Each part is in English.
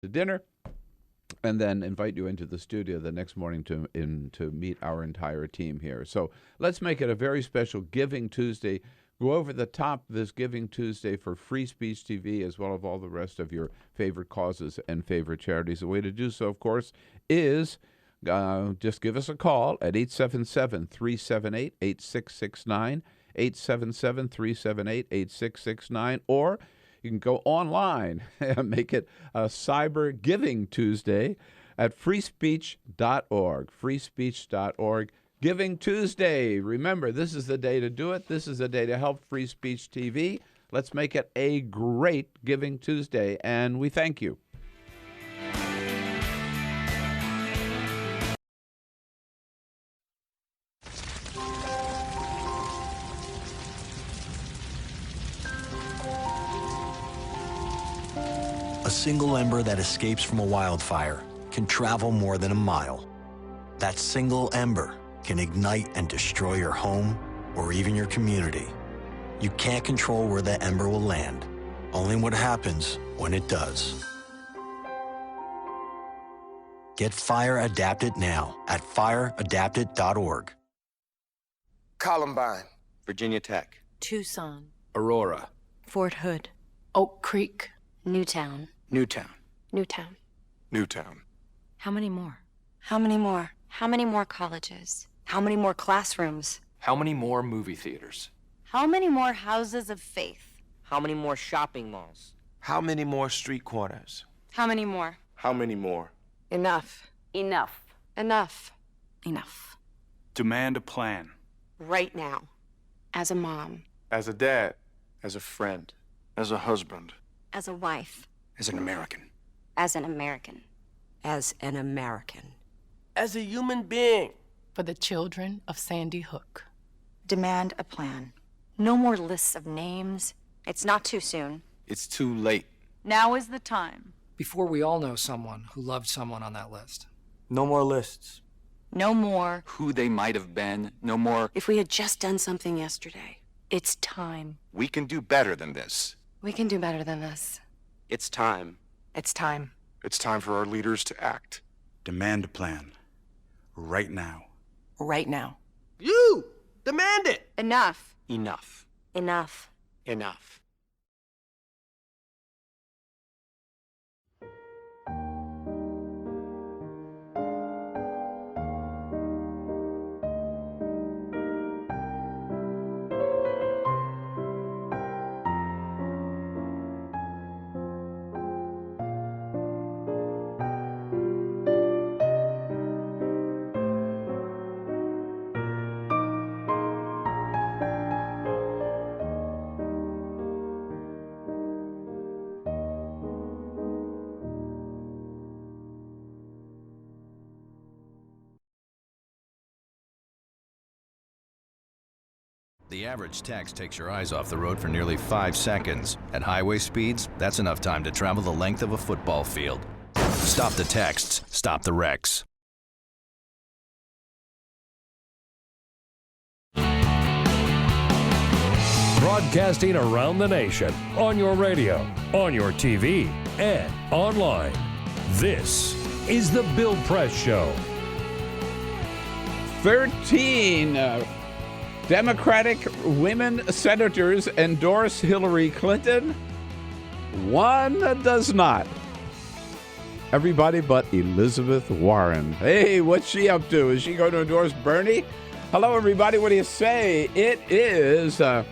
to dinner, and then invite you into the studio the next morning to meet our entire team here. So let's make it a very special Giving Tuesday. Go over the top this Giving Tuesday for Free Speech TV, as well as all the rest of your favorite causes and favorite charities. The way to do so, of course, is just give us a call at 877-378-8669, 877-378-8669, or you can go online and make it a Cyber Giving Tuesday at freespeech.org, freespeech.org. Giving Tuesday. Remember, this is the day to do it. This is the day to help Free Speech TV. Let's make it a great Giving Tuesday, and we thank you. A single ember that escapes from a wildfire can travel more than a mile. That single ember can ignite and destroy your home or even your community. You can't control where that ember will land, only what happens when it does. Get Fire Adapted now at fireadapted.org. Columbine, Virginia Tech, Tucson, Aurora, Fort Hood, Oak Creek, Newtown. Newtown, Newtown. Newtown. How many more? How many more? How many more colleges? How many more classrooms? How many more movie theaters? How many more houses of faith? How many more shopping malls? How many more street corners? How many more? How many more? Enough. Enough. Enough. Enough. Demand a plan. Right now. As a mom. As a dad, as a friend, as a husband, As a wife. as an American. As an American. As an American. As a human being. For the children of Sandy Hook. Demand a plan. No more lists of names. It's not too soon. It's too late. Now is the time. Before we all know someone who loved someone on that list. No more lists. No more. Who they might have been. No more. If we had just done something yesterday. It's time. We can do better than this. We can do better than this. It's time. It's time. It's time for our leaders to act. Demand a plan. Right now. Right now. You! Demand it! Enough. Enough. Enough. Enough. The average text takes your eyes off the road for nearly 5 seconds. At highway speeds, that's enough time to travel the length of a football field. Stop the texts, stop the wrecks. Broadcasting around the nation, on your radio, on your TV, and online. This is The Bill Press Show. 13 Democratic women senators endorse Hillary Clinton. One does not. Everybody but Elizabeth Warren. Hey, what's she up to? Is she going to endorse Bernie? Hello, everybody. What do you say? It is a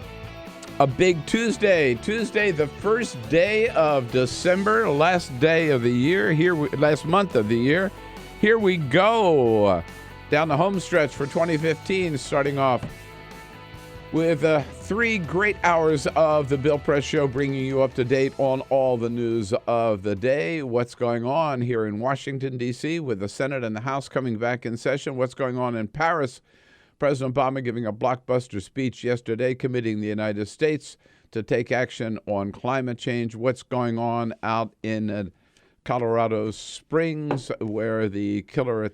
big Tuesday. Tuesday, the first day of December, last day of the year. Last month of the year. Here we go. Down the home stretch for 2015, starting off with 3 great hours of the Bill Press Show, bringing you up to date on all the news of the day. What's going on here in Washington, D.C., with the Senate and the House coming back in session. What's going on in Paris? President Obama giving a blockbuster speech yesterday, committing the United States to take action on climate change. What's going on out in Colorado Springs, where the killer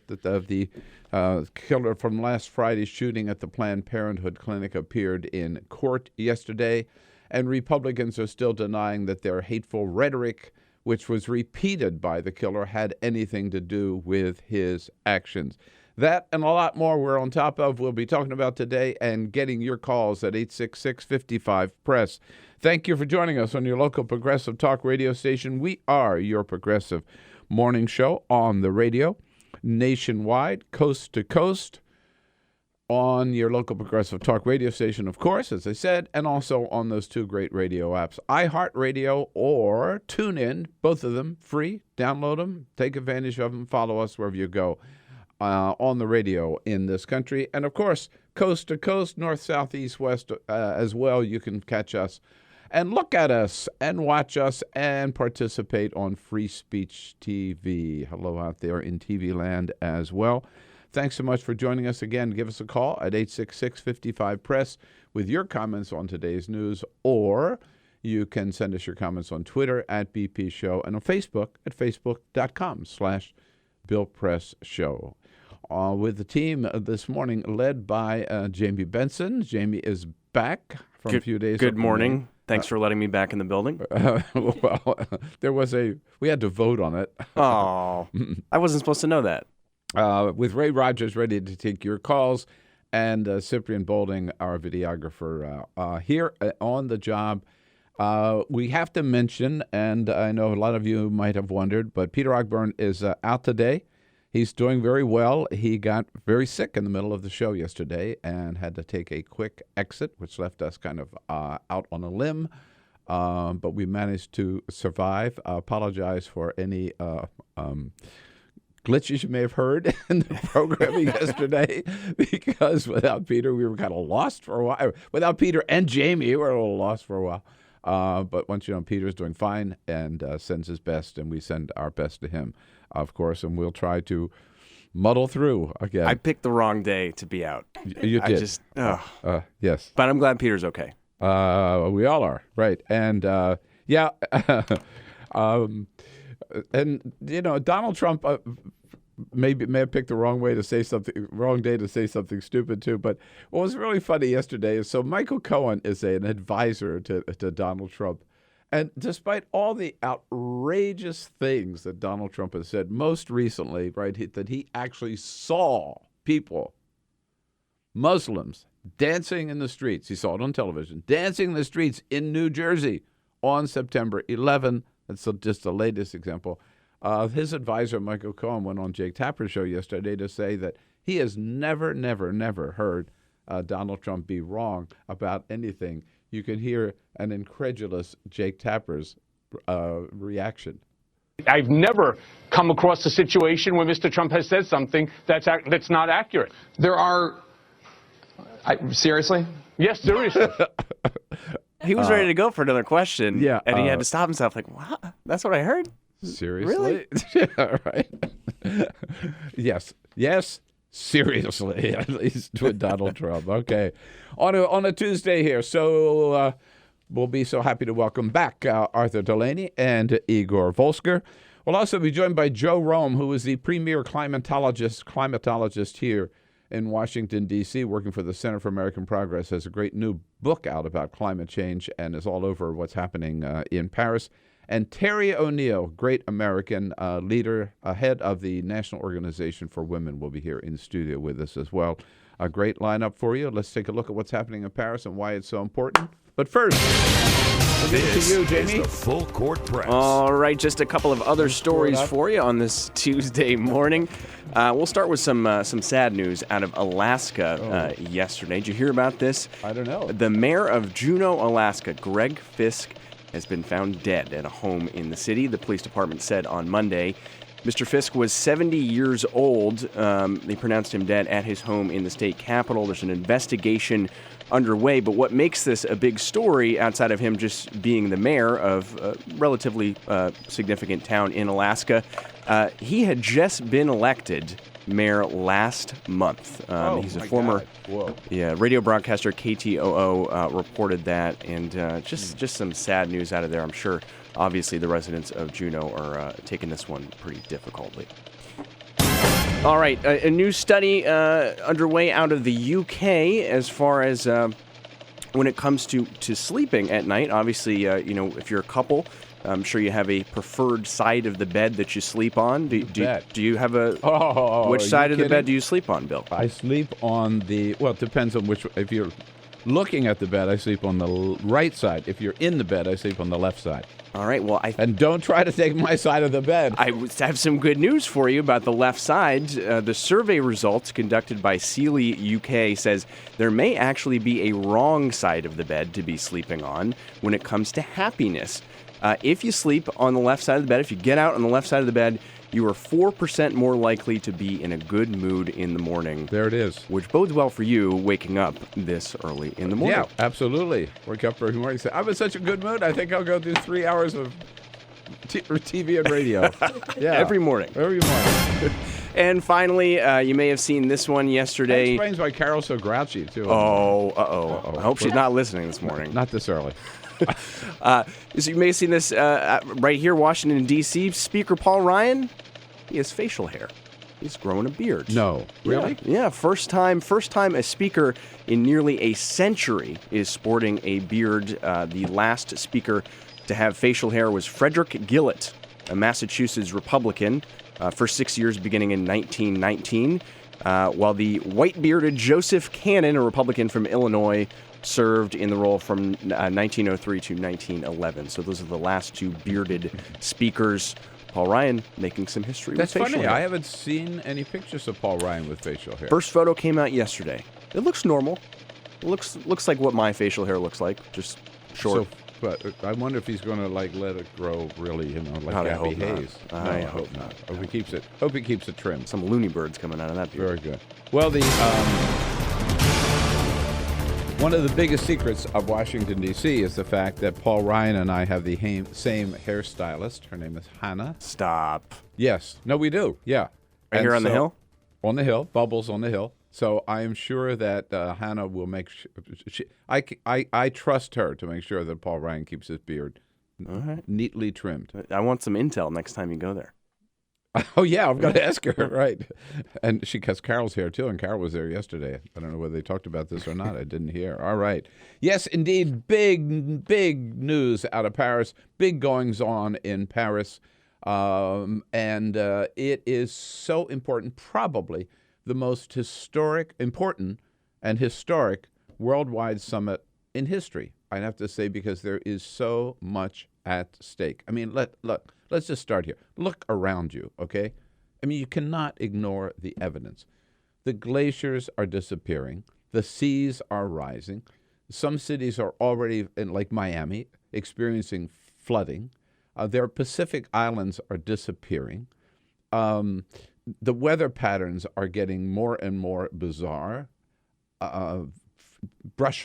killer from last Friday's shooting at the Planned Parenthood clinic appeared in court yesterday, and Republicans are still denying that their hateful rhetoric which was repeated by the killer, had anything to do with his actions. That and a lot more we're on top of. We'll be talking about today and getting your calls at 866-55-PRESS. Thank you for joining us on your local progressive talk radio station. We are your progressive morning show on the radio, nationwide, coast to coast, on your local progressive talk radio station, of course, as I said, and also on those two great radio apps, iHeartRadio or TuneIn, both of them free. Download them, take advantage of them, follow us wherever you go. On the radio in this country. And, of course, coast to coast, north, south, east, west as well. You can catch us and look at us and watch us and participate on Free Speech TV. Hello out there in TV land as well. Thanks so much for joining us again. Give us a call at 866-55-PRESS with your comments on today's news, or you can send us your comments on Twitter at BP Show and on Facebook at facebook.com/Bill Press Show. With the team this morning led by Jamie Benson. Jamie is back from a few days ago. Good morning. Thanks for letting me back in the building. Well, we had to vote on it. Oh, I wasn't supposed to know that. With Ray Rogers ready to take your calls and Cyprian Bolding, our videographer, here on the job. We have to mention, and I know a lot of you might have wondered, but Peter Ogburn is out today. He's doing very well. He got very sick in the middle of the show yesterday and had to take a quick exit, which left us kind of out on a limb. But we managed to survive. Apologize for any glitches you may have heard in the programming yesterday, because without Peter, we were kind of lost for a while. Without Peter and Jamie, we were a little lost for a while. But once you know, Peter's doing fine and sends his best, and we send our best to him, of course, and we'll try to muddle through again. I picked the wrong day to be out. You did. Yes. But I'm glad Peter's okay. We all are, right. And, yeah, and, you know, Donald Trump may have picked the wrong day to say something stupid, too. But what was really funny yesterday is, so Michael Cohen is an advisor to Donald Trump. And despite all the outrageous things that Donald Trump has said, most recently, right, that he actually saw people, Muslims, dancing in the streets. He saw it on television, dancing in the streets in New Jersey on September 11. That's just the latest example. His advisor, Michael Cohen, went on Jake Tapper's show yesterday to say that he has never heard Donald Trump be wrong about anything. You can hear an incredulous Jake Tapper's reaction. I've never come across a situation where Mr. Trump has said something that's not accurate. There are... seriously? Yes, seriously. He was ready to go for another question, yeah, and he had to stop himself, like, what? That's what I heard? Seriously? Really? Yeah, right. Yes, seriously, at least with Donald Trump. Okay. On a Tuesday here, so we'll be so happy to welcome back Arthur Delaney and Igor Volsker. We'll also be joined by Joe Romm, who is the premier climatologist here in Washington, D.C., working for the Center for American Progress, has a great new book out about climate change and is all over what's happening in Paris. And Terry O'Neill, great American leader, head of the National Organization for Women, will be here in studio with us as well. A great lineup for you. Let's take a look at what's happening in Paris and why it's so important. But first, this to you, Jamie. is the Full Court Press. All right, just a couple of other stories for you on this Tuesday morning. We'll start with some sad news out of Alaska yesterday. Did you hear about this? I don't know. The mayor of Juneau, Alaska, Greg Fisk, has been found dead at a home in the city, the police department said on Monday. Mr. Fisk was 70 years old. They pronounced him dead at his home in the state capital. There's an investigation underway, but what makes this a big story, outside of him just being the mayor of a relatively significant town in Alaska, he had just been elected mayor last month. He's a former radio broadcaster, KTOO, reported that, and just some sad news out of there. I'm sure, obviously, the residents of Juneau are taking this one pretty difficultly. All right, a new study underway out of the UK as far as when it comes to sleeping at night. Obviously, if you're a couple, I'm sure you have a preferred side of the bed that you sleep on. Do you have a... which side of the bed do you sleep on, Bill? I sleep on the... Well, it depends on which... If you're looking at the bed, I sleep on the right side. If you're in the bed, I sleep on the left side. All right, well, And don't try to take my side of the bed. I have some good news for you about the left side. The survey results conducted by Sealy UK says there may actually be a wrong side of the bed to be sleeping on when it comes to happiness. If you sleep on the left side of the bed, if you get out on the left side of the bed, you are 4% more likely to be in a good mood in the morning. There it is. Which bodes well for you waking up this early in the morning. Yeah, absolutely. Wake up every morning and say, I'm in such a good mood, I think I'll go do 3 hours of TV and radio. Yeah. Every morning. Every morning. And finally, you may have seen this one yesterday. That explains why Carol's so grouchy, too. I hope she's not listening this morning. Not this early. So you may have seen this right here, Washington, D.C. Speaker Paul Ryan, he has facial hair. He's growing a beard. No. Really? Yeah, first time a speaker in nearly a century is sporting a beard. The last speaker to have facial hair was Frederick Gillett, a Massachusetts Republican, for 6 years beginning in 1919, while the white-bearded Joseph Cannon, a Republican from Illinois, served in the role from 1903 to 1911. So those are the last two bearded speakers. Paul Ryan making some history That's with facial funny. hair. I haven't seen any pictures of Paul Ryan with facial hair. First photo came out yesterday. It looks normal. It looks like what my facial hair looks like, just short. But I wonder if he's going to let it grow really, like God, I Gabby hope not. Hayes. I No, hope not. Hope he keeps it trimmed. Some loony birds coming out of that beard. Very good. Well, one of the biggest secrets of Washington, D.C. is the fact that Paul Ryan and I have the same hairstylist. Her name is Hannah. Stop. Yes. No, we do. Yeah. Right here on the Hill? On the Hill. Bubbles on the Hill. So I am sure that Hannah will make I trust her to make sure that Paul Ryan keeps his beard neatly trimmed. I want some intel next time you go there. Oh, yeah, I've got to ask her, right. And she cuts Carol's hair, too, and Carol was there yesterday. I don't know whether they talked about this or not. I didn't hear. All right. Yes, indeed, big news out of Paris, big goings-on in Paris, and it is so important, probably the most important and historic worldwide summit in history, I'd have to say, because there is so much at stake. I mean, let's just start here. Look around you, okay? I mean, you cannot ignore the evidence. The glaciers are disappearing. The seas are rising. Some cities are already, like Miami, experiencing flooding. Their Pacific islands are disappearing. The weather patterns are getting more and more bizarre. Forest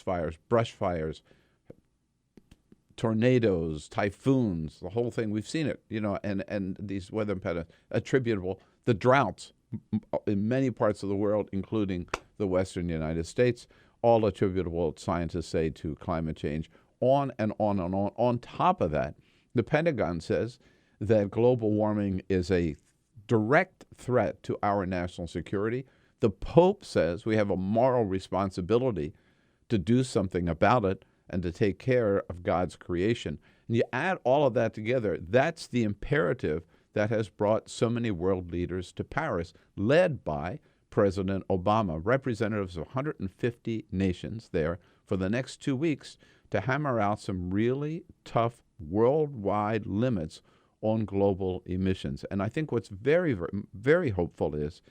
fires, brush fires, tornadoes, typhoons, the whole thing. We've seen it, and these weather patterns attributable, the droughts in many parts of the world, including the western United States, all attributable, scientists say, to climate change, on and on and on. On top of that, the Pentagon says that global warming is a direct threat to our national security. The Pope says we have a moral responsibility to do something about it and to take care of God's creation. And you add all of that together, that's the imperative that has brought so many world leaders to Paris, led by President Obama, representatives of 150 nations there for the next 2 weeks to hammer out some really tough worldwide limits on global emissions. And I think what's very, very, very hopeful is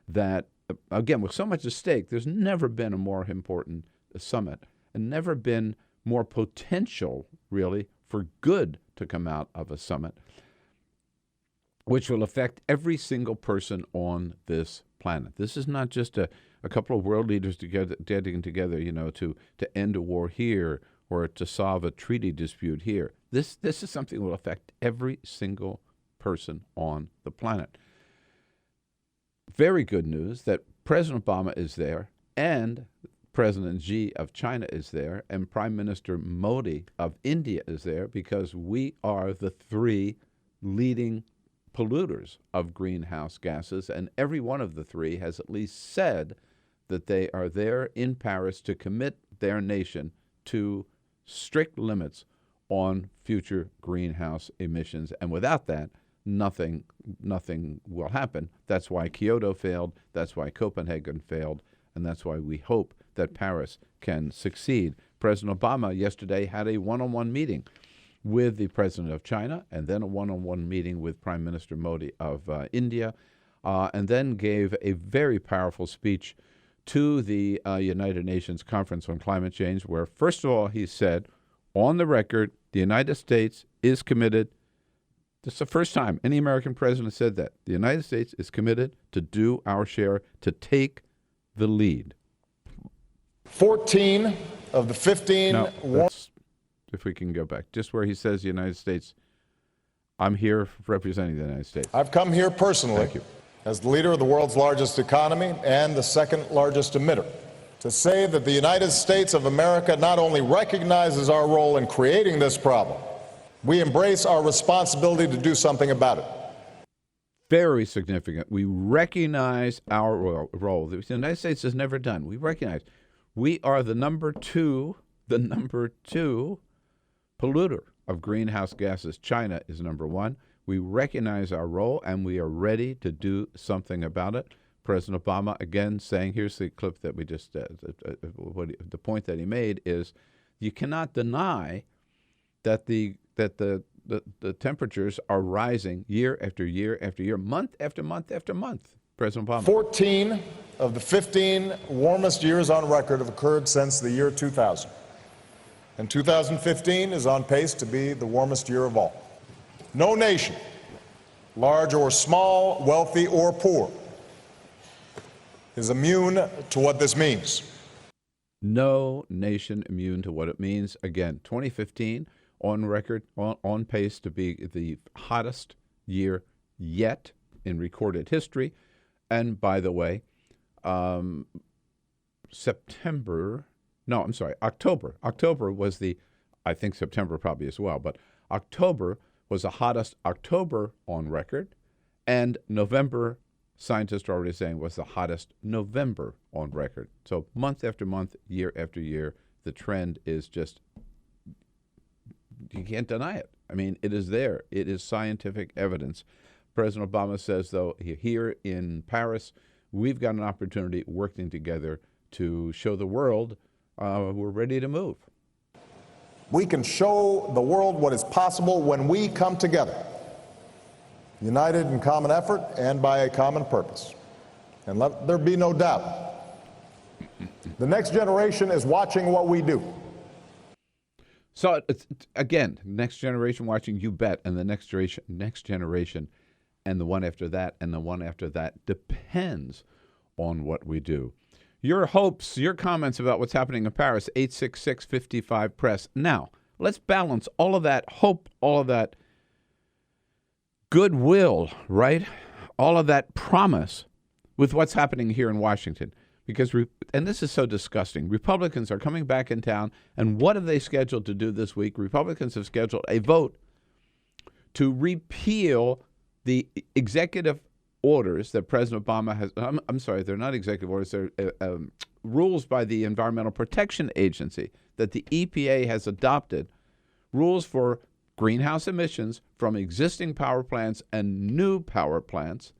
that, again, with so much at stake, there's never been a more important summit and never been more potential, really, for good to come out of a summit, which will affect every single person on this planet. This is not just a couple of world leaders getting together, to end a war here or to solve a treaty dispute here. This is something that will affect every single person on the planet. Very good news that President Obama is there and President Xi of China is there and Prime Minister Modi of India is there, because we are the three leading polluters of greenhouse gases, and every one of the three has at least said that they are there in Paris to commit their nation to strict limits on future greenhouse emissions. And without that, nothing will happen. That's why Kyoto failed. That's why Copenhagen failed. And that's why we hope that Paris can succeed. President Obama yesterday had a one-on-one meeting with the president of China, and then a one-on-one meeting with Prime Minister Modi of India, and then gave a very powerful speech to the United Nations Conference on Climate Change, where, first of all, he said, on the record, the United States is committed. This is the first time any American president said that. The United States is committed to do our share, to take the lead. 14 of the 15... No, if we can go back, just where he says the United States, I'm here representing the United States. I've come here personally. Thank you. As the leader of the world's largest economy and the second largest emitter, to say that the United States of America not only recognizes our role in creating this problem, we embrace our responsibility to do something about it. Very significant. We recognize our role. The United States has never done. We recognize we are the number two polluter of greenhouse gases. China is number one. We recognize our role, and we are ready to do something about it. President Obama, again, saying, here's the clip that we just, the point that he made is, you cannot deny that the temperatures are rising year after year after year, month after month after month. President Obama. 14 of the 15 warmest years on record have occurred since the year 2000. And 2015 is on pace to be the warmest year of all. No nation, large or small, wealthy or poor, is immune to what this means. No nation immune to what it means. Again, 2015 on record, on pace to be the hottest year yet in recorded history. And by the way, October was I think September probably as well, but October was the hottest October on record, and November, scientists are already saying, was the hottest November on record. So month after month, year after year, the trend is just, you can't deny it. I mean, it is there. It is scientific evidence. President Obama says, though, here in Paris, we've got an opportunity working together to show the world we're ready to move. We can show the world what is possible when we come together, united in common effort and by a common purpose. And let there be no doubt, the next generation is watching what we do. So, again, next generation watching, you bet, and the next generation, and the one after that, and the one after that depends on what we do. Your hopes, your comments about what's happening in Paris, 866-55-PRESS. Now, let's balance all of that hope, all of that goodwill, right? All of that promise with what's happening here in Washington. Because, and this is so disgusting, Republicans are coming back in town, and what have they scheduled to do this week? Republicans have scheduled a vote to repeal the executive orders that President Obama has, I'm sorry, they're not executive orders, they're rules by the Environmental Protection Agency that the EPA has adopted, rules for greenhouse emissions from existing power plants and new power plants,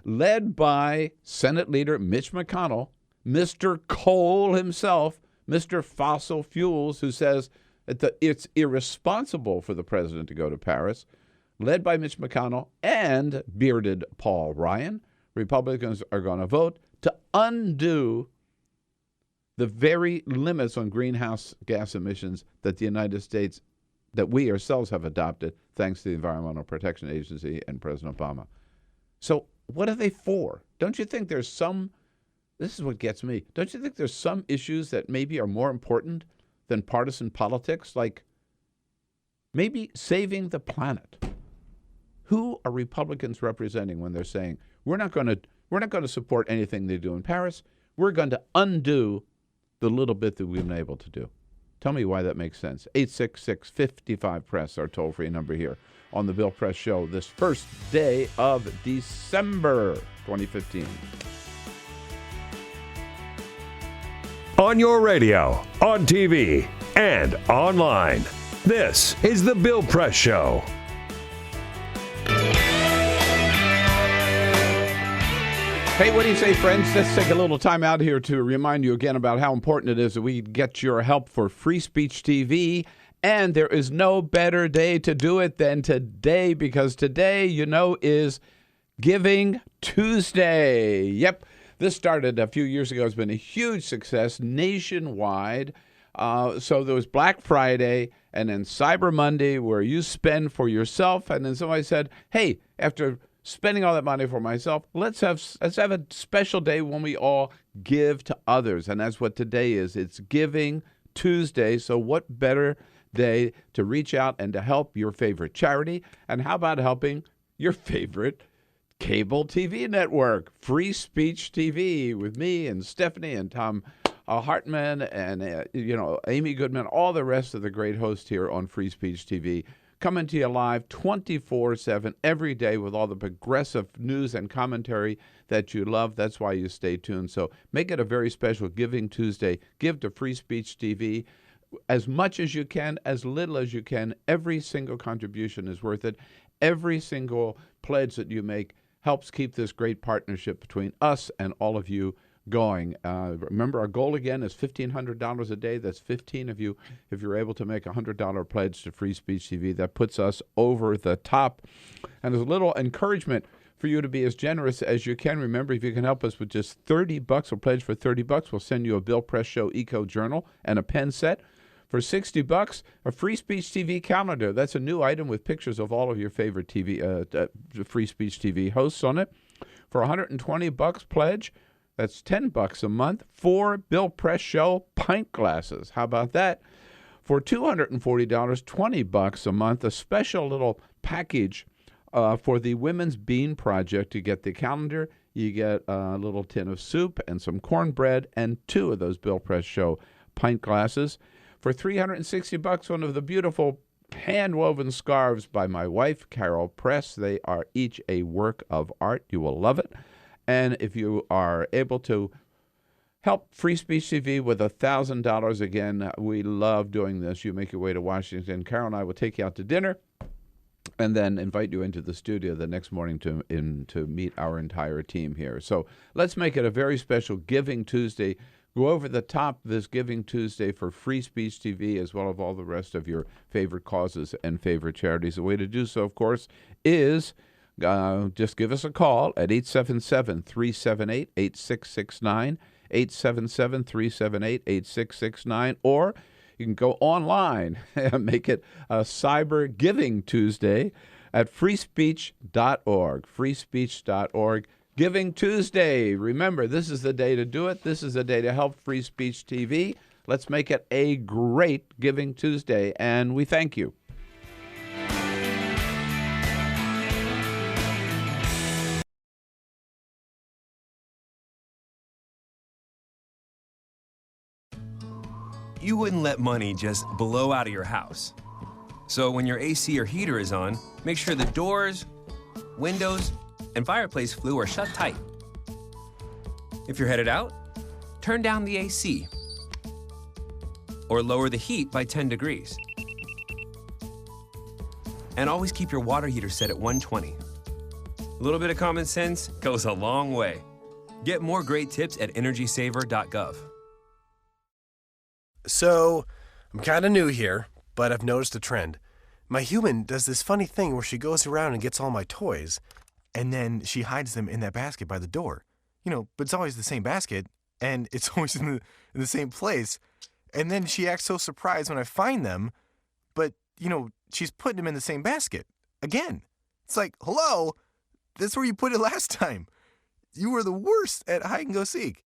led by Senate Leader Mitch McConnell, Mr. Coal himself, Mr. Fossil Fuels, who says that it's irresponsible for the president to go to Paris, led by Mitch McConnell and bearded Paul Ryan. Republicans are going to vote to undo the very limits on greenhouse gas emissions that the United States, that we ourselves have adopted, thanks to the Environmental Protection Agency and President Obama. So what are they for? Don't you think there's some, this is what gets me, don't you think there's some issues that maybe are more important than partisan politics, like maybe saving the planet? Who are Republicans representing when they're saying, we're not going to support anything they do in Paris, we're going to undo the little bit that we've been able to do? Tell me why that makes sense. 866-55-PRESS, our toll-free number here on the Bill Press Show this first day of December 2015. On your radio, on TV, and online. This is the Bill Press Show. Hey, what do you say, friends? Let's take a little time out here to remind you again about how important it is that we get your help for Free Speech TV. And there is no better day to do it than today, because today, is Giving Tuesday. Yep, this started a few years ago. It's been a huge success nationwide. So there was Black Friday and then Cyber Monday, where you spend for yourself. And then somebody said, hey, after spending all that money for myself, let's have a special day when we all give to others. And that's what today is. It's Giving Tuesday. So what better day to reach out and to help your favorite charity? And how about helping your favorite cable TV network, Free Speech TV, with me and Stephanie and Tom Hartman and Amy Goodman, all the rest of the great hosts here on Free Speech TV, coming to you live 24/7 every day with all the progressive news and commentary that you love. That's why you stay tuned. So make it a very special Giving Tuesday. Give to Free Speech TV as much as you can, as little as you can. Every single contribution is worth it. Every single pledge that you make helps keep this great partnership between us and all of you going. Remember, our goal again is $1,500 a day. That's 15 of you. If you're able to make a $100 pledge to Free Speech TV, that puts us over the top. And there's a little encouragement for you to be as generous as you can. Remember, if you can help us with just $30 or pledge for $30, we'll send you a Bill Press Show Eco Journal and a pen set. For $60, a Free Speech TV calendar. That's a new item with pictures of all of your favorite Free Speech TV hosts on it. For $120 pledge, that's $10 a month. 4 Bill Press Show pint glasses. How about that? For $240, $20 a month, a special little package for the Women's Bean Project. You get the calendar, you get a little tin of soup and some cornbread and 2 of those Bill Press Show pint glasses. For $360, one of the beautiful hand-woven scarves by my wife, Carol Press. They are each a work of art. You will love it. And if you are able to help Free Speech TV with $1,000, again, we love doing this. You make your way to Washington. Carol and I will take you out to dinner and then invite you into the studio the next morning to meet our entire team here. So let's make it a very special Giving Tuesday. Go over the top this Giving Tuesday for Free Speech TV, as well as all the rest of your favorite causes and favorite charities. The way to do so, of course, is just give us a call at 877-378-8669, 877-378-8669, or you can go online and make it a Cyber Giving Tuesday at freespeech.org, freespeech.org. Giving Tuesday. Remember, this is the day to do it. This is the day to help Free Speech TV. Let's make it a great Giving Tuesday, and we thank you. You wouldn't let money just blow out of your house. So when your AC or heater is on, make sure the doors, windows, and fireplace flue are shut tight. If you're headed out, turn down the AC or lower the heat by 10 degrees. And always keep your water heater set at 120. A little bit of common sense goes a long way. Get more great tips at energysaver.gov. So, I'm kind of new here, but I've noticed a trend. My human does this funny thing where she goes around and gets all my toys, and then she hides them in that basket by the door. But it's always the same basket, and it's always in the same place. And then she acts so surprised when I find them, but, she's putting them in the same basket. Again. It's like, hello, that's where you put it last time. You were the worst at hide and go seek.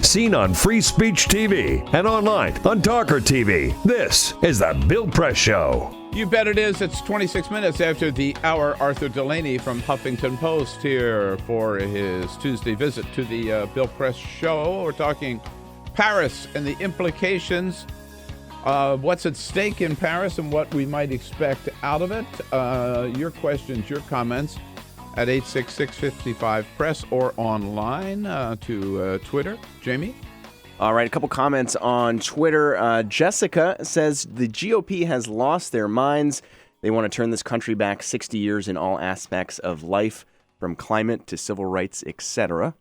Seen on Free Speech TV and online on TawkrTV. This is the Bill Press Show. You bet it is. It's 26 minutes after the hour. Arthur Delaney from Huffington Post here for his Tuesday visit to the Bill Press Show. We're talking Paris and the implications of what's at stake in Paris and what we might expect out of it. Your questions, your comments at 866-55-PRESS or online to Twitter. Jamie? All right, a couple comments on Twitter. Jessica says the GOP has lost their minds. They want to turn this country back 60 years in all aspects of life, from climate to civil rights, etc.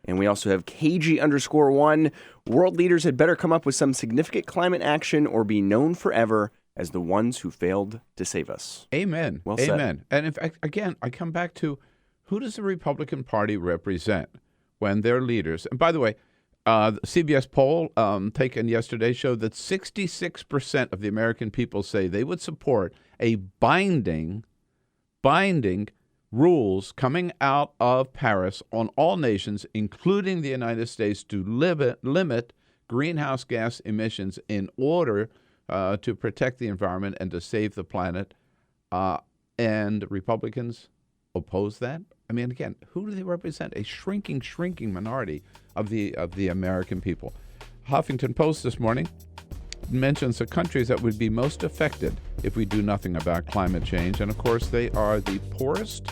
And we also have KG_1. World leaders had better come up with some significant climate action or be known forever as the ones who failed to save us. Amen. Well said. Amen. And in fact, again, I come back to who does the Republican Party represent when their leaders, and by the way, the CBS poll taken yesterday showed that 66% of the American people say they would support a binding rules coming out of Paris on all nations, including the United States, to limit greenhouse gas emissions in order to protect the environment and to save the planet. And Republicans oppose that. I mean, again, who do they represent? A shrinking minority of the American people. Huffington Post this morning mentions the countries that would be most affected if we do nothing about climate change. And of course, they are the poorest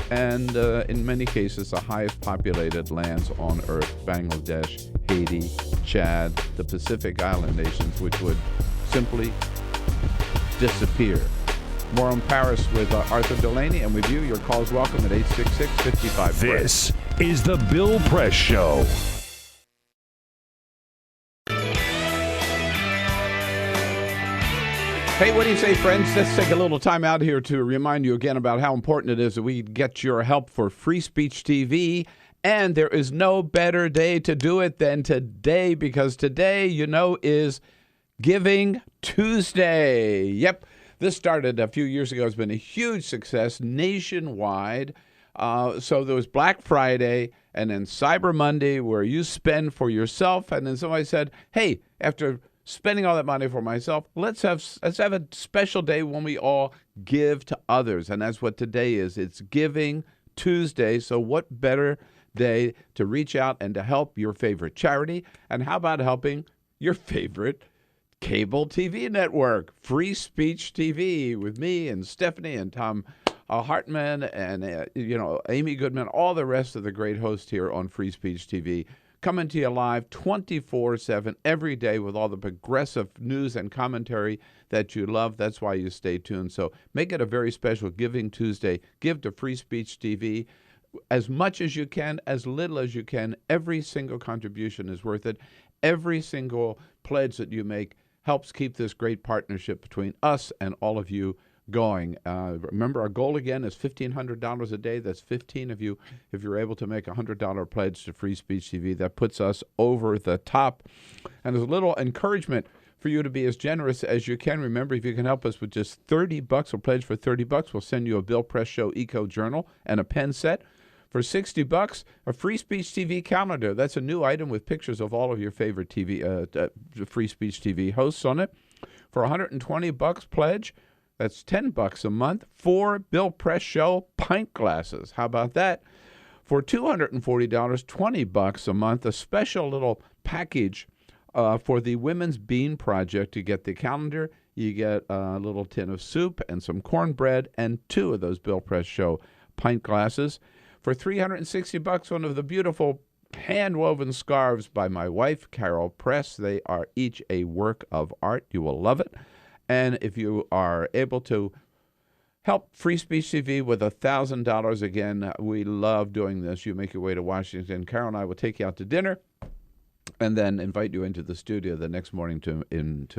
and in many cases the highest populated lands on Earth: Bangladesh, Haiti, Chad, the Pacific Island nations, which would simply disappear. More on Paris with Arthur Delaney, and with you, your calls welcome at 866-55. This is the Bill Press Show. Hey, what do you say, friends? Let's take a little time out here to remind you again about how important it is that we get your help for Free Speech TV. And there is no better day to do it than today, because today, you know, is Giving Tuesday. Yep. This started a few years ago. It's been a huge success nationwide. So there was Black Friday and then Cyber Monday, where you spend for yourself. And then somebody said, hey, after spending all that money for myself, let's have a special day when we all give to others. And that's what today is. It's Giving Tuesday. So what better day to reach out and to help your favorite charity? And how about helping your favorite cable TV network, Free Speech TV, with me and Stephanie and Tom Hartman and Amy Goodman, all the rest of the great hosts here on Free Speech TV, coming to you live 24/7 every day with all the progressive news and commentary that you love. That's why you stay tuned. So make it a very special Giving Tuesday. Give to Free Speech TV as much as you can, as little as you can. Every single contribution is worth it. Every single pledge that you make helps keep this great partnership between us and all of you going. Remember, our goal again is $1,500 a day. That's 15 of you. If you're able to make a $100 pledge to Free Speech TV, that puts us over the top. And there's a little encouragement for you to be as generous as you can. Remember, if you can help us with just $30, or pledge for $30, we'll send you a Bill Press Show Eco Journal and a pen set. For $60, a Free Speech TV calendar. That's a new item with pictures of all of your favorite Free Speech TV hosts on it. For $120 pledge, that's $10 a month, 4 Bill Press Show pint glasses. How about that? For $240, $20 a month, a special little package for the Women's Bean Project. You get the calendar, you get a little tin of soup and some cornbread and 2 of those Bill Press Show pint glasses. For $360, one of the beautiful hand-woven scarves by my wife, Carol Press. They are each a work of art. You will love it. And if you are able to help Free Speech TV with $1,000, again, we love doing this. You make your way to Washington. Carol and I will take you out to dinner and then invite you into the studio the next morning to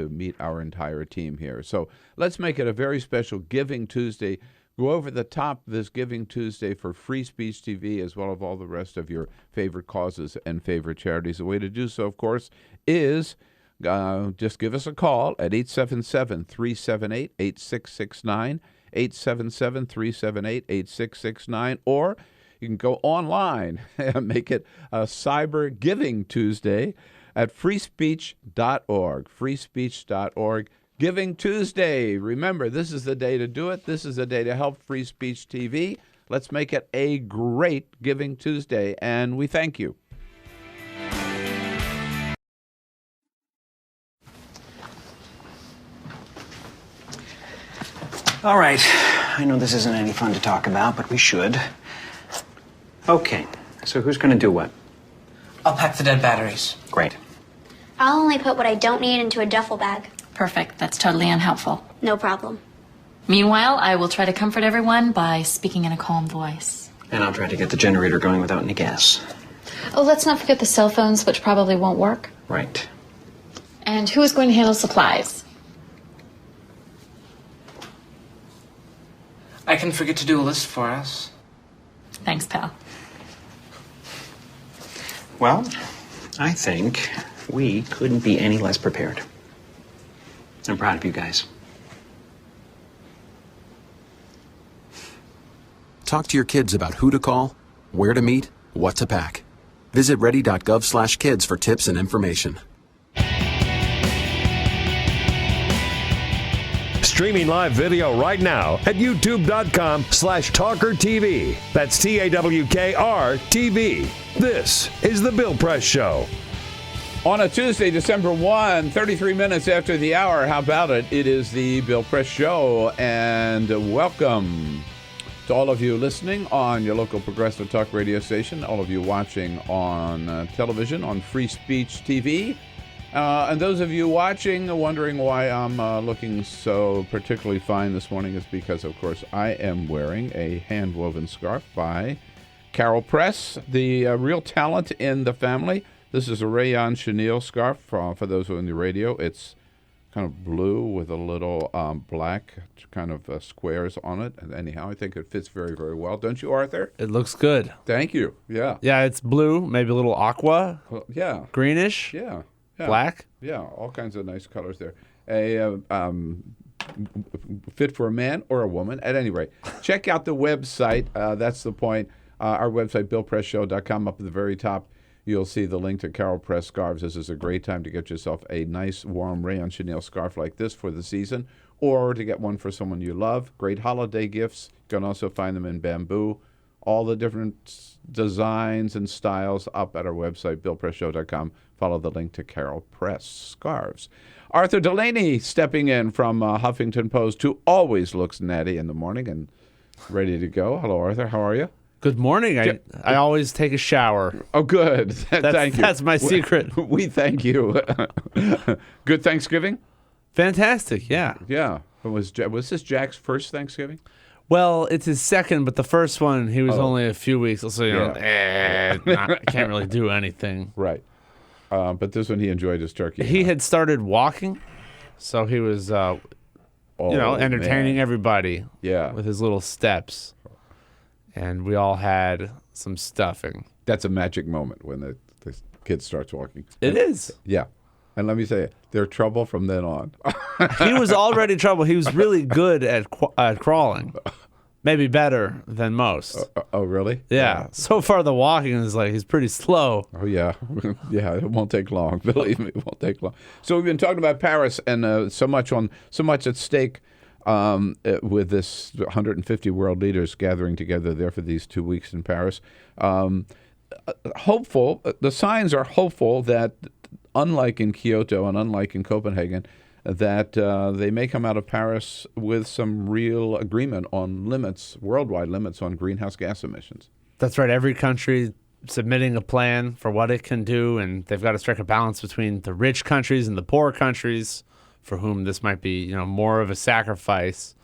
meet our entire team here. So let's make it a very special Giving Tuesday. Go over the top this Giving Tuesday for Free Speech TV, as well as all the rest of your favorite causes and favorite charities. The way to do so, of course, is just give us a call at 877-378-8669, 877-378-8669, or you can go online and make it a Cyber Giving Tuesday at freespeech.org, freespeech.org. Giving Tuesday. Remember, this is the day to do it. This is the day to help Free Speech TV. Let's make it a great Giving Tuesday, and we thank you. All right. I know this isn't any fun to talk about, but we should. Okay. So who's going to do what? I'll pack the dead batteries. Great. I'll only put what I don't need into a duffel bag. Perfect. That's totally unhelpful. No problem. Meanwhile, I will try to comfort everyone by speaking in a calm voice. And I'll try to get the generator going without any gas. Oh, let's not forget the cell phones, which probably won't work. Right. And who is going to handle supplies? I can forget to do a list for us. Thanks, pal. Well, I think we couldn't be any less prepared. I'm proud of you guys. Talk to your kids about who to call, where to meet, what to pack. Visit ready.gov/kids for tips and information. Streaming live video right now at youtube.com/TawkrTV. That's TAWKR-TV. This is The Bill Press Show. On a Tuesday, December 1, 33 minutes after the hour, how about it? It is the Bill Press Show, and welcome to all of you listening on your local progressive talk radio station, all of you watching on television, on Free Speech TV, and those of you watching, wondering why I'm looking so particularly fine this morning is because, of course, I am wearing a hand-woven scarf by Carol Press, the real talent in the family. This is a rayon chenille scarf for those who are in the radio. It's kind of blue with a little black kind of squares on it. And anyhow, I think it fits very, very well. Don't you, Arthur? It looks good. Thank you. Yeah. Yeah, it's blue, maybe a little aqua. Yeah. Greenish. Yeah. Black. Yeah, all kinds of nice colors there. Fit for a man or a woman. At any rate, check out the website. That's the point. Our website, BillPressShow.com, up at the very top. You'll see the link to Carol Press scarves. This is a great time to get yourself a nice, warm rayon chenille scarf like this for the season, or to get one for someone you love. Great holiday gifts. You can also find them in bamboo. All the different designs and styles up at our website, BillPressShow.com. Follow the link to Carol Press scarves. Arthur Delaney stepping in from Huffington Post, who always looks natty in the morning and ready to go. Hello, Arthur. How are you? Good morning. I always take a shower. Oh, good. Thank you. That's my secret. We thank you. Good Thanksgiving? Fantastic, yeah. Yeah. Was this Jack's first Thanksgiving? Well, it's his second, but the first one, he was only a few weeks. So, can't really do anything. Right. But this one, he enjoyed his turkey. He had started walking, so he was, entertaining everybody with his little steps. And we all had some stuffing. That's a magic moment when the kid starts walking. It is. Yeah. And let me say, they're trouble from then on. He was already trouble. He was really good at crawling. Maybe better than most. Oh, really? Yeah. So far, the walking is he's pretty slow. Oh, yeah. Yeah, it won't take long. Believe me, it won't take long. So we've been talking about Paris and so much at stake. With this 150 world leaders gathering together there for these 2 weeks in Paris. Hopeful, the signs are hopeful that unlike in Kyoto and unlike in Copenhagen, that they may come out of Paris with some real agreement on limits, worldwide limits on greenhouse gas emissions. That's right. Every country submitting a plan for what it can do, and they've got to strike a balance between the rich countries and the poor countries, for whom this might be, more of a sacrifice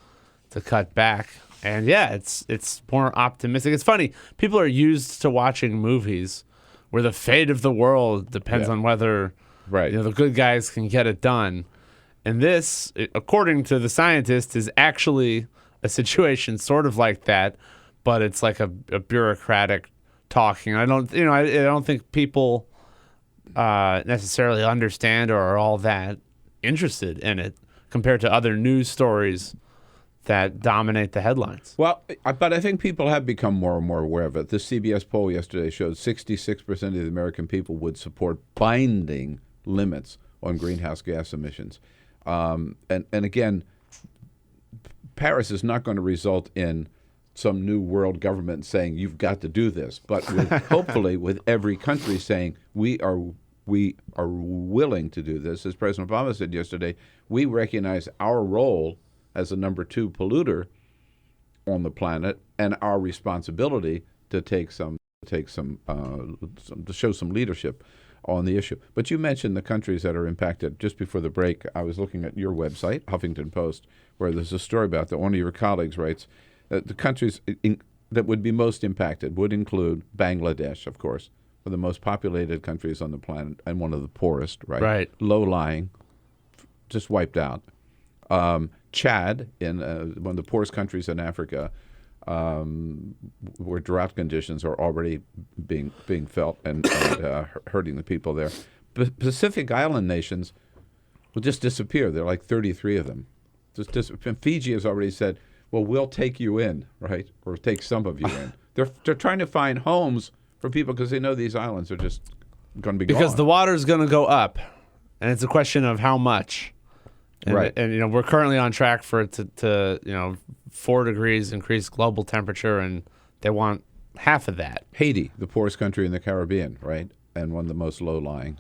to cut back. And yeah, it's more optimistic. It's funny. People are used to watching movies where the fate of the world depends on whether the good guys can get it done. And this, according to the scientists, is actually a situation sort of like that, but it's like a bureaucratic talking. I don't think people necessarily understand or are all that interested in it compared to other news stories that dominate the headlines. Well, but I think people have become more and more aware of it. The CBS poll yesterday showed 66% of the American people would support binding limits on greenhouse gas emissions. And again, Paris is not going to result in some new world government saying you've got to do this, but hopefully with every country saying we are willing to do this. As President Obama said yesterday, we recognize our role as the number 2 polluter on the planet and our responsibility to to show some leadership on the issue. But you mentioned the countries that are impacted. Just before the break, I was looking at your website, Huffington Post, where there's a story about that. One of your colleagues writes that the countries that would be most impacted would include Bangladesh, of course, one of the most populated countries on the planet and one of the poorest, right? Right. Low-lying, just wiped out. Chad, in one of the poorest countries in Africa, where drought conditions are already being felt and hurting the people there. Pacific Island nations will just disappear. There are like 33 of them. And Fiji has already said, well, we'll take you in, right? Or take some of you in. They're trying to find homes for people because they know these islands are just going to be because gone. the water's going to go up, and it's a question of how much. And, right. And we're currently on track for it to 4 degrees increase global temperature, and they want half of that. Haiti, the poorest country in the Caribbean, right? And one of the most low-lying,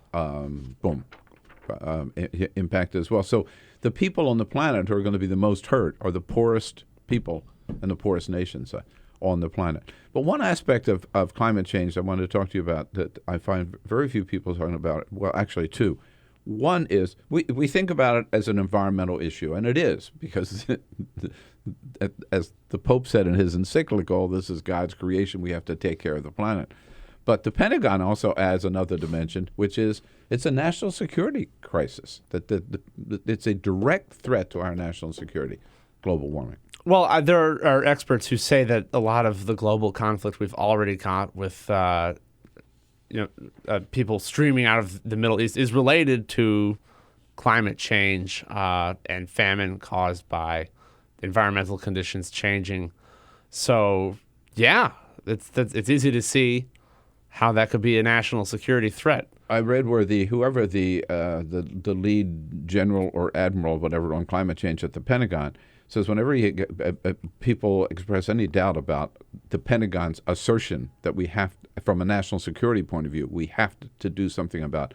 impacted as well. So the people on the planet who are going to be the most hurt are the poorest people and the poorest nations on the planet. But one aspect of climate change I wanted to talk to you about that I find very few people talking about, well, actually two. One is we think about it as an environmental issue, and it is, because as the Pope said in his encyclical, this is God's creation, we have to take care of the planet. But the Pentagon also adds another dimension, which is it's a national security crisis. That it's a direct threat to our national security, global warming. Well, there are experts who say that a lot of the global conflict we've already got with people streaming out of the Middle East is related to climate change and famine caused by environmental conditions changing. So, yeah, it's easy to see how that could be a national security threat. I read where whoever the lead general or admiral, whatever, on climate change at the Pentagon says whenever people express any doubt about the Pentagon's assertion that we have, from a national security point of view, we have to do something about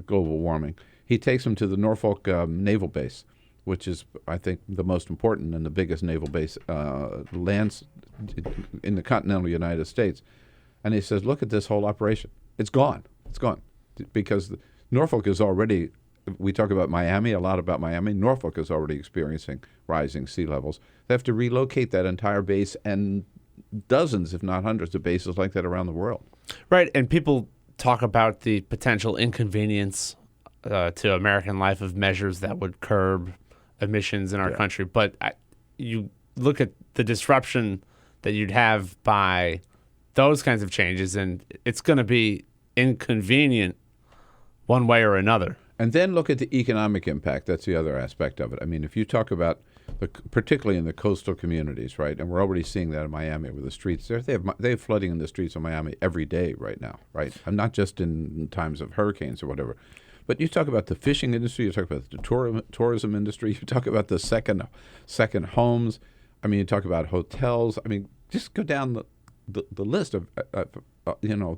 global warming, he takes them to the Norfolk Naval Base, which is, I think, the most important and the biggest naval base lands in the continental United States. And he says, look at this whole operation. It's gone. It's gone. Because Norfolk is already, we talk about Miami, a lot about Miami. Norfolk is already experiencing rising sea levels. They have to relocate that entire base and dozens, if not hundreds, of bases like that around the world. Right, and people talk about the potential inconvenience to American life of measures that would curb emissions in our country. But you look at the disruption that you'd have by those kinds of changes, and it's going to be inconvenient one way or another. And then look at the economic impact. That's the other aspect of it. I mean, if you talk about, particularly in the coastal communities, right, and we're already seeing that in Miami with the streets. They have flooding in the streets of Miami every day right now, right? And not just in times of hurricanes or whatever. But you talk about the fishing industry, you talk about the tourism industry, you talk about the second homes. I mean, you talk about hotels. I mean, just go down the list of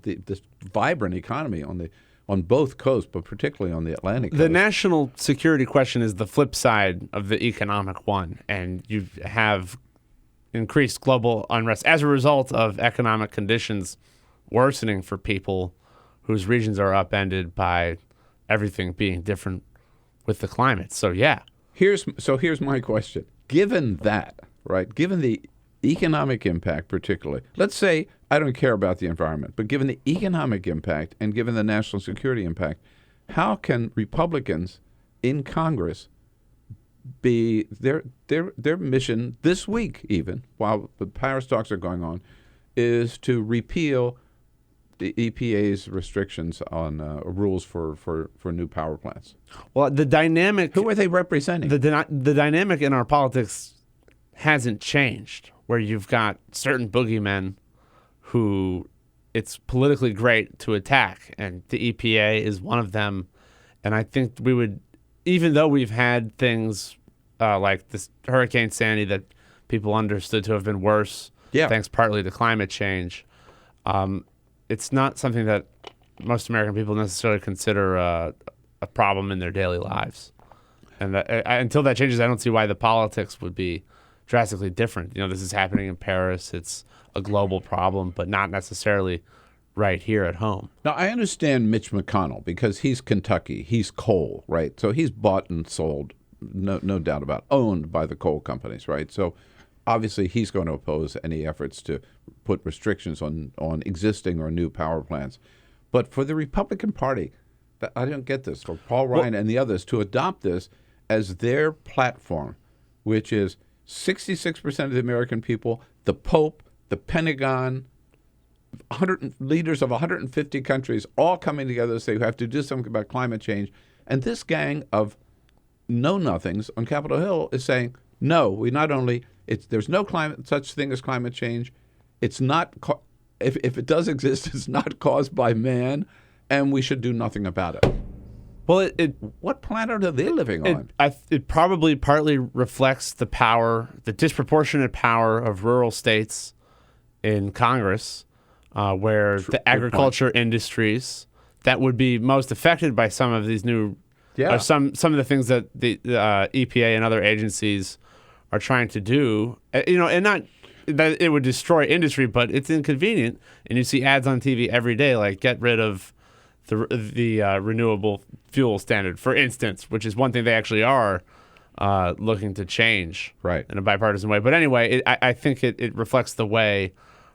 this vibrant economy on both coasts, but particularly on the Atlantic coast. The national security question is the flip side of the economic one, and you have increased global unrest as a result of economic conditions worsening for people whose regions are upended by everything being different with the climate. So, yeah. Here's my question. Given that, right, given the economic impact particularly, let's say I don't care about the environment, but given the economic impact and given the national security impact, how can Republicans in Congress be their mission this week, even while the Paris talks are going on, is to repeal the EPA's restrictions on rules for new power plants? Well, the dynamic... Who are they representing? The dynamic in our politics hasn't changed, where you've got certain boogeymen who it's politically great to attack, and the EPA is one of them. And I think we would, even though we've had things like this Hurricane Sandy that people understood to have been worse, thanks partly to climate change, it's not something that most American people necessarily consider a problem in their daily lives. And until that changes, I don't see why the politics would be drastically different. This is happening in Paris. It's a global problem, but not necessarily right here at home. Now, I understand Mitch McConnell because he's Kentucky. He's coal, right? So he's bought and sold, no doubt about it, owned by the coal companies, right? So obviously he's going to oppose any efforts to put restrictions on existing or new power plants. But for the Republican Party, I don't get this. For Paul Ryan and the others to adopt this as their platform, which is 66% of the American people, the Pope, the Pentagon, leaders of 150 countries all coming together to say we have to do something about climate change. And this gang of know-nothings on Capitol Hill is saying, no, we not only, there's no such thing as climate change. It's not, if it does exist, it's not caused by man, and we should do nothing about it. Well, what planet are they living on? It probably partly reflects the power, the disproportionate power of rural states in Congress, where the agriculture industries that would be most affected by some of these new, some of the things that the EPA and other agencies are trying to do, and not that it would destroy industry, but it's inconvenient. And you see ads on TV every day, like get rid of the renewable fuel standard, for instance, which is one thing they actually are looking to change in a bipartisan way. But anyway, I think it reflects the way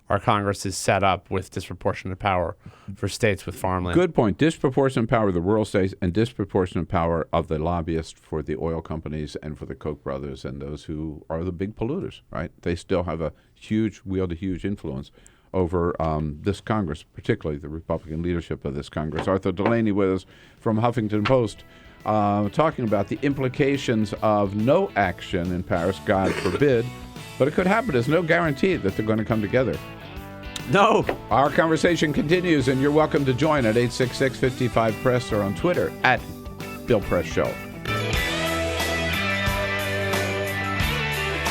our Congress is set up with disproportionate power for states with farmland. Good point. Disproportionate power of the rural states and disproportionate power of the lobbyists for the oil companies and for the Koch brothers and those who are the big polluters, right? They still have wield a huge influence over this Congress, particularly the Republican leadership of this Congress. Arthur Delaney with us from Huffington Post, talking about the implications of no action in Paris, God forbid, but it could happen. There's no guarantee that they're going to come together. No. Our conversation continues, and you're welcome to join at 866-55-PRESS or on Twitter at Bill Press Show.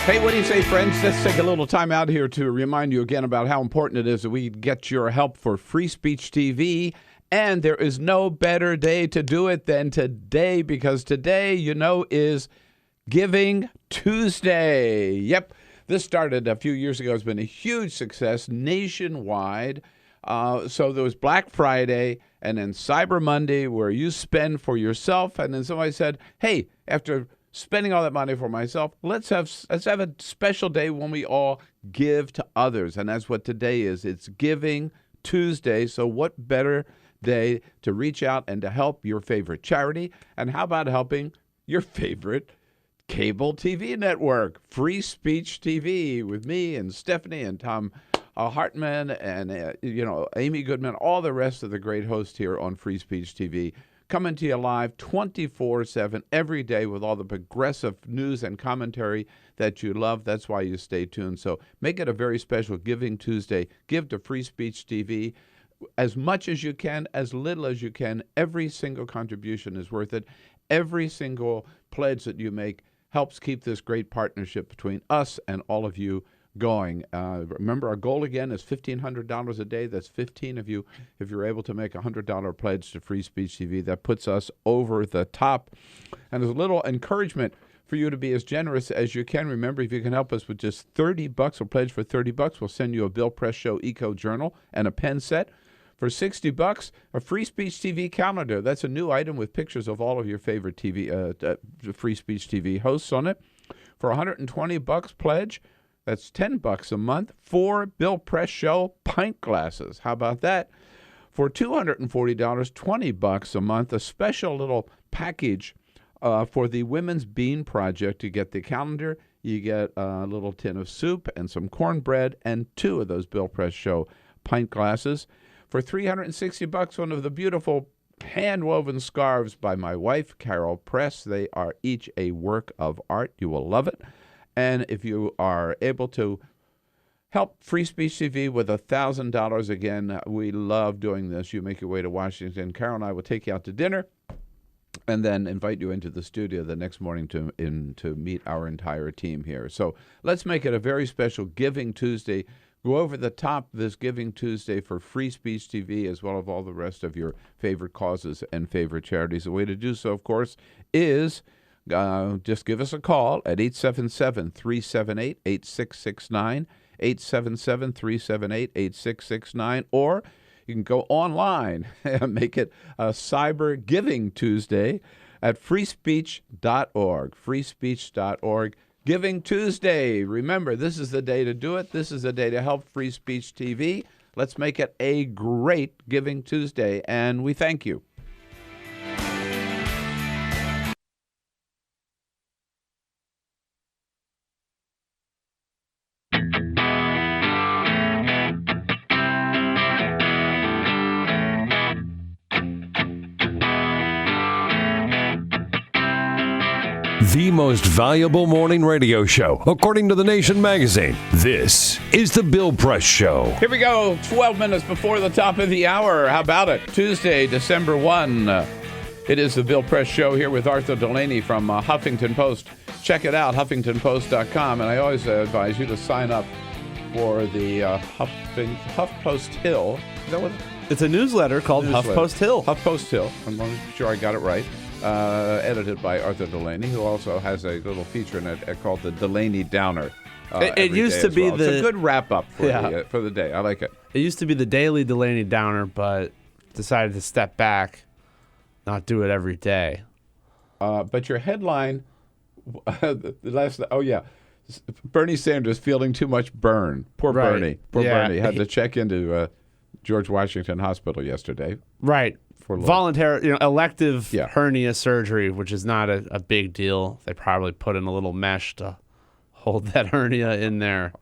Hey, what do you say, friends? Let's take a little time out here to remind you again about how important it is that we get your help for Free Speech TV. And there is no better day to do it than today, because today, is Giving Tuesday. Yep. This started a few years ago. It's been a huge success nationwide. So there was Black Friday and then Cyber Monday, where you spend for yourself. And then somebody said, hey, after spending all that money for myself, let's have a special day when we all give to others. And that's what today is. It's Giving Tuesday. So what better day to reach out and to help your favorite charity? And how about helping your favorite cable TV network, Free Speech TV, with me and Stephanie and Tom Hartman and Amy Goodman, all the rest of the great hosts here on Free Speech TV, coming to you live 24/7 every day with all the progressive news and commentary that you love. That's why you stay tuned. So make it a very special Giving Tuesday. Give to Free Speech TV as much as you can, as little as you can. Every single contribution is worth it. Every single pledge that you make helps keep this great partnership between us and all of you going. Remember, our goal again is $1,500 a day. That's 15 of you. If you're able to make a $100 pledge to Free Speech TV, that puts us over the top. And there's a little encouragement for you to be as generous as you can. Remember, if you can help us with just $30, or pledge for $30, we'll send you a Bill Press Show Eco Journal and a pen set. For $60, a Free Speech TV calendar. That's a new item with pictures of all of your favorite Free Speech TV hosts on it. For $120 pledge, that's $10 a month. 4 Bill Press Show pint glasses. How about that? For $240, $20 a month, a special little package for the Women's Bean Project. You get the calendar, you get a little tin of soup and some cornbread, and 2 of those Bill Press Show pint glasses. For $360, one of the beautiful hand-woven scarves by my wife, Carol Press. They are each a work of art. You will love it. And if you are able to help Free Speech TV with $1,000, again, we love doing this. You make your way to Washington. Carol and I will take you out to dinner and then invite you into the studio the next morning to meet our entire team here. So let's make it a very special Giving Tuesday. Go over the top this Giving Tuesday for Free Speech TV, as well as all the rest of your favorite causes and favorite charities. The way to do so, of course, is just give us a call at 877-378-8669, 877-378-8669, or You can go online and make it a Cyber Giving Tuesday at freespeech.org. Freespeech.org. Giving Tuesday. Remember, this is the day to do it. This is the day to help Free Speech TV. Let's make it a great Giving Tuesday, and we thank you. The most valuable morning radio show, according to The Nation magazine. This is The Bill Press Show. Here we go, 12 minutes before the top of the hour. How about it? Tuesday, December 1. It is The Bill Press Show here with Arthur Delaney from Huffington Post. Check it out, huffingtonpost.com. And I always advise you to sign up for the HuffPost Hill. Is that what it's a newsletter called HuffPost Hill. HuffPost Hill. I'm sure I got it right. Edited by Arthur Delaney, who also has a little feature in it called the Delaney Downer. It used to be It's a good wrap up for the day. I like it. It used to be the daily Delaney Downer, but decided to step back, not do it every day. But your headline, Bernie Sanders feeling too much burn. Poor Bernie. Bernie had to check into George Washington Hospital yesterday. Right. Voluntary, elective hernia surgery, which is not a big deal. They probably put in a little mesh to hold that hernia in there.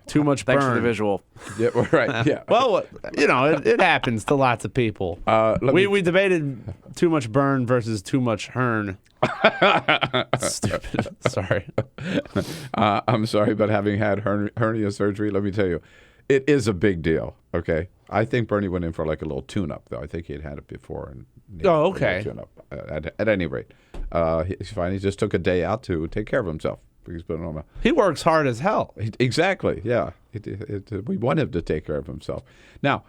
Too much burn. Thanks for the visual. Yeah, right. Yeah. Well, it happens to lots of people. We debated too much burn versus too much hern. Stupid. Sorry. I'm sorry, but having had hernia surgery, let me tell you, it is a big deal. Okay. I think Bernie went in for like a little tune-up, though. I think he had had it before. Okay. Tune-up. At any rate, he's fine. He just took a day out to take care of himself. He's been on He works hard as hell. Exactly. Yeah. We want him to take care of himself. Now,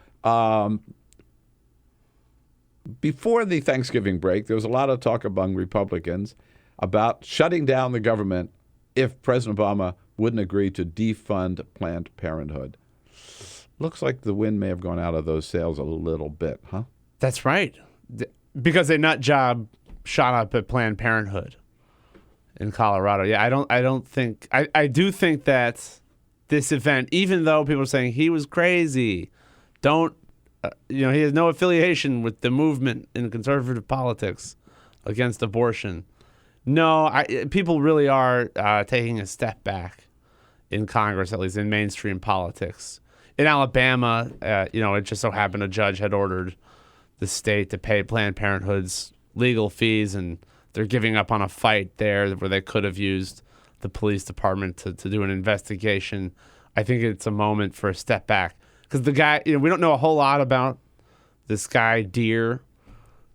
before the Thanksgiving break, there was a lot of talk among Republicans about shutting down the government if President Obama wouldn't agree to defund Planned Parenthood. Looks like the wind may have gone out of those sails a little bit, huh? That's right. Because a nut job shot up at Planned Parenthood in Colorado. Yeah, I do think that this event, even though people are saying he was crazy, he has no affiliation with the movement in conservative politics against abortion. No, people really are taking a step back in Congress, at least in mainstream politics. In Alabama, it just so happened a judge had ordered the state to pay Planned Parenthood's legal fees, and they're giving up on a fight there where they could have used the police department to do an investigation. I think it's a moment for a step back because the guy, we don't know a whole lot about this guy, Deere,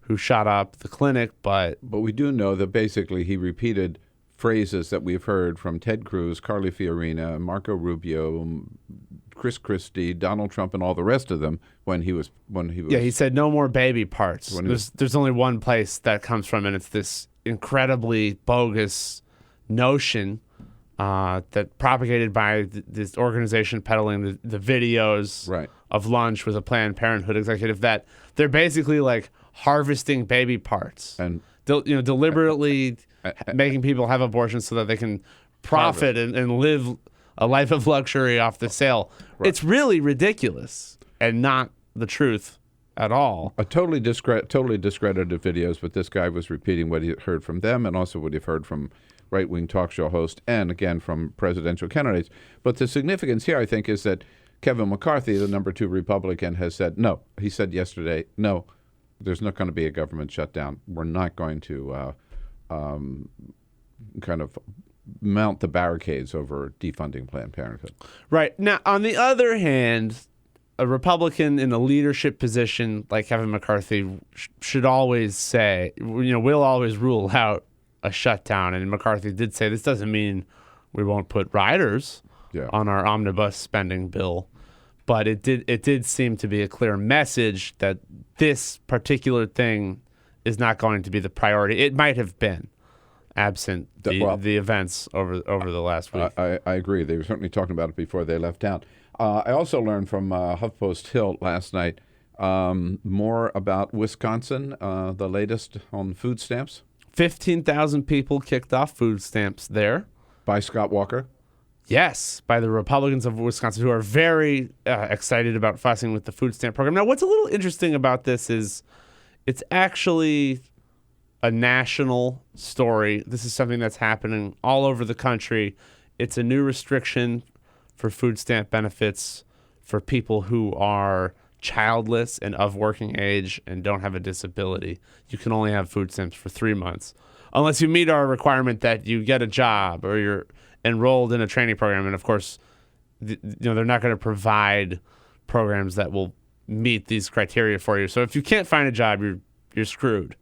who shot up the clinic, but we do know that basically he repeated phrases that we've heard from Ted Cruz, Carly Fiorina, Marco Rubio, Chris Christie, Donald Trump, and all the rest of them when he was. Yeah, he said no more baby parts. There's only one place that comes from, and it's this incredibly bogus notion that propagated by this organization peddling the videos of lunch with a Planned Parenthood executive that they're basically like harvesting baby parts and deliberately making people have abortions so that they can profit and live a life of luxury off the sale. Right. It's really ridiculous and not the truth at all. Totally discredited videos, but this guy was repeating what he heard from them and also what he'd heard from right-wing talk show hosts and, again, from presidential candidates. But the significance here, I think, is that Kevin McCarthy, the number 2 Republican, has said no. He said yesterday, no, there's not going to be a government shutdown. We're not going to kind of mount the barricades over defunding Planned Parenthood. Right. Now, on the other hand, a Republican in a leadership position like Kevin McCarthy should always say, we'll always rule out a shutdown. And McCarthy did say this doesn't mean we won't put riders on our omnibus spending bill. But it did seem to be a clear message that this particular thing is not going to be the priority. It might have been, absent the events over the last week. I agree. They were certainly talking about it before they left town. I also learned from HuffPost Hill last night More about Wisconsin, the latest on food stamps. 15,000 people kicked off food stamps there. By Scott Walker? Yes, by the Republicans of Wisconsin, who are very excited about fussing with the food stamp program. Now, what's a little interesting about this is it's actually a national story. This is something that's happening all over the country. It's a new restriction for food stamp benefits for people who are childless and of working age and don't have a disability. You can only have food stamps for 3 months unless you meet our requirement that you get a job or you're enrolled in a training program. And of course, they're not going to provide programs that will meet these criteria for you. So if you can't find a job, you're screwed.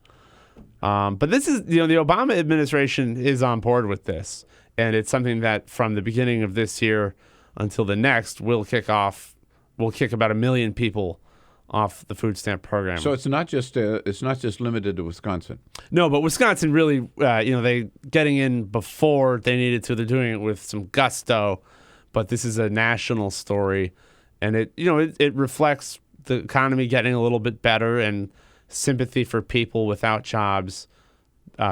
But this is, the Obama administration is on board with this, and it's something that from the beginning of this year until the next will kick about 1 million people off the food stamp program. So it's not just limited to Wisconsin. No, but Wisconsin really, they getting in before they needed to. They're doing it with some gusto, but this is a national story, and it reflects the economy getting a little bit better and sympathy for people without jobs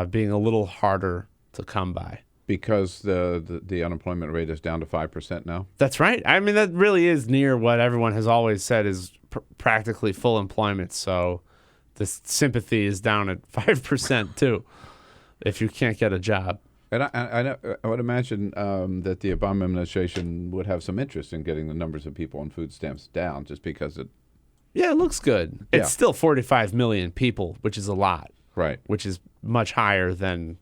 being a little harder to come by. Because the unemployment rate is down to 5% now? That's right. I mean, that really is near what everyone has always said is practically full employment. So the sympathy is down at 5% too, if you can't get a job. And I would imagine that the Obama administration would have some interest in getting the numbers of people on food stamps down just because it... Yeah, it looks good. Yeah. It's still 45 million people, which is a lot. Right. Which is much higher than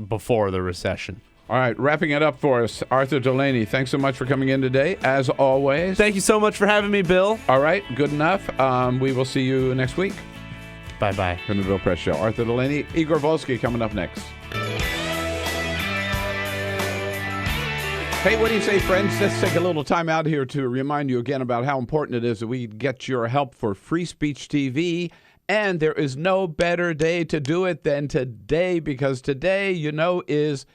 before the recession. All right, wrapping it up for us, Arthur Delaney, thanks so much for coming in today, as always. Thank you so much for having me, Bill. All right, good enough. We will see you next week. Bye-bye. From the Bill Press Show. Arthur Delaney, Igor Volsky coming up next. Hey, what do you say, friends? Let's take a little time out here to remind you again about how important it is that we get your help for Free Speech TV. And there is no better day to do it than today, because today, is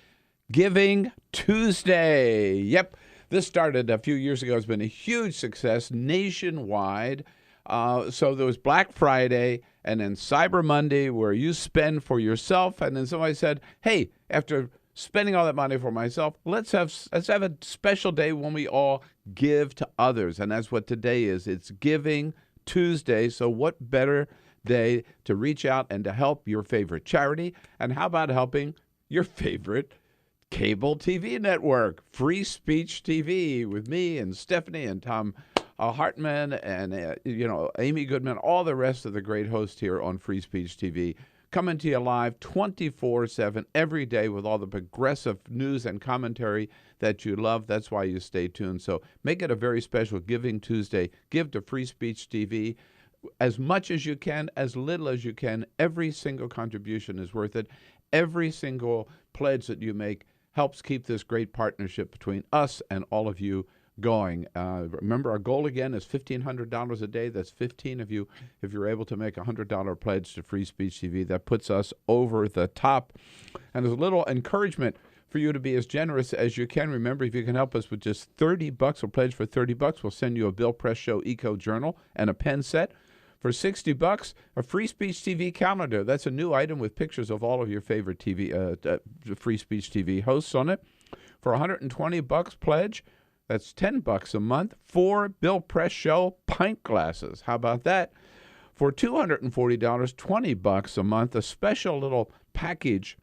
Giving Tuesday. Yep, this started a few years ago. It's been a huge success nationwide. So there was Black Friday and then Cyber Monday, where you spend for yourself. And then somebody said, hey, after spending all that money for myself, let's have a special day when we all give to others. And that's what today is. It's Giving Tuesday. So what better day to reach out and to help your favorite charity? And how about helping your favorite cable TV network, Free Speech TV, with me and Stephanie and Tom Hartman and Amy Goodman, all the rest of the great hosts here on Free Speech TV, coming to you live 24/7 every day with all the progressive news and commentary that you love. That's why you stay tuned. So make it a very special Giving Tuesday. Give to Free Speech TV as much as you can, as little as you can. Every single contribution is worth it. Every single pledge that you make helps keep this great partnership between us and all of you going. Remember, our goal again is $1,500 a day. That's 15 of you. If you're able to make a $100 pledge to Free Speech TV, that puts us over the top. And there's a little encouragement for you to be as generous as you can. Remember, if you can help us with just $30 or pledge for $30, we'll send you a Bill Press Show Eco Journal and a pen set. For $60, a Free Speech TV calendar. That's a new item with pictures of all of your favorite Free Speech TV hosts on it. For $120 pledge, that's $10 a month. 4 Bill Press Show pint glasses. How about that? For $240, $20 a month, a special little package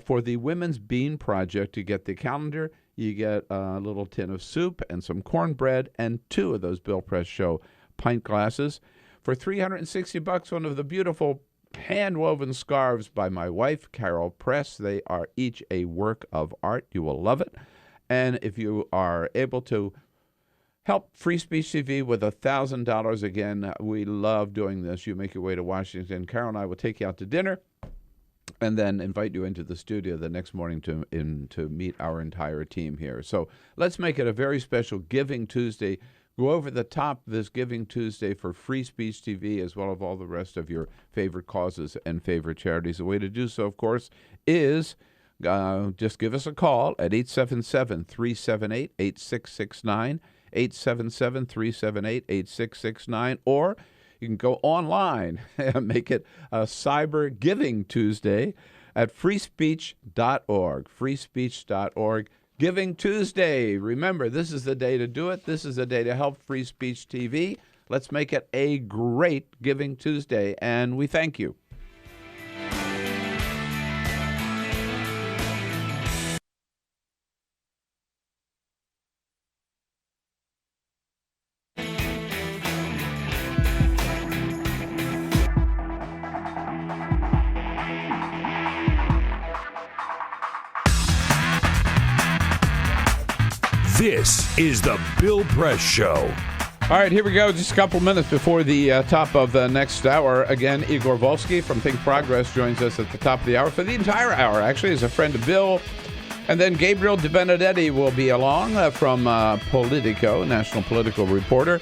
for the Women's Bean Project. You get the calendar, you get a little tin of soup and some cornbread and 2 of those Bill Press Show pint glasses. For $360, one of the beautiful hand-woven scarves by my wife, Carol Press. They are each a work of art. You will love it. And if you are able to help Free Speech TV with $1,000, again, we love doing this. You make your way to Washington. Carol and I will take you out to dinner and then invite you into the studio the next morning to meet our entire team here. So let's make it a very special Giving Tuesday. Go over the top this Giving Tuesday for Free Speech TV, as well as all the rest of your favorite causes and favorite charities. The way to do so, of course, is just give us a call at 877-378-8669, 877-378-8669, or you can go online and make it a Cyber Giving Tuesday at freespeech.org, freespeech.org. Giving Tuesday. Remember, this is the day to do it. This is the day to help Free Speech TV. Let's make it a great Giving Tuesday, and we thank you. This is the Bill Press Show. All right, here we go. Just a couple minutes before the top of the next hour. Again, Igor Volsky from Think Progress joins us at the top of the hour for the entire hour, actually, as a friend of Bill. And then Gabriel De Benedetti will be along from Politico, national political reporter.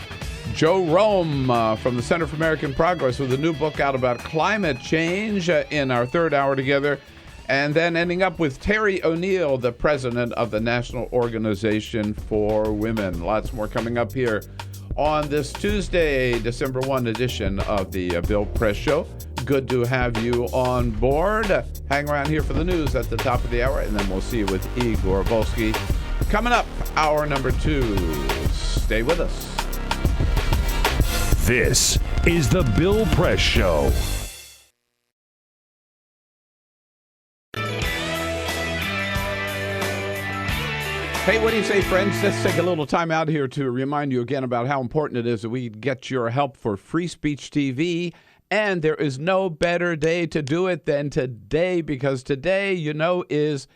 Joe Romm from the Center for American Progress with a new book out about climate change in our third hour together. And then ending up with Terry O'Neill, the president of the National Organization for Women. Lots more coming up here on this Tuesday, December 1 edition of the Bill Press Show. Good to have you on board. Hang around here for the news at the top of the hour, and then we'll see you with Igor Volsky. Coming up, hour number 2. Stay with us. This is the Bill Press Show. Hey, what do you say, friends? Let's take a little time out here to remind you again about how important it is that we get your help for Free Speech TV. And there is no better day to do it than today, because today, you know, is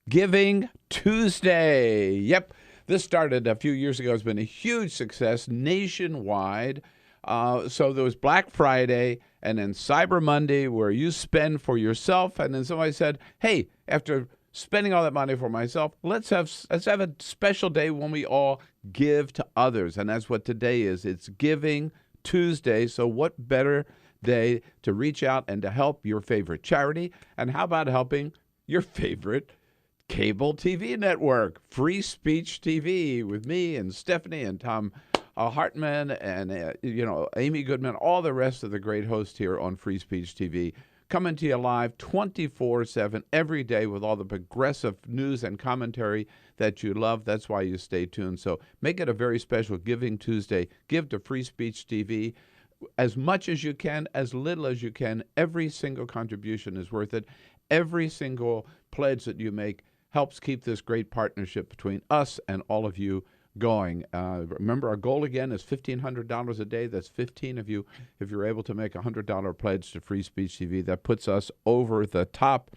Giving Tuesday. Yep, this started a few years ago. It's been a huge success nationwide. So there was Black Friday and then Cyber Monday, where you spend for yourself. And then somebody said, hey, after spending all that money for myself, let's have a special day when we all give to others. And that's what today is. It's Giving Tuesday. So what better day to reach out and to help your favorite charity? And how about helping your favorite cable TV network, Free Speech TV, with me and Stephanie and Tom Hartman and Amy Goodman, all the rest of the great hosts here on Free Speech TV. Coming to you live 24/7 every day with all the progressive news and commentary that you love. That's why you stay tuned. So make it a very special Giving Tuesday. Give to Free Speech TV as much as you can, as little as you can. Every single contribution is worth it. Every single pledge that you make helps keep this great partnership between us and all of you going. Remember, our goal again is $1,500 a day. That's 15 of you. If you're able to make a $100 pledge to Free Speech TV, that puts us over the top.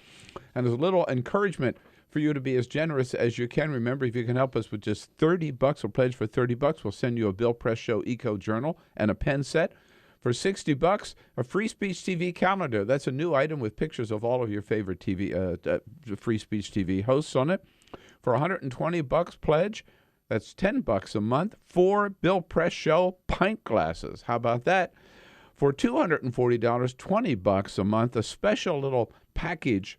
And there's a little encouragement for you to be as generous as you can. Remember, if you can help us with just $30, or pledge for $30, we'll send you a Bill Press Show Eco Journal and a pen set. For $60, a Free Speech TV calendar. That's a new item with pictures of all of your favorite Free Speech TV hosts on it. For $120 pledge, that's $10 a month, 4 Bill Press Show pint glasses. How about that? For $240, $20 a month, a special little package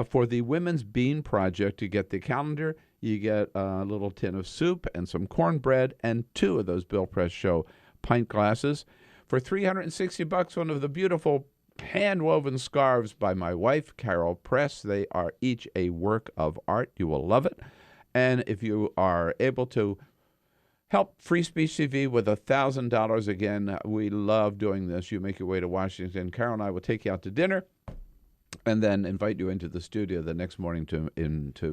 for the Women's Bean Project. You get the calendar, you get a little tin of soup and some cornbread and 2 of those Bill Press Show pint glasses. For $360, one of the beautiful hand-woven scarves by my wife, Carol Press. They are each a work of art. You will love it. And if you are able to help Free Speech TV with $1,000, again, we love doing this. You make your way to Washington. Carol and I will take you out to dinner and then invite you into the studio the next morning to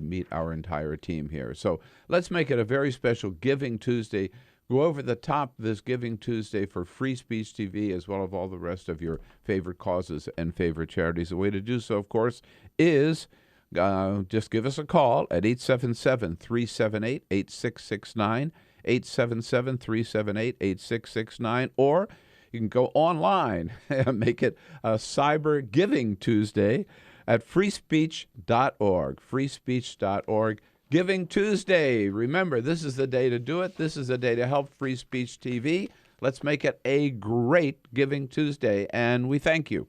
meet our entire team here. So let's make it a very special Giving Tuesday. Go over the top this Giving Tuesday for Free Speech TV, as well as all the rest of your favorite causes and favorite charities. The way to do so, of course, is just give us a call at 877-378-8669, 877-378-8669, or you can go online and make it a Cyber Giving Tuesday at freespeech.org, freespeech.org. Giving Tuesday. Remember, this is the day to do it. This is the day to help Free Speech TV. Let's make it a great Giving Tuesday, and we thank you.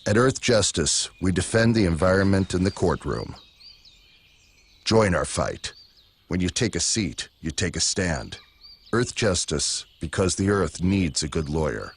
At Earth Justice, we defend the environment in the courtroom. Join our fight. When you take a seat, you take a stand. Earth Justice, because the Earth needs a good lawyer.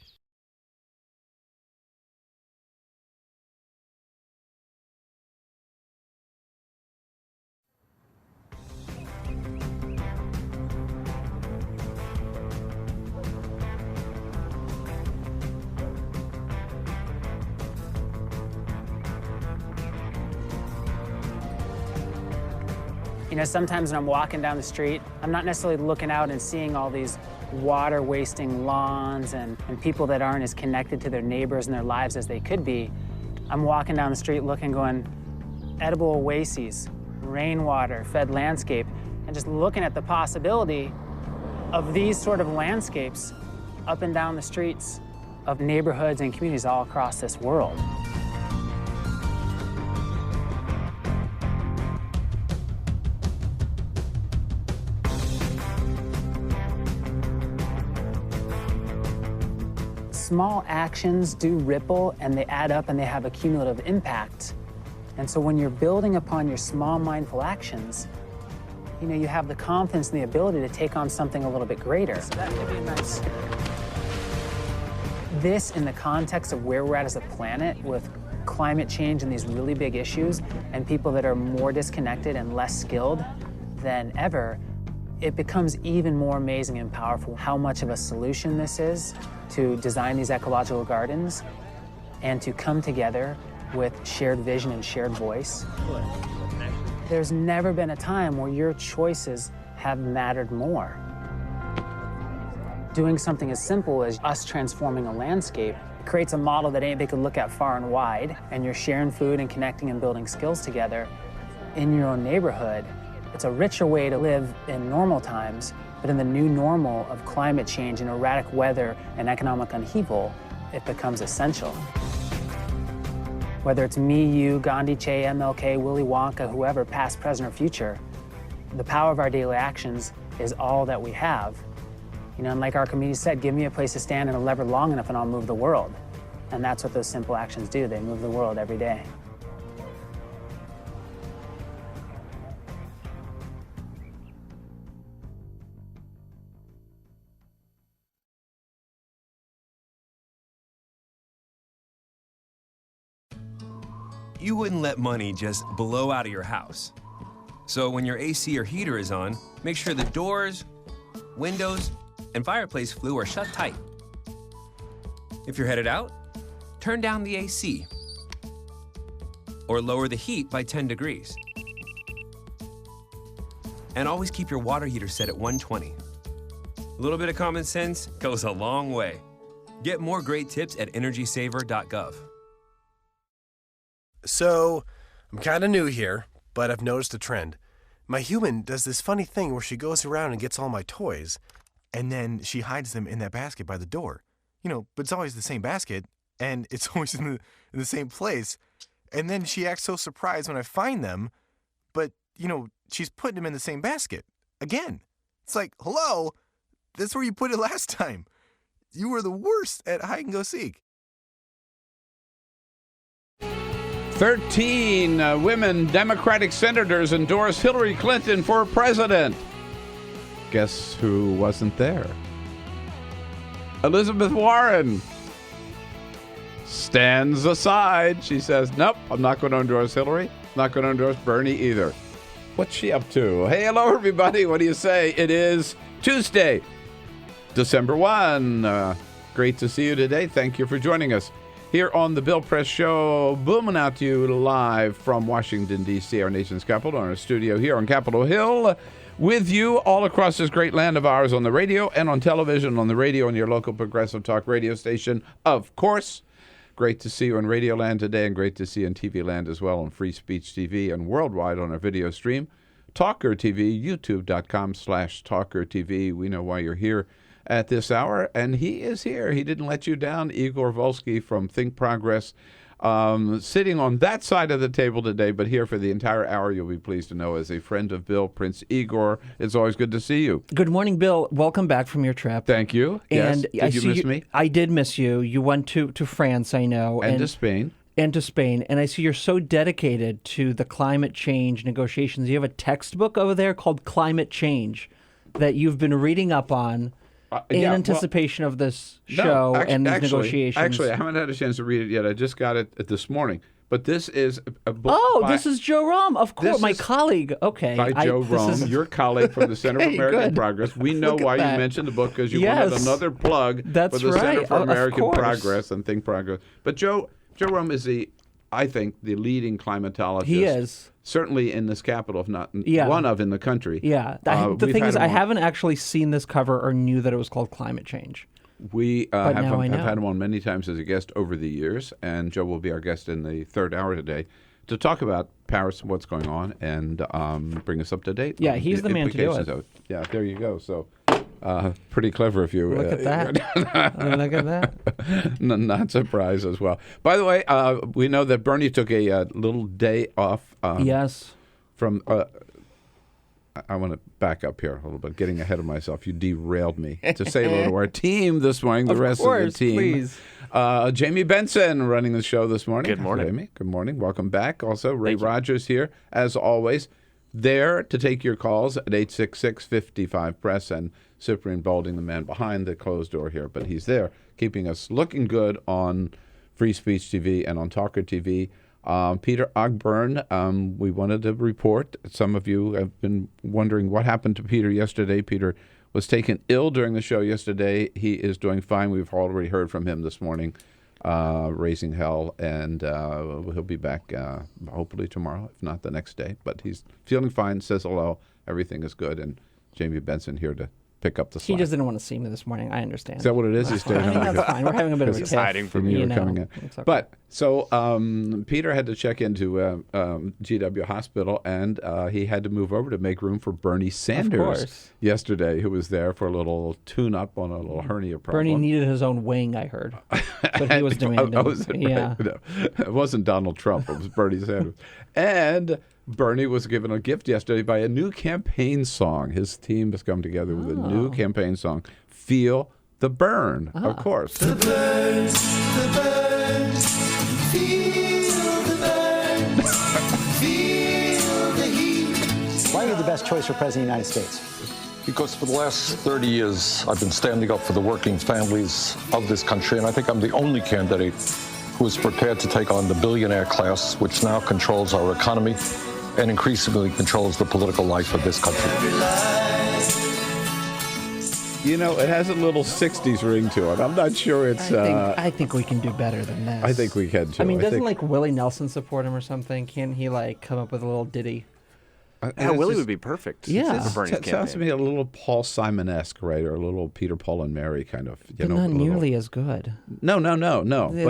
You know, sometimes when I'm walking down the street, I'm not necessarily looking out and seeing all these water-wasting lawns and people that aren't as connected to their neighbors and their lives as they could be. I'm walking down the street looking, going, edible oases, rainwater, fed landscape, and just looking at the possibility of these sort of landscapes up and down the streets of neighborhoods and communities all across this world. Small actions do ripple and they add up and they have a cumulative impact. And so when you're building upon your small mindful actions, you know, you have the confidence and the ability to take on something a little bit greater. So that could be nice. This, in the context of where we're at as a planet with climate change and these really big issues and people that are more disconnected and less skilled than ever, it becomes even more amazing and powerful how much of a solution this is to design these ecological gardens and to come together with shared vision and shared voice. There's never been a time where your choices have mattered more. Doing something as simple as us transforming a landscape creates a model that anybody could look at far and wide, and you're sharing food and connecting and building skills together in your own neighborhood. It's a richer way to live in normal times, but in the new normal of climate change and erratic weather and economic upheaval, it becomes essential. Whether it's me, you, Gandhi, Che, MLK, Willy Wonka, whoever, past, present, or future, the power of our daily actions is all that we have. You know, and like our community said, give me a place to stand and a lever long enough and I'll move the world. And that's what those simple actions do. They move the world every day. You wouldn't let money just blow out of your house. So when your AC or heater is on, make sure the doors, windows, and fireplace flue are shut tight. If you're headed out, turn down the AC or lower the heat by 10 degrees. And always keep your water heater set at 120. A little bit of common sense goes a long way. Get more great tips at energysaver.gov. So, I'm kind of new here, but I've noticed a trend. My human does this funny thing where she goes around and gets all my toys, and then she hides them in that basket by the door. You know, but it's always the same basket, and it's always in the same place. And then she acts so surprised when I find them, but, you know, she's putting them in the same basket. Again. It's like, hello, that's where you put it last time. You were the worst at hide and go seek. 13 women Democratic senators endorse Hillary Clinton for president. Guess who wasn't there? Elizabeth Warren stands aside. She says, nope, I'm not going to endorse Hillary. Not going to endorse Bernie either. What's she up to? Hey, hello, everybody. What do you say? It is Tuesday, December 1. Great to see you today. Thank you for joining us here on the Bill Press Show, booming out to you live from Washington, D.C., our nation's capital, in our studio here on Capitol Hill, with you all across this great land of ours on the radio and on television, on the radio and your local progressive talk radio station, of course. Great to see you in Radio Land today, and great to see you in TV Land as well, on Free Speech TV and worldwide on our video stream. TawkrTV, youtube.com/TawkrTV. We know why you're here at this hour, and he is here. He didn't let you down. Igor Volsky from Think Progress, sitting on that side of the table today, but here for the entire hour, you'll be pleased to know, as a friend of Bill, Prince Igor. It's always good to see you. Good morning, Bill. Welcome back from your trip. Thank you. And yes. Did you miss me? I did miss you. You went to France, I know. And to Spain. and to Spain, and I see you're so dedicated to the climate change negotiations. You have a textbook over there called Climate Change that you've been reading up on in anticipation of this show and these negotiations. Actually, I haven't had a chance to read it yet. I just got it this morning. But this is a book. This is Joe Romm, of course, my colleague. Okay, by Joe Romm, your colleague from the Center for American Progress. We know why you mentioned the book because you wanted another plug for the Center for American Progress and Think Progress. But Joe Romm is I think, the leading climatologist. He is. Certainly in this capital, if not one of in the country. Yeah. The thing is, I haven't actually seen this cover or knew that it was called Climate Change. We have had him on many times as a guest over the years, and Joe will be our guest in the third hour today to talk about Paris and what's going on and bring us up to date. Yeah, he's the man to do it. Yeah, there you go. So pretty clever if you... Look at that. Look at that. Not surprised as well. By the way, we know that Bernie took a little day off. Yes. From... I want to back up here a little bit, getting ahead of myself. You derailed me to say hello to our team this morning, the rest of the team. Please. Jamie Benson running the show this morning. Good morning. Jamie, good morning. Welcome back. Also, Ray Rogers here, as always, there to take your calls at 866-55-PRESS, and Cyprian Balding, the man behind the closed door here, but he's there, keeping us looking good on Free Speech TV and on TawkrTV. Peter Ogburn, we wanted to report. Some of you have been wondering what happened to Peter yesterday. Peter was taken ill during the show yesterday. He is doing fine. We've already heard from him this morning, raising hell, and he'll be back hopefully tomorrow, if not the next day. But he's feeling fine, says hello. Everything is good, and Jamie Benson here to pick up the slack. He just didn't want to see me this morning. I understand. Is that what it is? He's staying I think that's fine. We're having a bit of a tiff. hiding from you coming in. But so Peter had to check into GW Hospital, and he had to move over to make room for Bernie Sanders yesterday, who was there for a little tune-up on a little hernia problem. Bernie needed his own wing, I heard. But he was doing it. It wasn't Donald Trump. It was Bernie Sanders. And Bernie was given a gift yesterday by a new campaign song. His team has come together with a new campaign song, Feel the Burn, of course. The burns, feel the burns, feel the heat. Why are you the best choice for President of the United States? Because for the last 30 years, I've been standing up for the working families of this country, and I think I'm the only candidate who is prepared to take on the billionaire class, which now controls our economy and increasingly controls the political life of this country. You know, it has a little 60s ring to it. I'm not sure it's... I think we can do better than this. I think we can, too. I mean, doesn't, Willie Nelson support him or something? Can't he, come up with a little ditty? Willie would be perfect. Yeah. For Bernie's It sounds to me a little Paul Simon-esque, right? Or a little Peter, Paul, and Mary kind of. But not nearly as good. No. But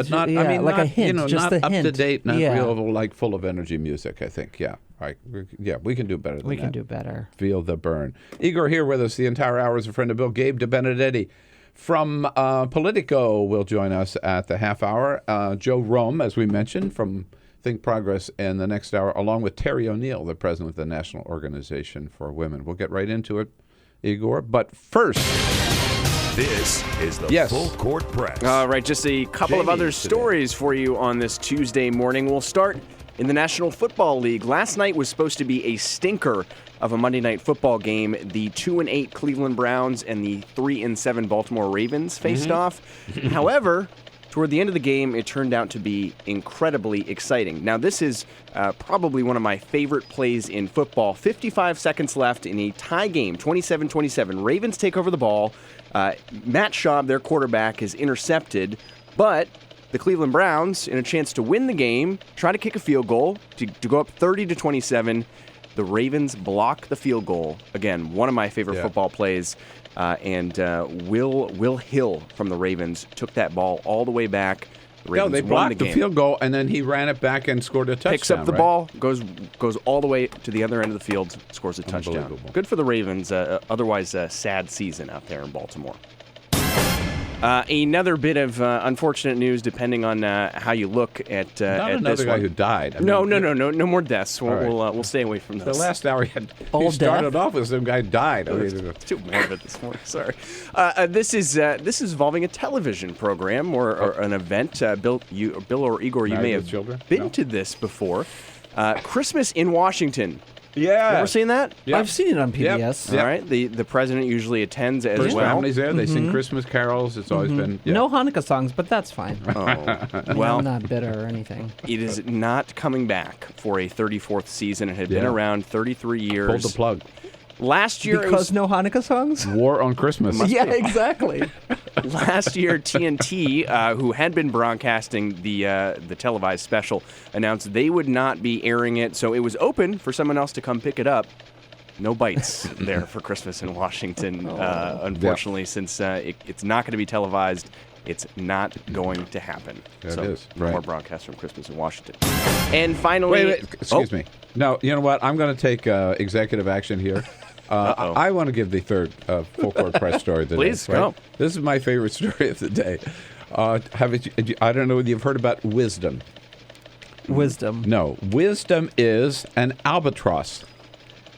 not, I mean, like not, a hint, just not a up hint. to date, not real, full of energy music, I think. Yeah. Right. Yeah, we can do better than that. We can do better. Feel the burn. Igor here with us the entire hour is a friend of Bill. Gabe DeBenedetti from Politico will join us at the half hour. Joe Romm, as we mentioned, from Think Progress in the next hour, along with Terry O'Neill, the president of the National Organization for Women. We'll get right into it, Igor. But first, this is the Full Court Press. All right, just a couple of other stories for you on this Tuesday morning. We'll start in the National Football League. Last night was supposed to be a stinker of a Monday Night Football game. The 2-8 Cleveland Browns and the 3-7 Baltimore Ravens faced off. However, toward the end of the game, it turned out to be incredibly exciting. Now, this is probably one of my favorite plays in football. 55 seconds left in a tie game, 27-27. Ravens take over the ball. Matt Schaub, their quarterback, is intercepted, but the Cleveland Browns, in a chance to win the game, try to kick a field goal to go up 30-27. The Ravens block the field goal. Again, one of my favorite football plays. And Will Hill from the Ravens took that ball all the way back. The Ravens they blocked the field goal, and then he ran it back and scored a touchdown. Picks up the ball, goes all the way to the other end of the field, scores a touchdown. Good for the Ravens. Otherwise, a sad season out there in Baltimore. Another bit of unfortunate news, depending on how you look at Not at another this guy one. who died. I No mean, more deaths. We'll stay away from this. The last hour he All started off with some guy died. I mean, Too morbid this morning. Sorry. This is involving a television program or an event. Bill or Igor, you Married may with have Children? been No. to this before. Christmas in Washington. Yeah. You ever seen that? Yep. I've seen it on PBS. Yep. All right. The president usually attends as First well. families there. They Mm-hmm. sing Christmas carols. It's always been No Hanukkah songs, but that's fine. Oh, well, I'm not bitter or anything. it is not coming back for a 34th season. It had been Yeah. around 33 years. pulled the plug. Last year, it Because was, no Hanukkah songs? War on Christmas. Yeah, exactly. last year, TNT, who had been broadcasting the televised special, announced they would not be airing it, so it was open for someone else to come pick it up. No bites there for Christmas in Washington, unfortunately, since it's not going to be televised. It's not going to happen. That so is, no right. more broadcasts from Christmas in Washington. And finally, Wait, excuse me. No, you know what? I'm going to take executive action here. I want to give the third full court press story of the Please, day. go. This is my favorite story of the day. I don't know whether you've heard about Wisdom. Wisdom. No, Wisdom is an albatross.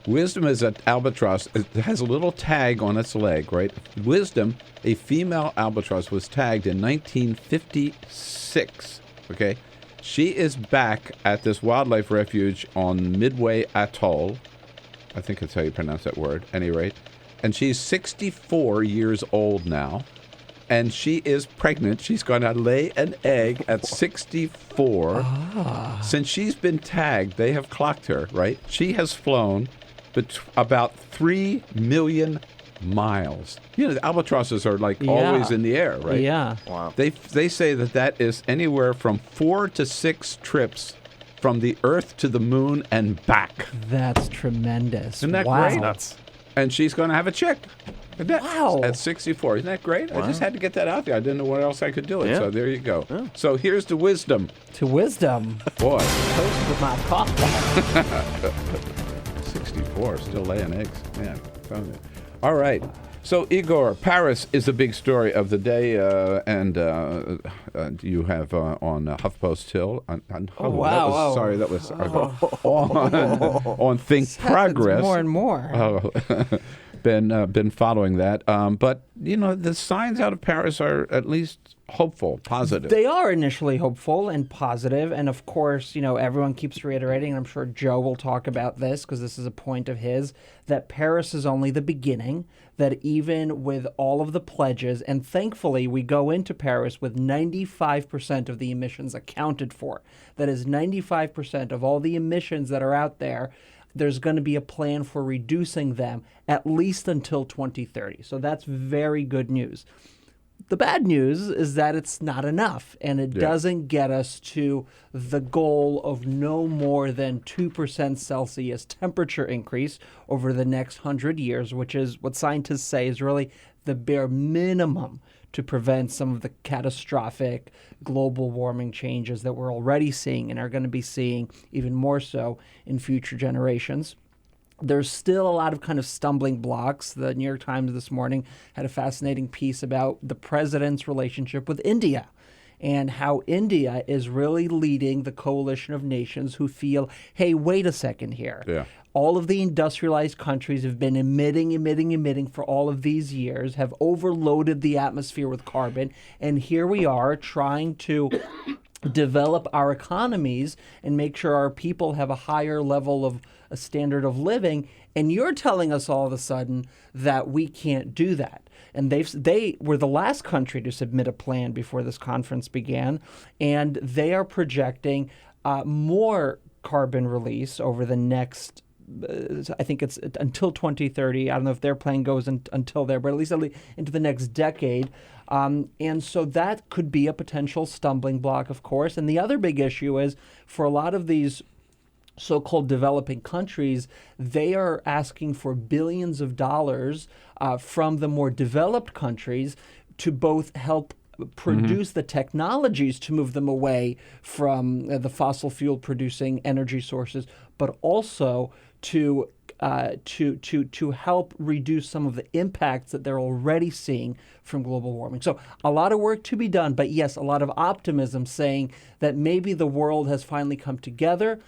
Wisdom is an albatross. It has a little tag on its leg, right? Wisdom, a female albatross, was tagged in 1956. Okay, she is back at this wildlife refuge on Midway Atoll. I think that's how you pronounce that word. At any rate, and she's 64 years old now, and she is pregnant. She's going to lay an egg at 64. Since she's been tagged, they have clocked her. Right? She has flown about 3 million miles. You know, the albatrosses are like always in the air, right? Yeah. Wow. They say that is anywhere from 4 to 6 trips from the Earth to the moon and back. That's tremendous. Isn't that wow. great? Nuts. And she's going to have a chick. Wow. At 64. Isn't that great? I just had to get that out there. I didn't know where else I could do it. Yeah. So there you go. So here's the wisdom. To wisdom. Boy, Toast with my coffee. 64, still laying eggs. Man, found it. All right. So, Igor, Paris is a big story of the day, and you have on HuffPost Hill. Wow. Sorry, that was on Think This happens Progress. more and more. Been following that. But, you know, the signs out of Paris are at least hopeful, positive. They are initially hopeful and positive, and of course, you know, everyone keeps reiterating, and I'm sure Joe will talk about this because this is a point of his, that Paris is only the beginning, that even with all of the pledges, and thankfully we go into Paris with 95% of the emissions accounted for. That is 95% of all the emissions that are out there. There's going to be a plan for reducing them at least until 2030. So that's very good news. The bad news is that it's not enough, and it doesn't get us to the goal of no more than 2% Celsius temperature increase over the next 100 years, which is what scientists say is really the bare minimum to prevent some of the catastrophic global warming changes that we're already seeing and are going to be seeing even more so in future generations. There's still a lot of kind of stumbling blocks. The New York Times this morning had a fascinating piece about the president's relationship with India and how India is really leading the coalition of nations who feel, hey, wait a second here. Yeah. All of the industrialized countries have been emitting for all of these years, have overloaded the atmosphere with carbon, and here we are trying to develop our economies and make sure our people have a higher level of a standard of living, and you're telling us all of a sudden that we can't do that. And they were the last country to submit a plan before this conference began, and they are projecting more carbon release over the next, I think it's until 2030. I don't know if their plan goes until there, but at least into the next decade. And so that could be a potential stumbling block, of course. And the other big issue is for a lot of these so-called developing countries, they are asking for billions of dollars from the more developed countries to both help produce the technologies to move them away from the fossil fuel producing energy sources, but also to help reduce some of the impacts that they're already seeing from global warming. So a lot of work to be done, but yes, a lot of optimism saying that maybe the world has finally come together.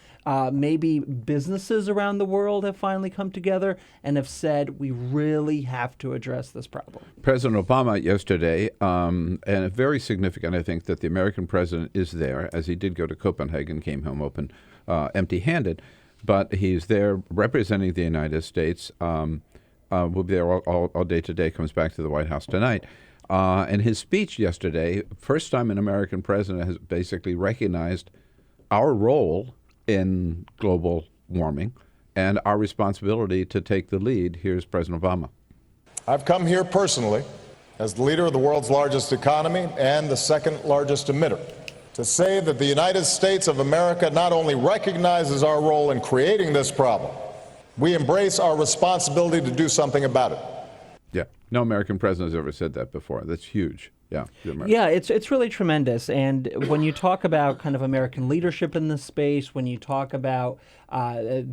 Maybe businesses around the world have finally come together and have said we really have to address this problem. President Obama yesterday, and it's very significant, I think, that the American president is there, as he did go to Copenhagen, came home empty-handed. But he's there representing the United States. Will be there all day today, comes back to the White House tonight. And his speech yesterday, first time an American president has basically recognized our role in global warming and our responsibility to take the lead. Here's President Obama. I've come here personally as the leader of the world's largest economy and the second largest emitter to say that the United States of America not only recognizes our role in creating this problem, we embrace our responsibility to do something about it. Yeah, no American president has ever said that before. That's huge. Yeah, it's really tremendous. And when you talk about kind of American leadership in this space, when you talk about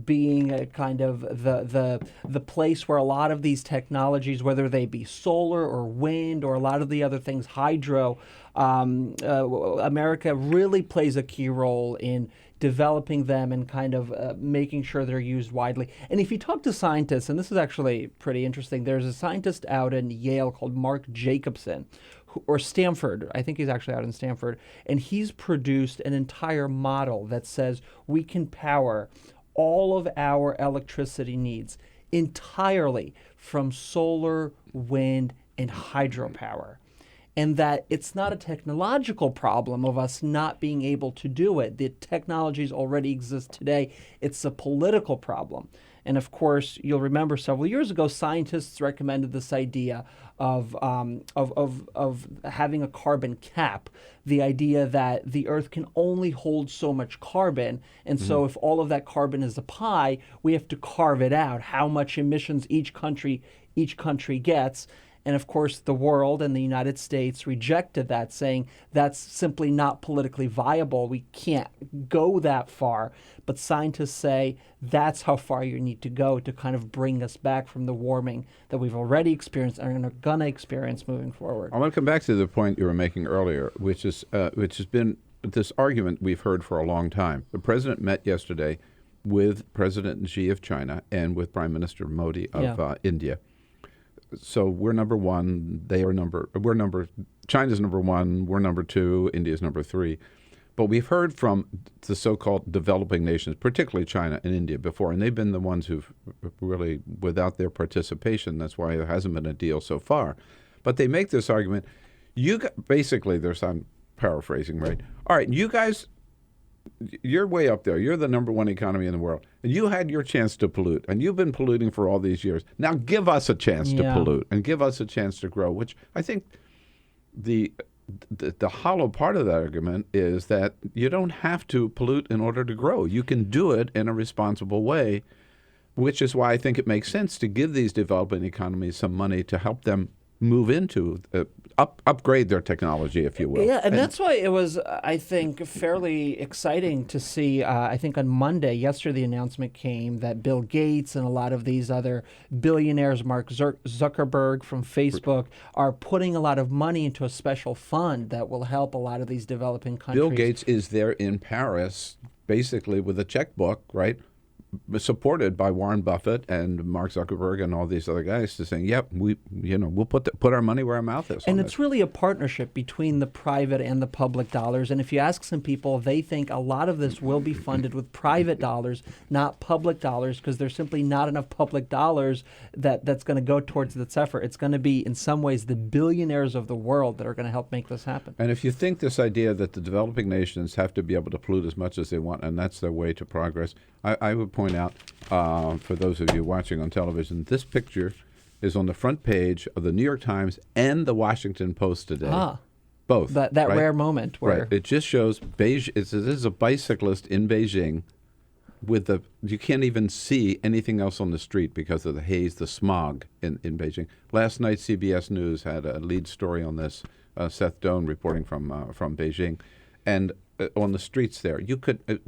being a kind of the place where a lot of these technologies, whether they be solar or wind or a lot of the other things, hydro, America really plays a key role in developing them and kind of making sure they're used widely. And if you talk to scientists, and this is actually pretty interesting, there's a scientist out in Yale called Mark Jacobson, or Stanford, I think he's actually out in Stanford, and he's produced an entire model that says we can power all of our electricity needs entirely from solar, wind, and hydropower. And that it's not a technological problem of us not being able to do it. The technologies already exist today. It's a political problem. And of course, you'll remember several years ago, scientists recommended this idea of having a carbon cap, the idea that the Earth can only hold so much carbon. And so if all of that carbon is a pie, we have to carve it out, how much emissions each country gets. And of course, the world and the United States rejected that, saying that's simply not politically viable. We can't go that far. But scientists say that's how far you need to go to kind of bring us back from the warming that we've already experienced and are going to experience moving forward. I want to come back to the point you were making earlier, which has been this argument we've heard for a long time. The president met yesterday with President Xi of China and with Prime Minister Modi of India. So we're number one. China's number one. We're number two. India's number three. But we've heard from the so-called developing nations, particularly China and India, before, and they've been the ones who've really, without their participation, that's why there hasn't been a deal so far. But they make this argument. Basically, I'm paraphrasing, right? All right, you guys, you're way up there. You're the number one economy in the world. And you had your chance to pollute, and you've been polluting for all these years. Now give us a chance to pollute and give us a chance to grow, which I think the hollow part of that argument is that you don't have to pollute in order to grow. You can do it in a responsible way, which is why I think it makes sense to give these developing economies some money to help them move into upgrade their technology, if you will. Yeah, and that's why it was, I think, fairly exciting to see, I think on Monday, yesterday, the announcement came that Bill Gates and a lot of these other billionaires, Mark Zuckerberg from Facebook, are putting a lot of money into a special fund that will help a lot of these developing countries. Bill Gates is there in Paris, basically with a checkbook, right? Supported by Warren Buffett and Mark Zuckerberg and all these other guys to saying, yep, we'll put our money where our mouth is. And it's really a partnership between the private and the public dollars. And if you ask some people, they think a lot of this will be funded with private dollars, not public dollars, because there's simply not enough public dollars that's going to go towards this effort. It's going to be, in some ways, the billionaires of the world that are going to help make this happen. And if you think this idea that the developing nations have to be able to pollute as much as they want, and that's their way to progress, I would point out, for those of you watching on television, this picture is on the front page of the New York Times and the Washington Post today. Both. That right? rare moment where... Right. It just shows this is a bicyclist in Beijing you can't even see anything else on the street because of the haze, the smog in Beijing. Last night, CBS News had a lead story on this, Seth Doan reporting from Beijing. And on the streets there, you could...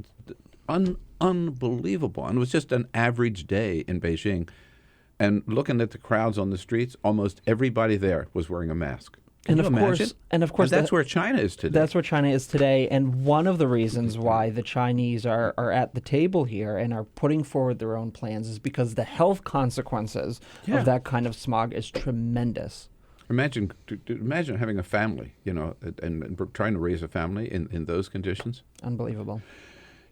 unbelievable. And it was just an average day in Beijing. And looking at the crowds on the streets, almost everybody there was wearing a mask. Can you imagine? Of course, that's where China is today. That's where China is today, and one of the reasons why the Chinese are at the table here and are putting forward their own plans is because the health consequences of that kind of smog is tremendous. Imagine having a family, and trying to raise a family in those conditions. Unbelievable.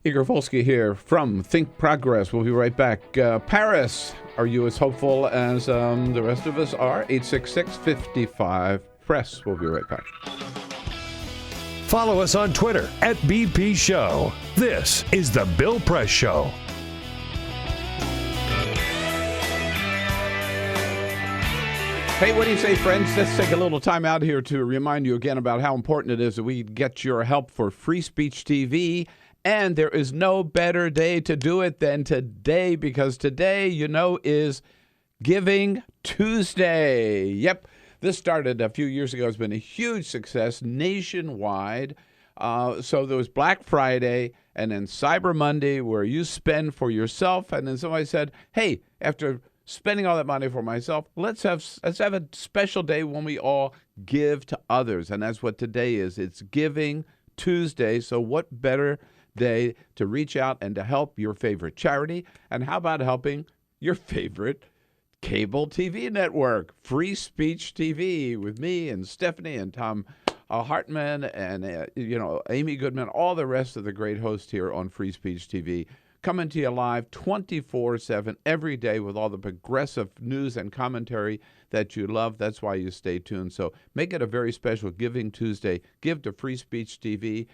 Igor Volsky here from Think Progress. We'll be right back. Paris, are you as hopeful as the rest of us are? 866-55-PRESS. We'll be right back. Follow us on Twitter at BP Show. This is The Bill Press Show. Hey, what do you say, friends? Let's take a little time out here to remind you again about how important it is that we get your help for Free Speech TV. And there is no better day to do it than today, because today, is Giving Tuesday. Yep, this started a few years ago. It's been a huge success nationwide. So there was Black Friday and then Cyber Monday, where you spend for yourself. And then somebody said, hey, after spending all that money for myself, let's have a special day when we all give to others. And that's what today is. It's Giving Tuesday. So what better day to reach out and to help your favorite charity? And how about helping your favorite cable TV network, Free Speech TV, with me and Stephanie and Tom Hartman and Amy Goodman, all the rest of the great hosts here on Free Speech TV, coming to you live 24/7 every day with all the progressive news and commentary that you love. That's why you stay tuned. So make it a very special Giving Tuesday. Give to Free Speech TV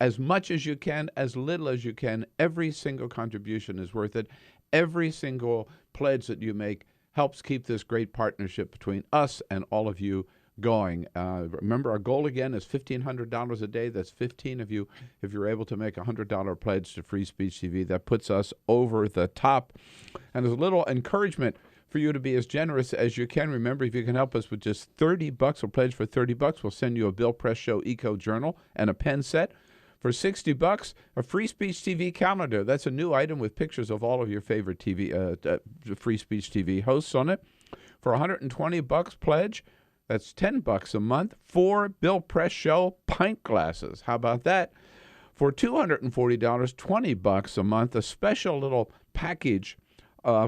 as much as you can, as little as you can. Every single contribution is worth it. Every single pledge that you make helps keep this great partnership between us and all of you going. Remember, our goal again is $1,500 a day. That's 15 of you. If you're able to make a $100 pledge to Free Speech TV, that puts us over the top. And there's a little encouragement for you to be as generous as you can. Remember, if you can help us with just $30, or pledge for $30, we'll send you a Bill Press Show Eco Journal and a pen set. For $60, a Free Speech TV calendar. That's a new item with pictures of all of your favorite Free Speech TV hosts on it. For $120 pledge, that's $10 a month. 4 Bill Press Show pint glasses. How about that? For $240, $20 a month, a special little package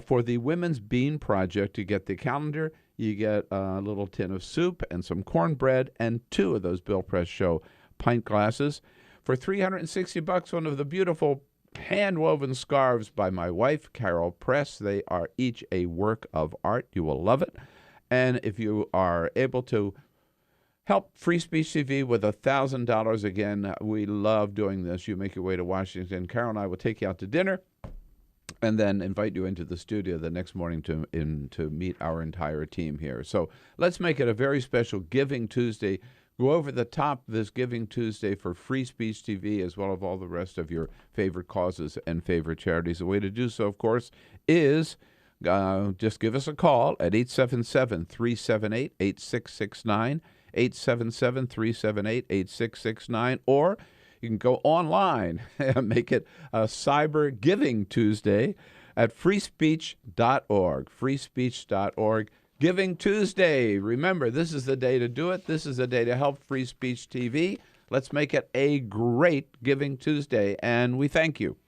for the Women's Bean Project. You get the calendar, you get a little tin of soup and some cornbread and 2 of those Bill Press Show pint glasses. For $360, one of the beautiful hand-woven scarves by my wife, Carol Press. They are each a work of art. You will love it. And if you are able to help Free Speech TV with $1,000, again, we love doing this. You make your way to Washington. Carol and I will take you out to dinner and then invite you into the studio the next morning to meet our entire team here. So let's make it a very special Giving Tuesday. Go over the top this Giving Tuesday for Free Speech TV, as well as all the rest of your favorite causes and favorite charities. The way to do so, of course, is just give us a call at 877-378-8669, 877-378-8669, or you can go online and make it a Cyber Giving Tuesday at freespeech.org, freespeech.org. Giving Tuesday. Remember, this is the day to do it. This is the day to help Free Speech TV. Let's make it a great Giving Tuesday, and we thank you.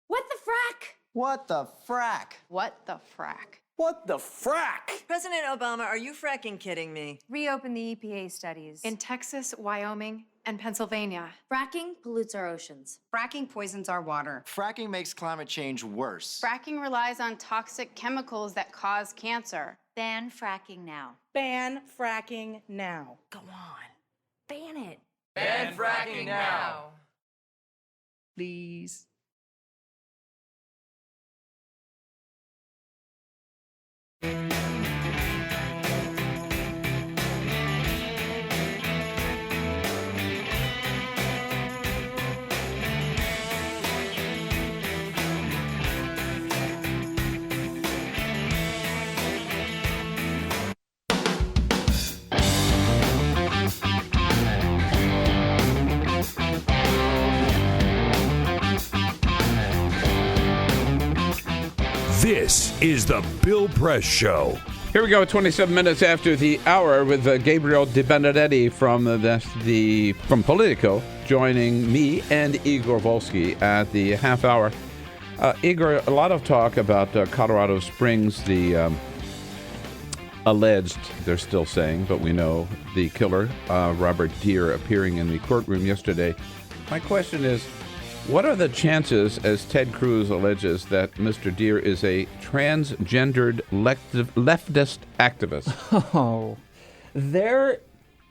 What the frack? What the frack? What the frack? What the frack? President Obama, are you fracking kidding me? Reopen the EPA studies. In Texas, Wyoming, and Pennsylvania. Fracking pollutes our oceans. Fracking poisons our water. Fracking makes climate change worse. Fracking relies on toxic chemicals that cause cancer. Ban fracking now. Ban fracking now. Go on. Ban it. Ban fracking now. Please. This is the Bill Press Show. Here we go, 27 minutes after the hour with Gabriel De Benedetti from from Politico joining me and Igor Volsky at the half hour. Igor, a lot of talk about Colorado Springs, the alleged, they're still saying, but we know, the killer, Robert Deere, appearing in the courtroom yesterday. My question is, what are the chances, as Ted Cruz alleges, that Mr. Deere is a transgendered leftist activist? Oh, there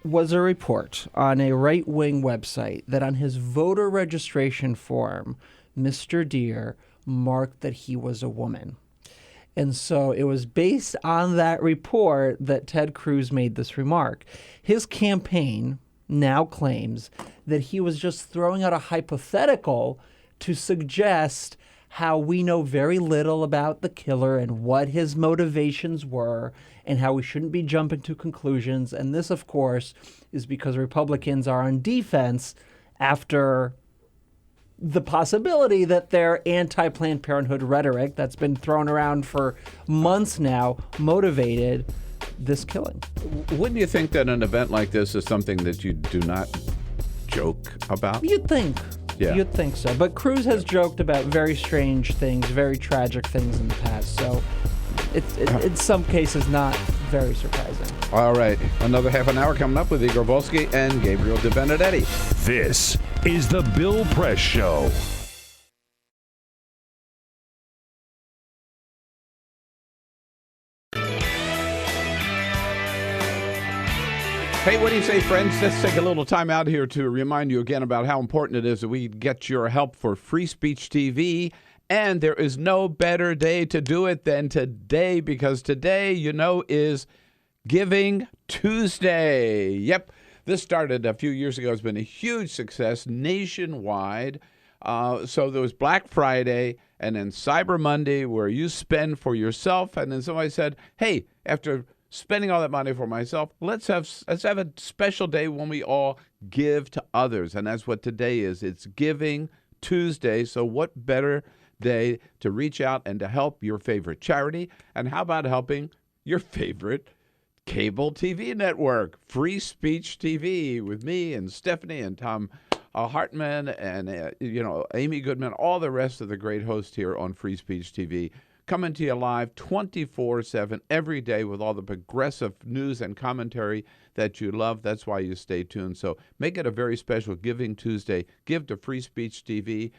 was a report on a right-wing website that on his voter registration form, Mr. Deere marked that he was a woman. And so it was based on that report that Ted Cruz made this remark. His campaign now claims that he was just throwing out a hypothetical to suggest how we know very little about the killer and what his motivations were and how we shouldn't be jumping to conclusions. And this, of course, is because Republicans are on defense after the possibility that their anti-Planned Parenthood rhetoric that's been thrown around for months now motivated this killing. Wouldn't you think that an event like this is something that you do not joke about? You'd think. Yeah. You'd think so. But Cruz has joked about very strange things, very tragic things in the past. So it's in some cases not very surprising. All right. Another half an hour coming up with Igor Volsky and Gabriel De Benedetti. This is the Bill Press Show. Hey, what do you say, friends? Let's take a little time out here to remind you again about how important it is that we get your help for Free Speech TV. And there is no better day to do it than today, because today, you know, is Giving Tuesday. Yep. This started a few years ago. It's been a huge success nationwide. So there was Black Friday and then Cyber Monday, where you spend for yourself. And then somebody said, hey, after spending all that money for myself, let's have a special day when we all give to others. And that's what today is. It's Giving Tuesday. So what better day to reach out and to help your favorite charity? And how about helping your favorite cable TV network, Free Speech TV, with me and Stephanie and Tom Hartman and Amy Goodman, all the rest of the great hosts here on Free Speech TV, coming to you live 24/7 every day with all the progressive news and commentary that you love. That's why you stay tuned. So make it a very special Giving Tuesday. Give to Free Speech TV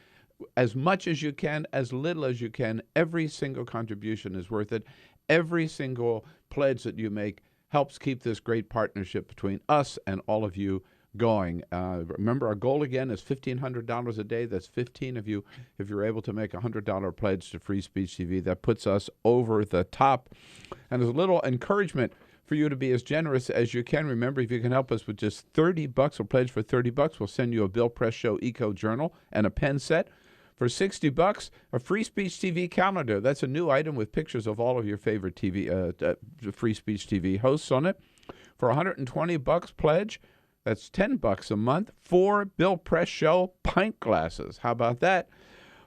as much as you can, as little as you can. Every single contribution is worth it. Every single pledge that you make helps keep this great partnership between us and all of you going. Remember, our goal again is $1,500 a day. That's 15 of you. If you're able to make a $100 pledge to Free Speech TV, that puts us over the top. And there's a little encouragement for you to be as generous as you can. Remember, if you can help us with just $30 or pledge for $30, we'll send you a Bill Press Show Eco Journal and a pen set. For $60, a Free Speech TV calendar. That's a new item with pictures of all of your favorite Free Speech TV hosts on it. For $120 pledge, that's $10 a month, 4 Bill Press Show pint glasses. How about that?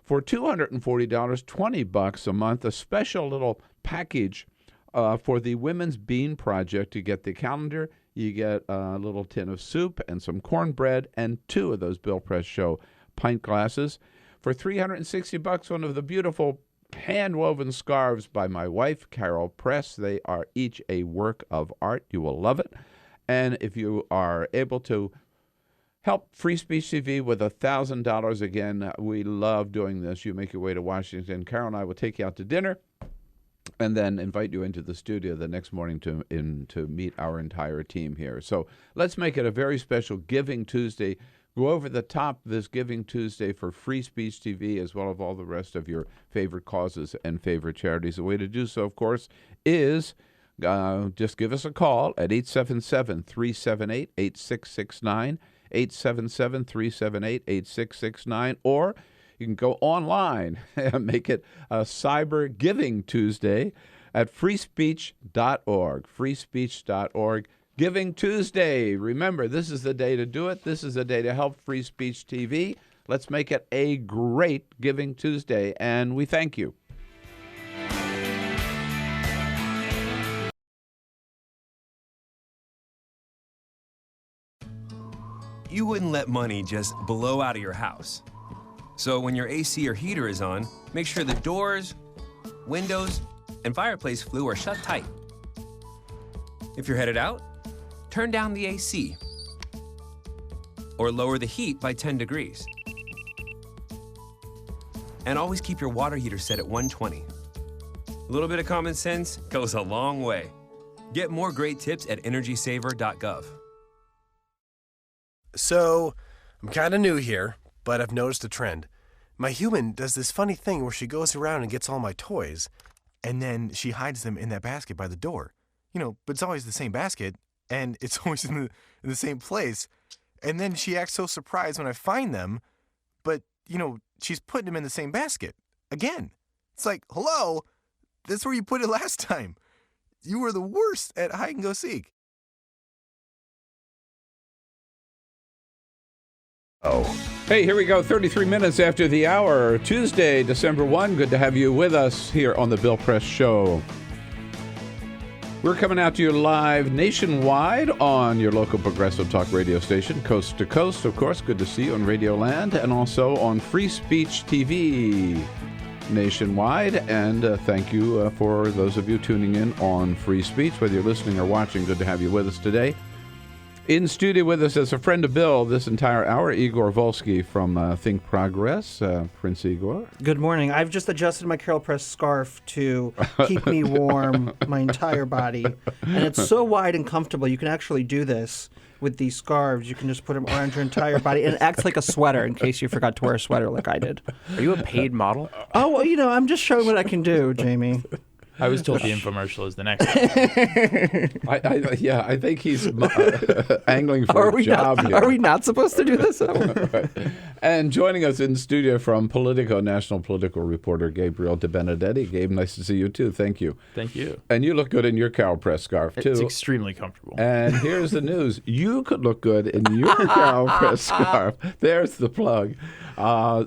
For $240, $20 a month, a special little package for the Women's Bean Project. You get the calendar, you get a little tin of soup and some cornbread and 2 of those Bill Press Show pint glasses. For $360, one of the beautiful hand-woven scarves by my wife, Carol Press. They are each a work of art. You will love it. And if you are able to help Free Speech TV with $1,000, again, we love doing this. You make your way to Washington. Carol and I will take you out to dinner and then invite you into the studio the next morning to meet our entire team here. So let's make it a very special Giving Tuesday. Go over the top this Giving Tuesday for Free Speech TV, as well as all the rest of your favorite causes and favorite charities. The way to do so, of course, is just give us a call at 877-378-8669, 877-378-8669, or you can go online and make it a Cyber Giving Tuesday at freespeech.org, freespeech.org. Giving Tuesday. Remember, this is the day to do it. This is the day to help Free Speech TV. Let's make it a great Giving Tuesday, and we thank you. You wouldn't let money just blow out of your house. So when your AC or heater is on, make sure the doors, windows, and fireplace flue are shut tight. If you're headed out, turn down the AC or lower the heat by 10 degrees. And always keep your water heater set at 120. A little bit of common sense goes a long way. Get more great tips at energysaver.gov. So, I'm kind of new here, but I've noticed a trend. My human does this funny thing where she goes around and gets all my toys, and then she hides them in that basket by the door. But it's always the same basket, and it's always in the same place. And then she acts so surprised when I find them, but, she's putting them in the same basket. Again. It's like, hello, that's where you put it last time. You were the worst at hide and go seek. Oh. Hey, here we go. 33 minutes after the hour. Tuesday, December 1. Good to have you with us here on the Bill Press Show. We're coming out to you live nationwide on your local progressive talk radio station, coast to coast, of course. Good to see you on Radio Land, and also on Free Speech TV nationwide. And thank you for those of you tuning in on Free Speech, whether you're listening or watching. Good to have you with us today. In studio with us as a friend of Bill this entire hour, Igor Volsky from Think Progress. Prince Igor. Good morning. I've just adjusted my Carol Press scarf to keep me warm, my entire body. And it's so wide and comfortable. You can actually do this with these scarves. You can just put them around your entire body, and it acts like a sweater in case you forgot to wear a sweater like I did. Are you a paid model? Oh, well, I'm just showing what I can do, Jamie. I was told the infomercial is the next one. I think he's angling for a job here. Are we not supposed to do this? Right. And joining us in studio from Politico, national political reporter Gabriel De Benedetti. Gabe, nice to see you too. Thank you. Thank you. And you look good in your Carol Press scarf too. It's extremely comfortable. And here's the news. You could look good in your Carol Press scarf. There's the plug.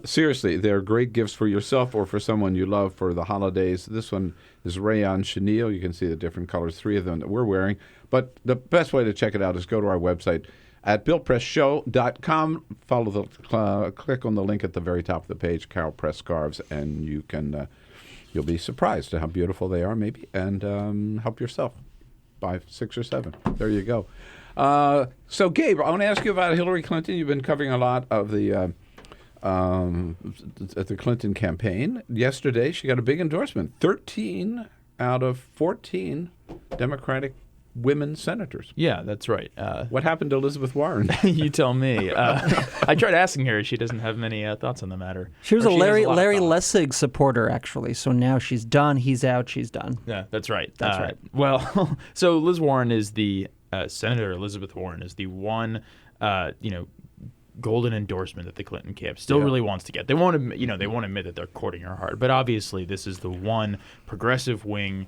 Seriously, they're great gifts for yourself or for someone you love for the holidays. This one is rayon chenille. You can see the different colors, 3 of them that we're wearing. But the best way to check it out is go to our website at BillPressShow.com. Follow click on the link at the very top of the page, Carol Press scarves, and you can you'll be surprised at how beautiful they are, maybe, and help yourself. Buy 6 or 7. There you go. So, Gabe, I want to ask you about Hillary Clinton. You've been covering a lot of the at the Clinton campaign. Yesterday, she got a big endorsement. 13 out of 14 Democratic women senators. Yeah, that's right. What happened to Elizabeth Warren? You tell me. I tried asking her. She doesn't have many thoughts on the matter. She was a Larry Lessig supporter, actually. So now she's done. He's out. She's done. Yeah, that's right. That's right. Well, so Liz Warren is the Senator Elizabeth Warren is the one, golden endorsement that the Clinton camp still really wants to get. They won't admit that they're courting her hard, but obviously this is the one progressive wing,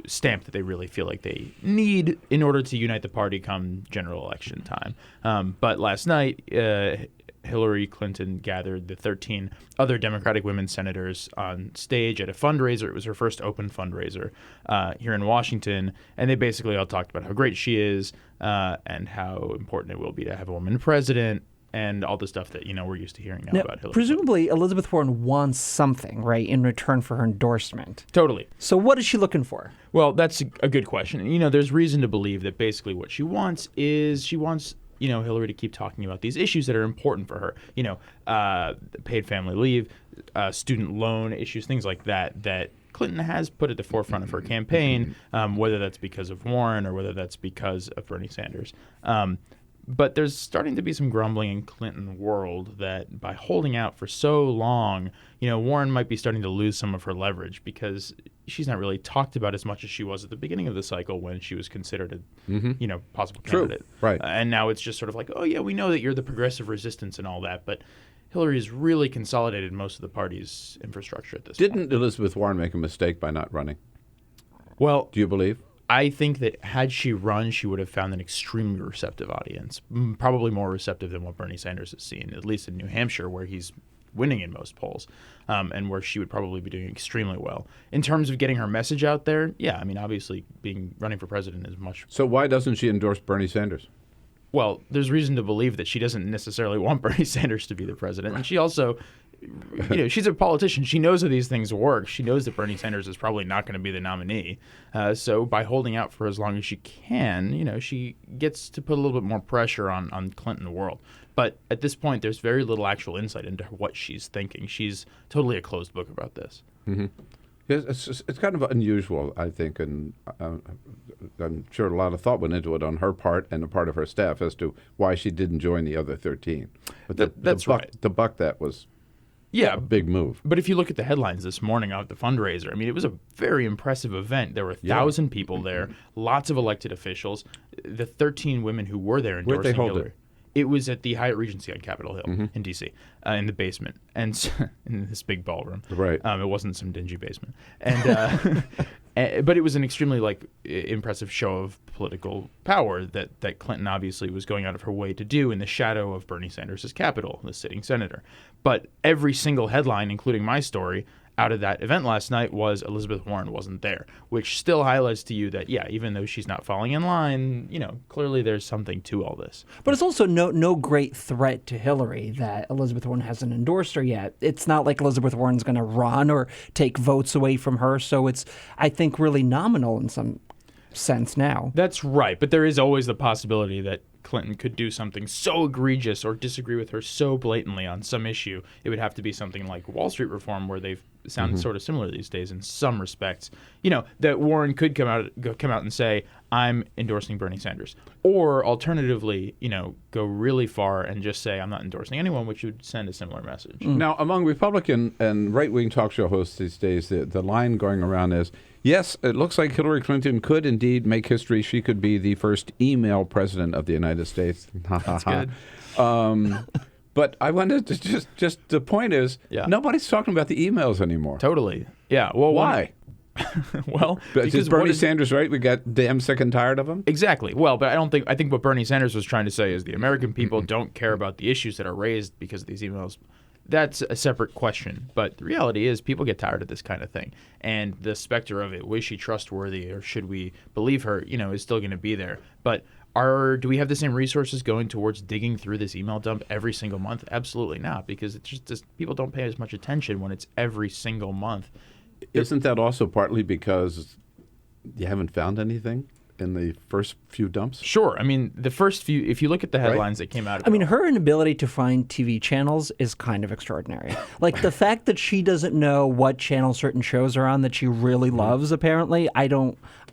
stamp that they really feel like they need in order to unite the party come general election time. But last night, Hillary Clinton gathered the 13 other Democratic women senators on stage at a fundraiser. It was her first open fundraiser here in Washington, and they basically all talked about how great she is and how important it will be to have a woman president and all the stuff that we're used to hearing now about Hillary. Presumably, Elizabeth Warren wants something, right, in return for her endorsement. Totally. So what is she looking for? Well, that's a good question. There's reason to believe that basically what she wants is Hillary to keep talking about these issues that are important for her. Paid family leave, student loan issues, things like that Clinton has put at the forefront of her campaign, whether that's because of Warren or whether that's because of Bernie Sanders. But there's starting to be some grumbling in Clinton world that by holding out for so long, Warren might be starting to lose some of her leverage because she's not really talked about as much as she was at the beginning of the cycle when she was considered a possible candidate. Right. And now it's just sort of like, oh yeah, we know that you're the progressive resistance and all that, but Hillary's really consolidated most of the party's infrastructure at this point. Didn't Elizabeth Warren make a mistake by not running? Well, do you believe? I think that had she run, she would have found an extremely receptive audience, probably more receptive than what Bernie Sanders has seen, at least in New Hampshire, where he's winning in most polls, and where she would probably be doing extremely well. In terms of getting her message out there, yeah, I mean, obviously running for president is much. So why doesn't she endorse Bernie Sanders? Well, there's reason to believe that she doesn't necessarily want Bernie Sanders to be the president. And she also, she's a politician. She knows how these things work. She knows that Bernie Sanders is probably not going to be the nominee. So by holding out for as long as she can, she gets to put a little bit more pressure on Clinton world. But at this point, there's very little actual insight into what she's thinking. She's totally a closed book about this. Mm-hmm. It's kind of unusual, I think, and I'm sure a lot of thought went into it on her part and the part of her staff as to why she didn't join the other 13. But that's right. To buck that was a big move. But if you look at the headlines this morning of the fundraiser, I mean, it was a very impressive event. There were 1,000 people there, lots of elected officials. The 13 women who were there endorsing Where'd they hold Hillary. it? It was at the Hyatt Regency on Capitol Hill in D.C., in the basement, and in this big ballroom. Right. It wasn't some dingy basement. And but it was an extremely impressive show of political power that Clinton obviously was going out of her way to do in the shadow of Bernie Sanders' capital, the sitting senator. But every single headline, including my story, out of that event last night was Elizabeth Warren wasn't there, which still highlights to you that, even though she's not falling in line, clearly there's something to all this. But it's also no great threat to Hillary that Elizabeth Warren hasn't endorsed her yet. It's not like Elizabeth Warren's going to run or take votes away from her. So it's, I think, really nominal in some sense now. That's right. But there is always the possibility that Clinton could do something so egregious or disagree with her so blatantly on some issue. It would have to be something like Wall Street reform, where they've sounded sort of similar these days in some respects. That Warren could come out and say, I'm endorsing Bernie Sanders. Or alternatively, go really far and just say, I'm not endorsing anyone, which would send a similar message. Now, among Republican and right-wing talk show hosts these days, the line going around is, yes, it looks like Hillary Clinton could indeed make history. She could be the first email president of the United States. That's good. But I wanted to just the point is, nobody's talking about the emails anymore. Totally. Yeah. Well, why? Well, because Bernie Sanders, right? We got damn sick and tired of him. Exactly. Well, but I think what Bernie Sanders was trying to say is the American people don't care about the issues that are raised because of these emails. That's a separate question. But the reality is people get tired of this kind of thing. And the specter of it, was she trustworthy or should we believe her, is still going to be there. But do we have the same resources going towards digging through this email dump every single month? Absolutely not, because it's just people don't pay as much attention when it's every single month. Isn't that also partly because you haven't found anything in the first few dumps? Sure. I mean, the first few, if you look at the headlines that came out of her inability to find TV channels is kind of extraordinary. Like the fact that she doesn't know what channel certain shows are on that she really loves, apparently,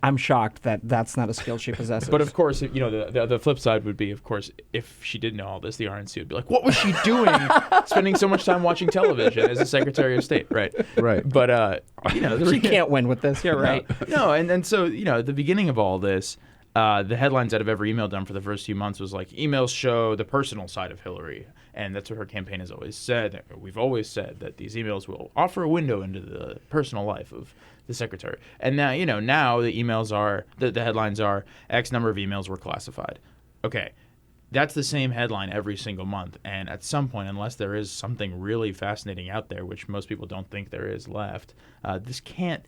I'm shocked that that's not a skill she possesses. But of course, the flip side would be, of course, if she did know all this, the RNC would be like, what was she doing spending so much time watching television as a Secretary of State? Right. Right. But, she can't win with this. You're right. No, and so, at the beginning of all this, the headlines out of every email dump for the first few months was like, emails show the personal side of Hillary. And that's what her campaign has always said. We've always said that these emails will offer a window into the personal life of the secretary. And now, now the emails are, the headlines are, X number of emails were classified. Okay. That's the same headline every single month. And at some point, unless there is something really fascinating out there, which most people don't think there is left, this can't,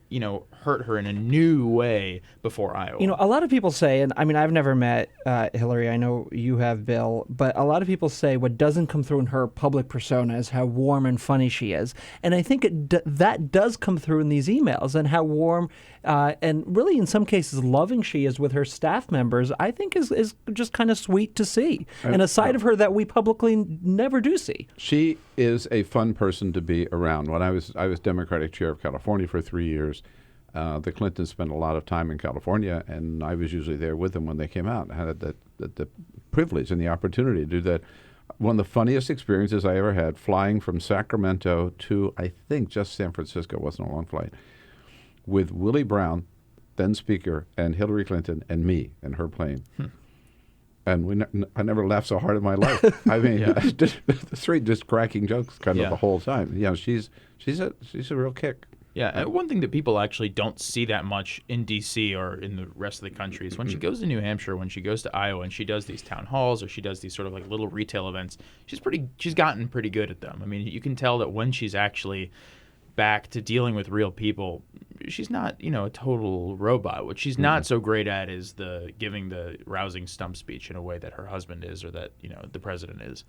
hurt her in a new way before Iowa. A lot of people say, and I mean, I've never met Hillary. I know you have, Bill. But a lot of people say what doesn't come through in her public persona is how warm and funny she is. And I think that does come through in these emails, and how warm and really in some cases loving she is with her staff members, I think is just kind of sweet to see. And a side of her that we publicly never do see. She is a fun person to be around. When I was Democratic chair of California for 3 years, the Clintons spent a lot of time in California, and I was usually there with them when they came out. I had the privilege and the opportunity to do that. One of the funniest experiences I ever had, flying from Sacramento to, I think, just San Francisco, wasn't a long flight, with Willie Brown, then Speaker, and Hillary Clinton, and me in her plane. And I never laughed so hard in my life. I mean, the three just cracking jokes kind of the whole time. She's a real kick. Yeah, one thing that people actually don't see that much in D.C. or in the rest of the country is when she goes to New Hampshire, when she goes to Iowa, and she does these town halls or she does these sort of like little retail events. She's gotten pretty good at them. I mean, you can tell that when she's actually back to dealing with real people, she's not a total robot. What she's not so great at is giving the rousing stump speech in a way that her husband is, or that the president is.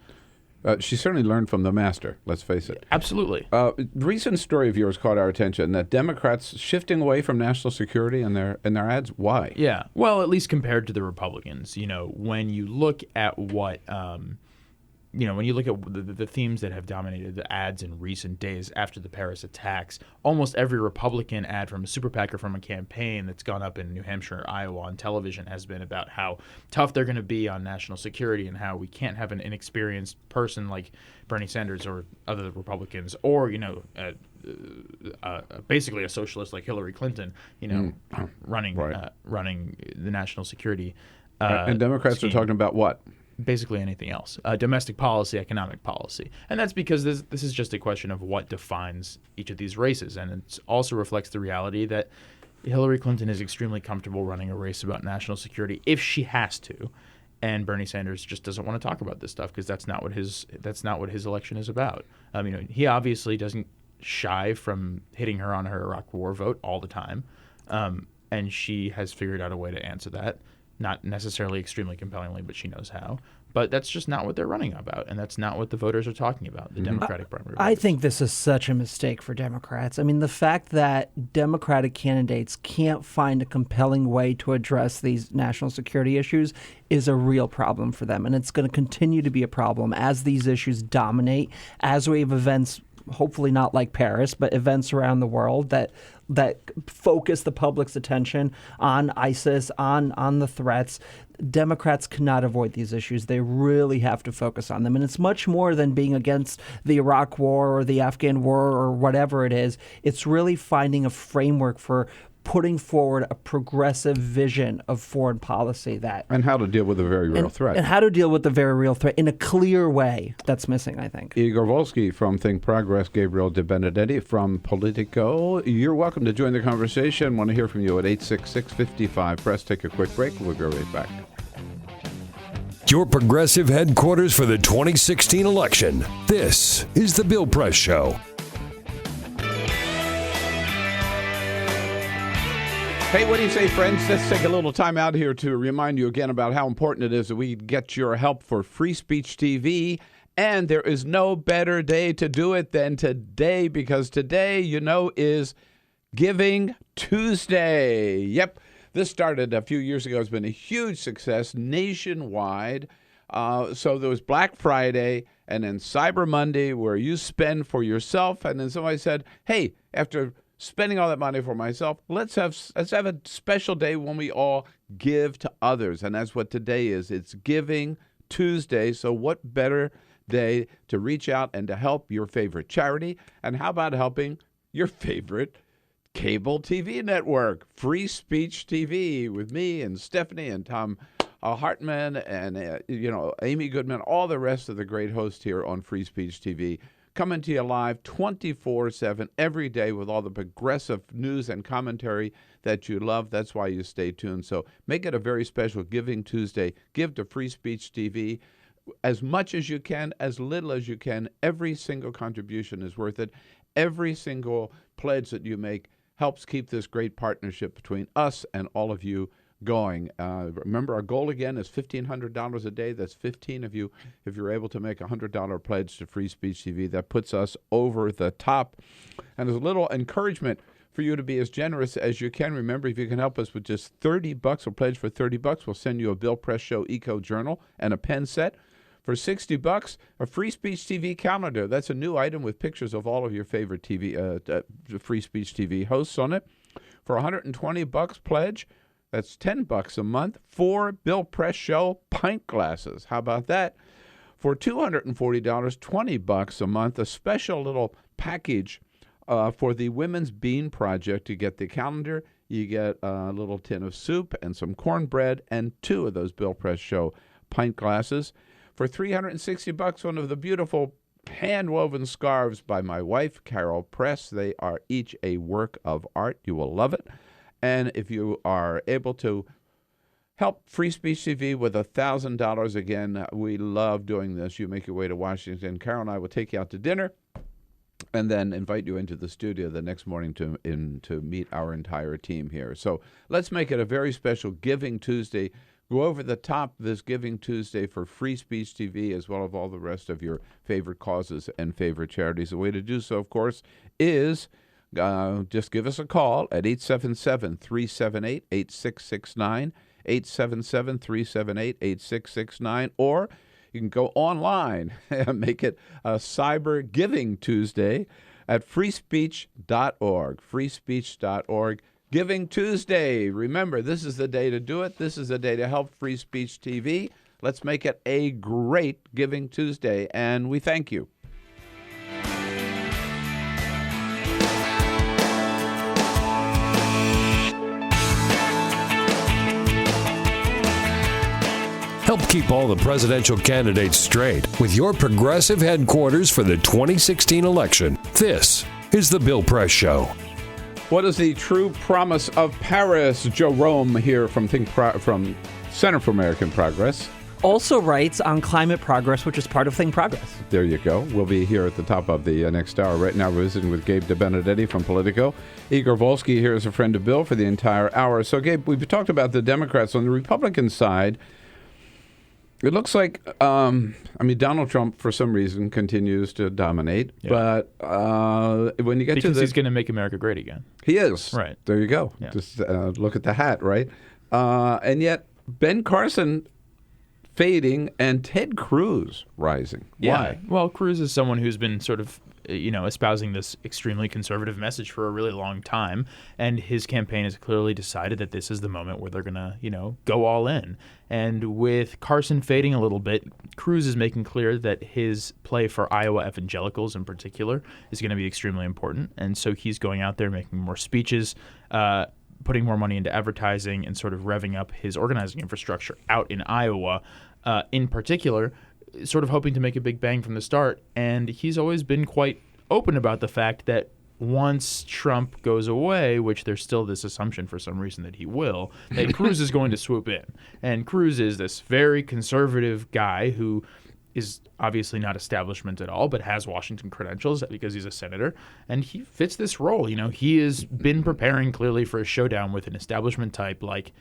She certainly learned from the master, let's face it. Absolutely. Recent story of yours caught our attention, that Democrats shifting away from national security in their ads. Why? Yeah. Well, at least compared to the Republicans. When you look at what when you look at the themes that have dominated the ads in recent days after the Paris attacks, almost every Republican ad from a super PAC or from a campaign that's gone up in New Hampshire or Iowa on television has been about how tough they're going to be on national security and how we can't have an inexperienced person like Bernie Sanders or other Republicans, or basically a socialist like Hillary Clinton, running the national security. And Democrats are talking about what? Basically anything else, domestic policy, economic policy. And that's because this is just a question of what defines each of these races. And it also reflects the reality that Hillary Clinton is extremely comfortable running a race about national security if she has to. And Bernie Sanders just doesn't want to talk about this stuff because that's not what his election is about. He obviously doesn't shy from hitting her on her Iraq War vote all the time. And she has figured out a way to answer that. Not necessarily extremely compellingly, but she knows how. But that's just not what they're running about, and that's not what the voters are talking about, the Democratic primary voters. I think this is such a mistake for Democrats. The fact that Democratic candidates can't find a compelling way to address these national security issues is a real problem for them, and it's going to continue to be a problem as these issues dominate, as we have events, hopefully not like Paris, but events around the world that focus the public's attention on ISIS, on the threats. Democrats cannot avoid these issues. They really have to focus on them. And it's much more than being against the Iraq War or the Afghan War or whatever it is. It's really finding a framework for putting forward a progressive vision of foreign policy and how to deal with a very real threat. And how to deal with the very real threat in a clear way. That's missing, I think. Igor Volsky from Think Progress, Gabriel De Benedetti from Politico. You're welcome to join the conversation. Want to hear from you at 866-55-PRESS. Take a quick break. We'll be right back. Your progressive headquarters for the 2016 election. This is The Bill Press Show. Hey, what do you say, friends? Let's take a little time out here to remind you again about how important it is that we get your help for Free Speech TV. And there is no better day to do it than today, because today, is Giving Tuesday. Yep, this started a few years ago. It's been a huge success nationwide. So there was Black Friday and then Cyber Monday, where you spend for yourself. And then somebody said, hey, after spending all that money for myself, let's have a special day when we all give to others. And that's what today is. It's Giving Tuesday. So what better day to reach out and to help your favorite charity? And how about helping your favorite cable TV network, Free Speech TV, with me and Stephanie and Tom Hartman and Amy Goodman, all the rest of the great hosts here on Free Speech TV. Coming to you live 24/7 every day with all the progressive news and commentary that you love. That's why you stay tuned. So make it a very special Giving Tuesday. Give to Free Speech TV as much as you can, as little as you can. Every single contribution is worth it. Every single pledge that you make helps keep this great partnership between us and all of you going. Remember, our goal again is $1,500 a day. That's 15 of you. If you're able to make a $100 pledge to Free Speech TV, that puts us over the top. And as a little encouragement for you to be as generous as you can, remember, if you can help us with just $30, or pledge for $30, we'll send you a Bill Press Show Eco Journal and a pen set. For $60, a Free Speech TV calendar. That's a new item with pictures of all of your favorite Free Speech TV hosts on it. For $120 pledge, that's $10 a month, 4 Bill Press Show pint glasses. How about that? For $240, $20 a month, a special little package for the Women's Bean Project. You get the calendar, you get a little tin of soup and some cornbread and 2 of those Bill Press Show pint glasses. For $360, one of the beautiful hand-woven scarves by my wife, Carol Press. They are each a work of art. You will love it. And if you are able to help Free Speech TV with $1,000, again, we love doing this. You make your way to Washington. Carol and I will take you out to dinner. and then invite you into the studio the next morning to meet our entire team here. So let's make it a very special Giving Tuesday. Go over the top this Giving Tuesday for Free Speech TV, as well as all the rest of your favorite causes and favorite charities. The way to do so, of course, is just give us a call at 877-378-8669, 877-378-8669, or you can go online and make it a Cyber Giving Tuesday at freespeech.org, freespeech.org. Giving Tuesday. Remember, this is the day to do it. This is the day to help Free Speech TV. Let's make it a great Giving Tuesday, and we thank you. Help keep all the presidential candidates straight with your progressive headquarters for the 2016 election. This is The Bill Press Show. What is the true promise of Paris? Joe Romm here from from Center for American Progress. Also writes on climate progress, which is part of Think Progress. There you go. We'll be here at the top of the next hour. Right now, we're visiting with Gabe DeBenedetti from Politico. Igor Volsky here is a friend of Bill for the entire hour. So, Gabe, we've talked about the Democrats. On the Republican side, it looks like, Donald Trump, for some reason, continues to dominate. Yeah. But when you get because to he's going to make America great again. He is. Right. There you go. Yeah. Just look at the hat, right? And yet, Ben Carson fading and Ted Cruz rising. Yeah. Why? Well, Cruz is someone who's been sort of espousing this extremely conservative message for a really long time, and his campaign has clearly decided that this is the moment where they're going to, go all in. And with Carson fading a little bit, Cruz is making clear that his play for Iowa evangelicals in particular is going to be extremely important, and so he's going out there making more speeches, putting more money into advertising, and sort of revving up his organizing infrastructure out in Iowa, in particular, sort of hoping to make a big bang from the start. And he's always been quite open about the fact that once Trump goes away, which there's still this assumption for some reason that he will, that Cruz is going to swoop in. And Cruz is this very conservative guy who is obviously not establishment at all, but has Washington credentials because he's a senator, and he fits this role. He has been preparing clearly for a showdown with an establishment type like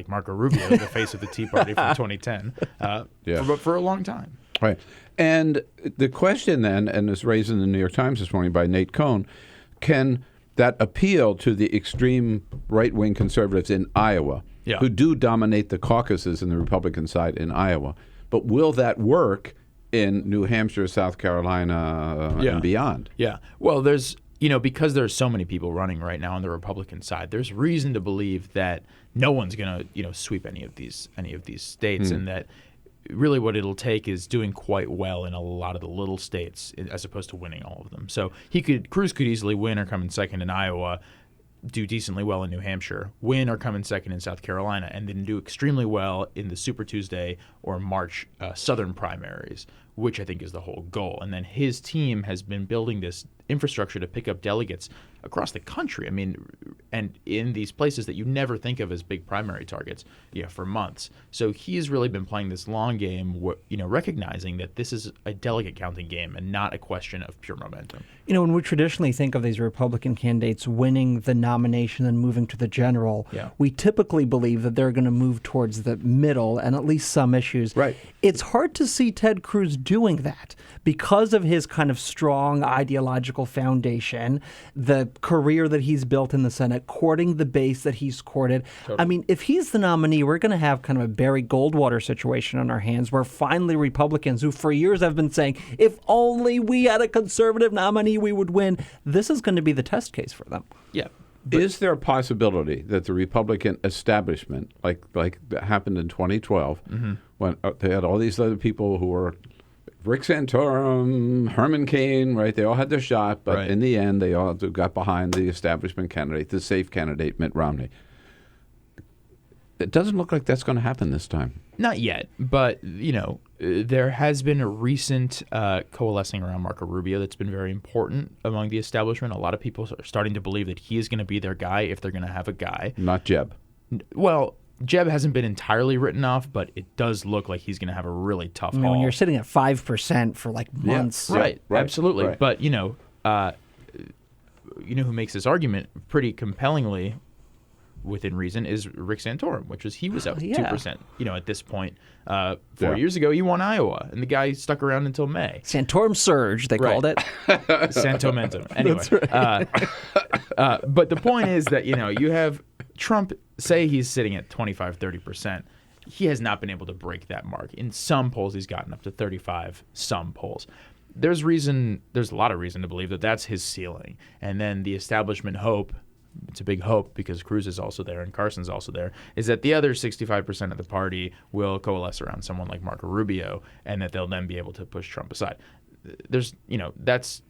Marco Rubio, the face of the Tea Party from 2010, for a long time. Right. And the question then, and it's raised in the New York Times this morning by Nate Cohn, can that appeal to the extreme right-wing conservatives in Iowa, who do dominate the caucuses in the Republican side in Iowa, but will that work in New Hampshire, South Carolina, and beyond? Yeah. Well, there's because there's so many people running right now on the Republican side, there's reason to believe that no one's going to, sweep any of these states, and that really what it'll take is doing quite well in a lot of the little states as opposed to winning all of them. So Cruz could easily win or come in second in Iowa, do decently well in New Hampshire, win or come in second in South Carolina, and then do extremely well in the Super Tuesday or March Southern primaries, which I think is the whole goal. And then his team has been building this infrastructure to pick up delegates across the country. And in these places that you never think of as big primary targets, for months. So he's really been playing this long game, recognizing that this is a delegate counting game and not a question of pure momentum. When we traditionally think of these Republican candidates winning the nomination and moving to the general, we typically believe that they're going to move towards the middle and at least some issues. Right. It's hard to see Ted Cruz doing that because of his kind of strong ideological foundation, the career that he's built in the Senate, courting the base that he's courted. Totally. If he's the nominee, we're going to have kind of a Barry Goldwater situation on our hands where finally Republicans, who for years have been saying, if only we had a conservative nominee, we would win. This is going to be the test case for them. Yeah. Is there a possibility that the Republican establishment, like that happened in 2012, when they had all these other people who were Rick Santorum, Herman Cain, right? They all had their shot, but in the end, they all got behind the establishment candidate, the safe candidate, Mitt Romney. It doesn't look like that's going to happen this time. Not yet, but, there has been a recent coalescing around Marco Rubio that's been very important among the establishment. A lot of people are starting to believe that he is going to be their guy if they're going to have a guy. Not Jeb. Well, Jeb hasn't been entirely written off, but it does look like he's going to have a really tough haul. When you're sitting at 5% for like months. Right, absolutely. But, you know who makes this argument pretty compellingly within reason is Rick Santorum, which was he was up 2%. You know, at this point, 4 years ago, he won Iowa, and the guy stuck around until May. Santorum surge, they called it. Santomentum. Anyway, but the point is that you have Trump say he's sitting at 25-30%. He has not been able to break that mark. In some polls, he's gotten up to 35. Some polls. There's a lot of reason to believe that that's his ceiling. And then the establishment hope, it's a big hope because Cruz is also there and Carson's also there, is that the other 65% of the party will coalesce around someone like Marco Rubio and that they'll then be able to push Trump aside. That's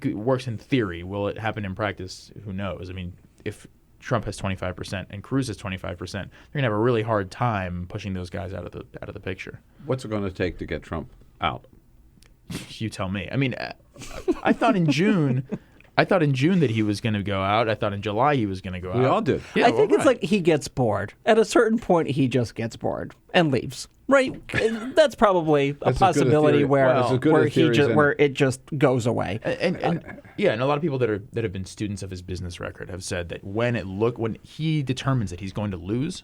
works in theory. Will it happen in practice? Who knows? I mean, if Trump has 25% and Cruz has 25%, they're going to have a really hard time pushing those guys out of the picture. What's it going to take to get Trump out? You tell me. I mean, I thought in June that he was going to go out. I thought in July he was going to go out. We all did. I think it's like he gets bored. At a certain point, he just gets bored and leaves. Right? That's probably a possibility where it just goes away. And a lot of people that have been students of his business record have said that when he determines that he's going to lose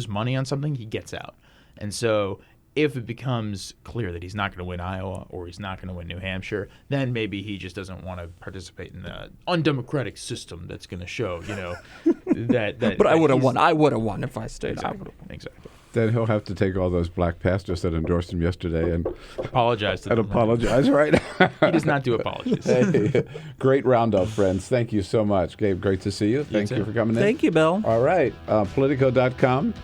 money on something, he gets out. And so if it becomes clear that he's not going to win Iowa or he's not going to win New Hampshire, then maybe he just doesn't want to participate in the undemocratic system that's going to show, that. But I would have won. I would have won if I stayed out. Exactly. Then he'll have to take all those black pastors that endorsed him yesterday and apologize to them. Apologize, right? He does not do apologies. Hey, great roundup, friends. Thank you so much. Gabe, great to see you. Thank you for coming in. Thank you, Bill. All right. Politico.com.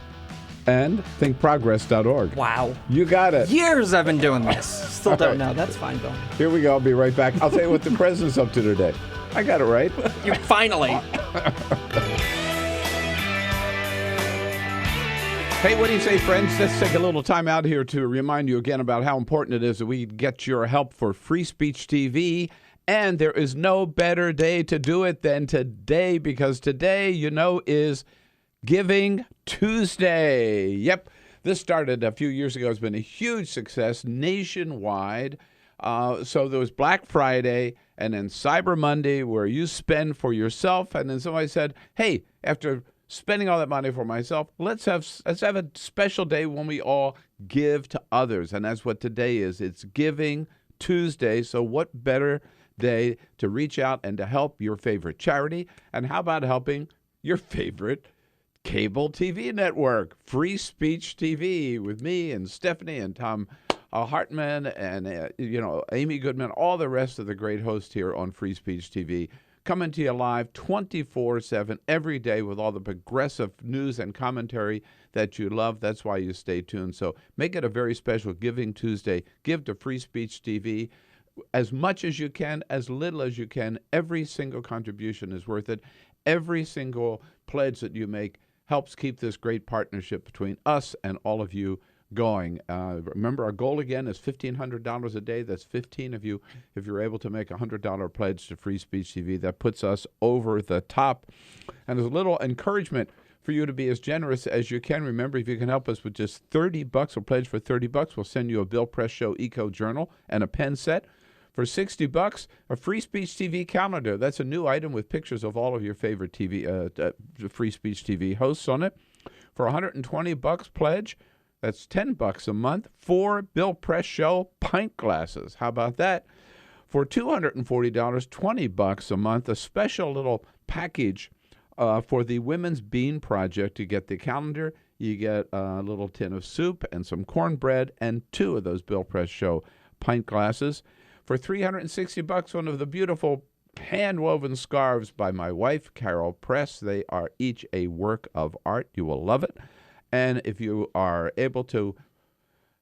And thinkprogress.org. Wow. You got it. Years I've been doing this. Still don't know. That's fine, Bill. Here we go. I'll be right back. I'll tell you what the president's up to today. I got it right. You finally. Hey, what do you say, friends? Let's take a little time out here to remind you again about how important it is that we get your help for Free Speech TV. And there is no better day to do it than today, because today, is Giving Tuesday. Yep. This started a few years ago. It's been a huge success nationwide. So there was Black Friday and then Cyber Monday where you spend for yourself. And then somebody said, hey, after spending all that money for myself, let's have a special day when we all give to others. And that's what today is. It's Giving Tuesday. So what better day to reach out and to help your favorite charity? And how about helping your favorite cable TV network, Free Speech TV, with me and Stephanie and Tom Hartman and Amy Goodman, all the rest of the great hosts here on Free Speech TV, coming to you live 24/7 every day with all the progressive news and commentary that you love. That's why you stay tuned. So make it a very special Giving Tuesday. Give to Free Speech TV as much as you can, as little as you can. Every single contribution is worth it. Every single pledge that you make helps keep this great partnership between us and all of you going. Remember, our goal again is $1,500 a day. That's 15 of you. If you're able to make a $100 pledge to Free Speech TV, that puts us over the top. And there's a little encouragement for you to be as generous as you can. Remember, if you can help us with just $30 or pledge for $30, we'll send you a Bill Press Show Eco Journal and a pen set. For $60, a Free Speech TV calendar. That's a new item with pictures of all of your favorite Free Speech TV hosts on it. For $120 pledge, that's $10 a month. 4 Bill Press Show pint glasses. How about that? For $240, $20 a month, a special little package for the Women's Bean Project. You get the calendar, you get a little tin of soup and some cornbread and 2 of those Bill Press Show pint glasses. For $360, one of the beautiful hand-woven scarves by my wife, Carol Press. They are each a work of art. You will love it. And if you are able to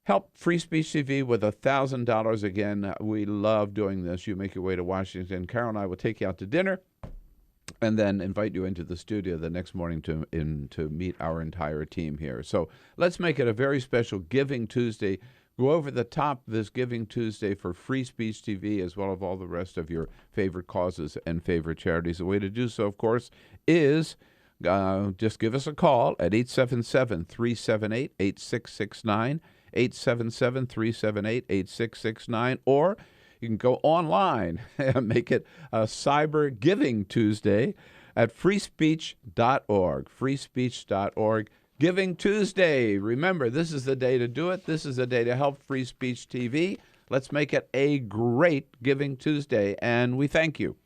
help Free Speech TV with $1,000, again, we love doing this. You make your way to Washington. Carol and I will take you out to dinner and then invite you into the studio the next morning to meet our entire team here. So let's make it a very special Giving Tuesday. Go over the top this Giving Tuesday for Free Speech TV, as well as all the rest of your favorite causes and favorite charities. The way to do so, of course, is just give us a call at 877-378-8669, 877-378-8669, or you can go online and make it a Cyber Giving Tuesday at freespeech.org, freespeech.org. Giving Tuesday. Remember, this is the day to do it. This is the day to help Free Speech TV. Let's make it a great Giving Tuesday, and we thank you.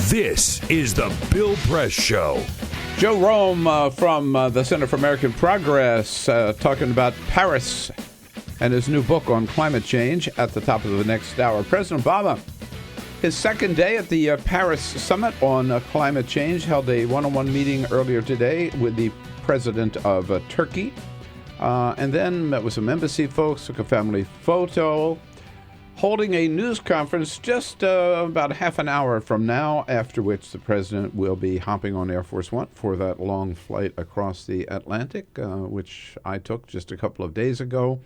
This is the Bill Press Show. Joe Romm from the Center for American Progress talking about Paris and his new book on climate change at the top of the next hour. President Obama, his second day at the Paris Summit on climate change, held a one-on-one meeting earlier today with the president of Turkey, and then met with some embassy folks, took a family photo, holding a news conference just about half an hour from now, after which the president will be hopping on Air Force One for that long flight across the Atlantic, which I took just a couple of days ago.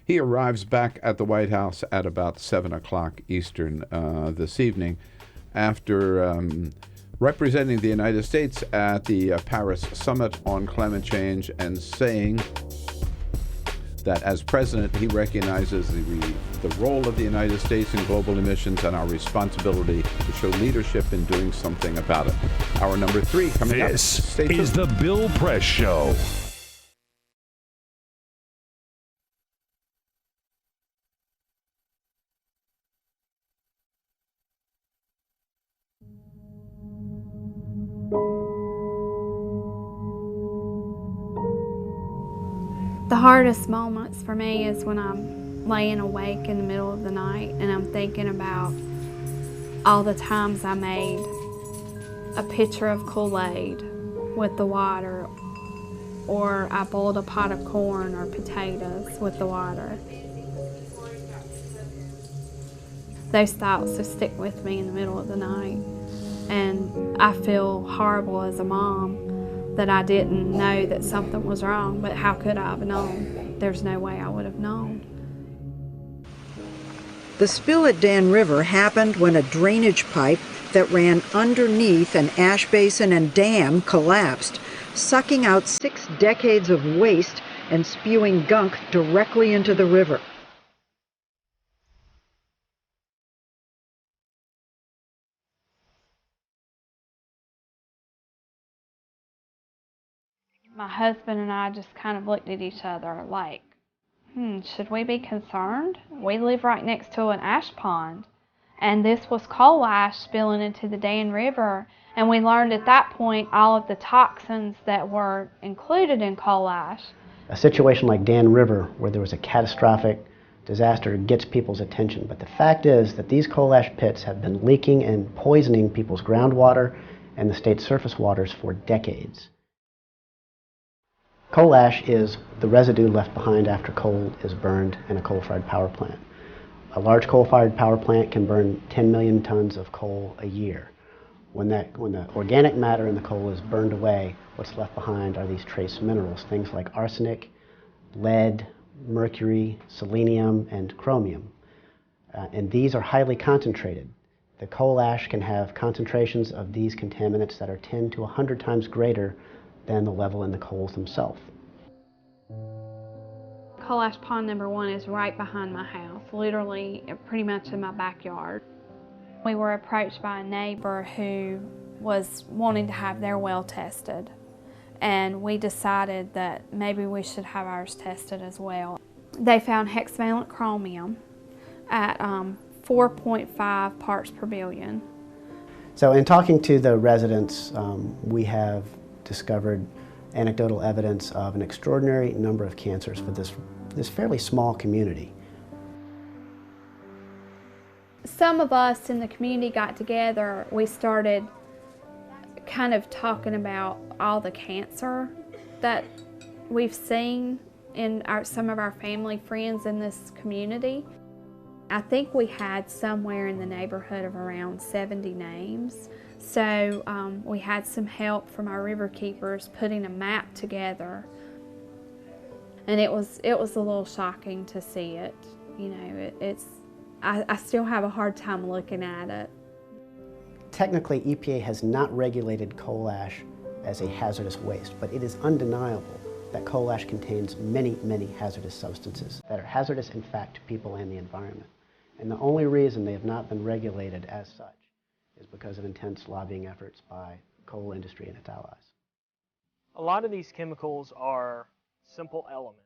He arrives back at the White House at about 7 o'clock Eastern this evening, after representing the United States at the Paris Summit on climate change and saying that as president, he recognizes the role of the United States in global emissions and our responsibility to show leadership in doing something about it. Hour number 3 coming up. This is the Bill Press Show. The hardest moments for me is when I'm laying awake in the middle of the night and I'm thinking about all the times I made a pitcher of Kool-Aid with the water, or I boiled a pot of corn or potatoes with the water. Those thoughts just stick with me in the middle of the night, and I feel horrible as a mom that I didn't know that something was wrong, but how could I have known? There's no way I would have known. The spill at Dan River happened when a drainage pipe that ran underneath an ash basin and dam collapsed, sucking out 6 decades of waste and spewing gunk directly into the river. My husband and I just kind of looked at each other like, should we be concerned? We live right next to an ash pond, and this was coal ash spilling into the Dan River, and we learned at that point all of the toxins that were included in coal ash. A situation like Dan River, where there was a catastrophic disaster, gets people's attention, but the fact is that these coal ash pits have been leaking and poisoning people's groundwater and the state's surface waters for decades. Coal ash is the residue left behind after coal is burned in a coal-fired power plant. A large coal-fired power plant can burn 10 million tons of coal a year. When the organic matter in the coal is burned away, what's left behind are these trace minerals, things like arsenic, lead, mercury, selenium, and chromium. And these are highly concentrated. The coal ash can have concentrations of these contaminants that are 10 to 100 times greater than the level in the coals themselves. Coal ash pond number 1 is right behind my house, literally pretty much in my backyard. We were approached by a neighbor who was wanting to have their well tested, and we decided that maybe we should have ours tested as well. They found hexavalent chromium at 4.5 parts per billion. So in talking to the residents, we have discovered anecdotal evidence of an extraordinary number of cancers for this fairly small community. Some of us in the community got together. We started kind of talking about all the cancer that we've seen in some of our family friends in this community. I think we had somewhere in the neighborhood of around 70 names. So we had some help from our river keepers putting a map together. And it was a little shocking to see it. You know, I still have a hard time looking at it. Technically, EPA has not regulated coal ash as a hazardous waste, but it is undeniable that coal ash contains many, many hazardous substances that are hazardous, in fact, to people and the environment. And the only reason they have not been regulated as such is because of intense lobbying efforts by coal industry and its allies. A lot of these chemicals are simple elements,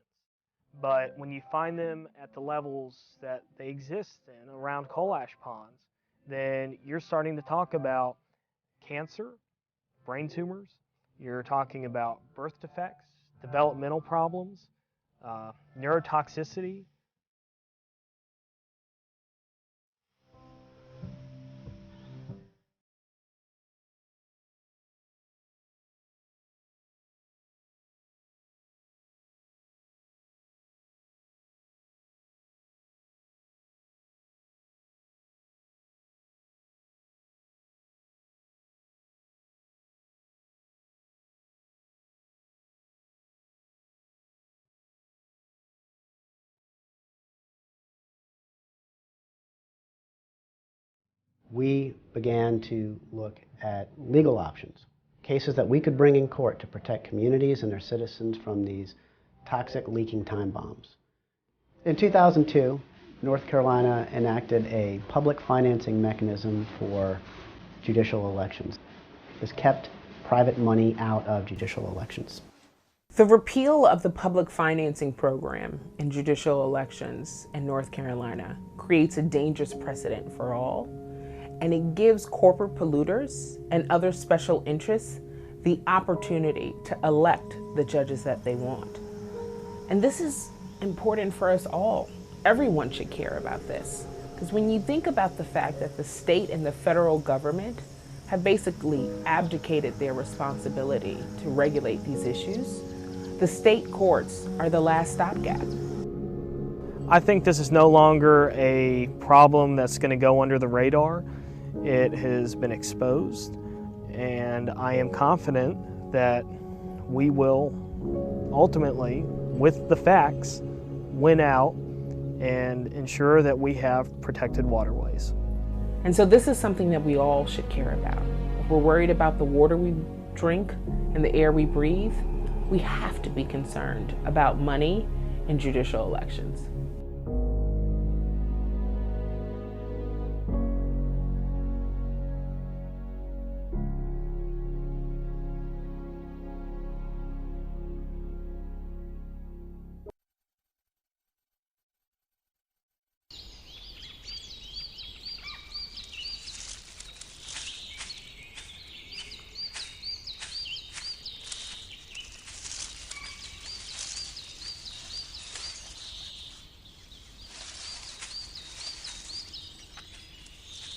but when you find them at the levels that they exist in around coal ash ponds, then you're starting to talk about cancer, brain tumors, you're talking about birth defects, developmental problems, neurotoxicity. We began to look at legal options, cases that we could bring in court to protect communities and their citizens from these toxic leaking time bombs. In 2002, North Carolina enacted a public financing mechanism for judicial elections. This kept private money out of judicial elections. The repeal of the public financing program in judicial elections in North Carolina creates a dangerous precedent for all, and it gives corporate polluters and other special interests the opportunity to elect the judges that they want. And this is important for us all. Everyone should care about this, because when you think about the fact that the state and the federal government have basically abdicated their responsibility to regulate these issues, the state courts are the last stopgap. I think this is no longer a problem that's going to go under the radar. It has been exposed, and I am confident that we will ultimately, with the facts, win out and ensure that we have protected waterways. And so this is something that we all should care about. If we're worried about the water we drink and the air we breathe, we have to be concerned about money in judicial elections.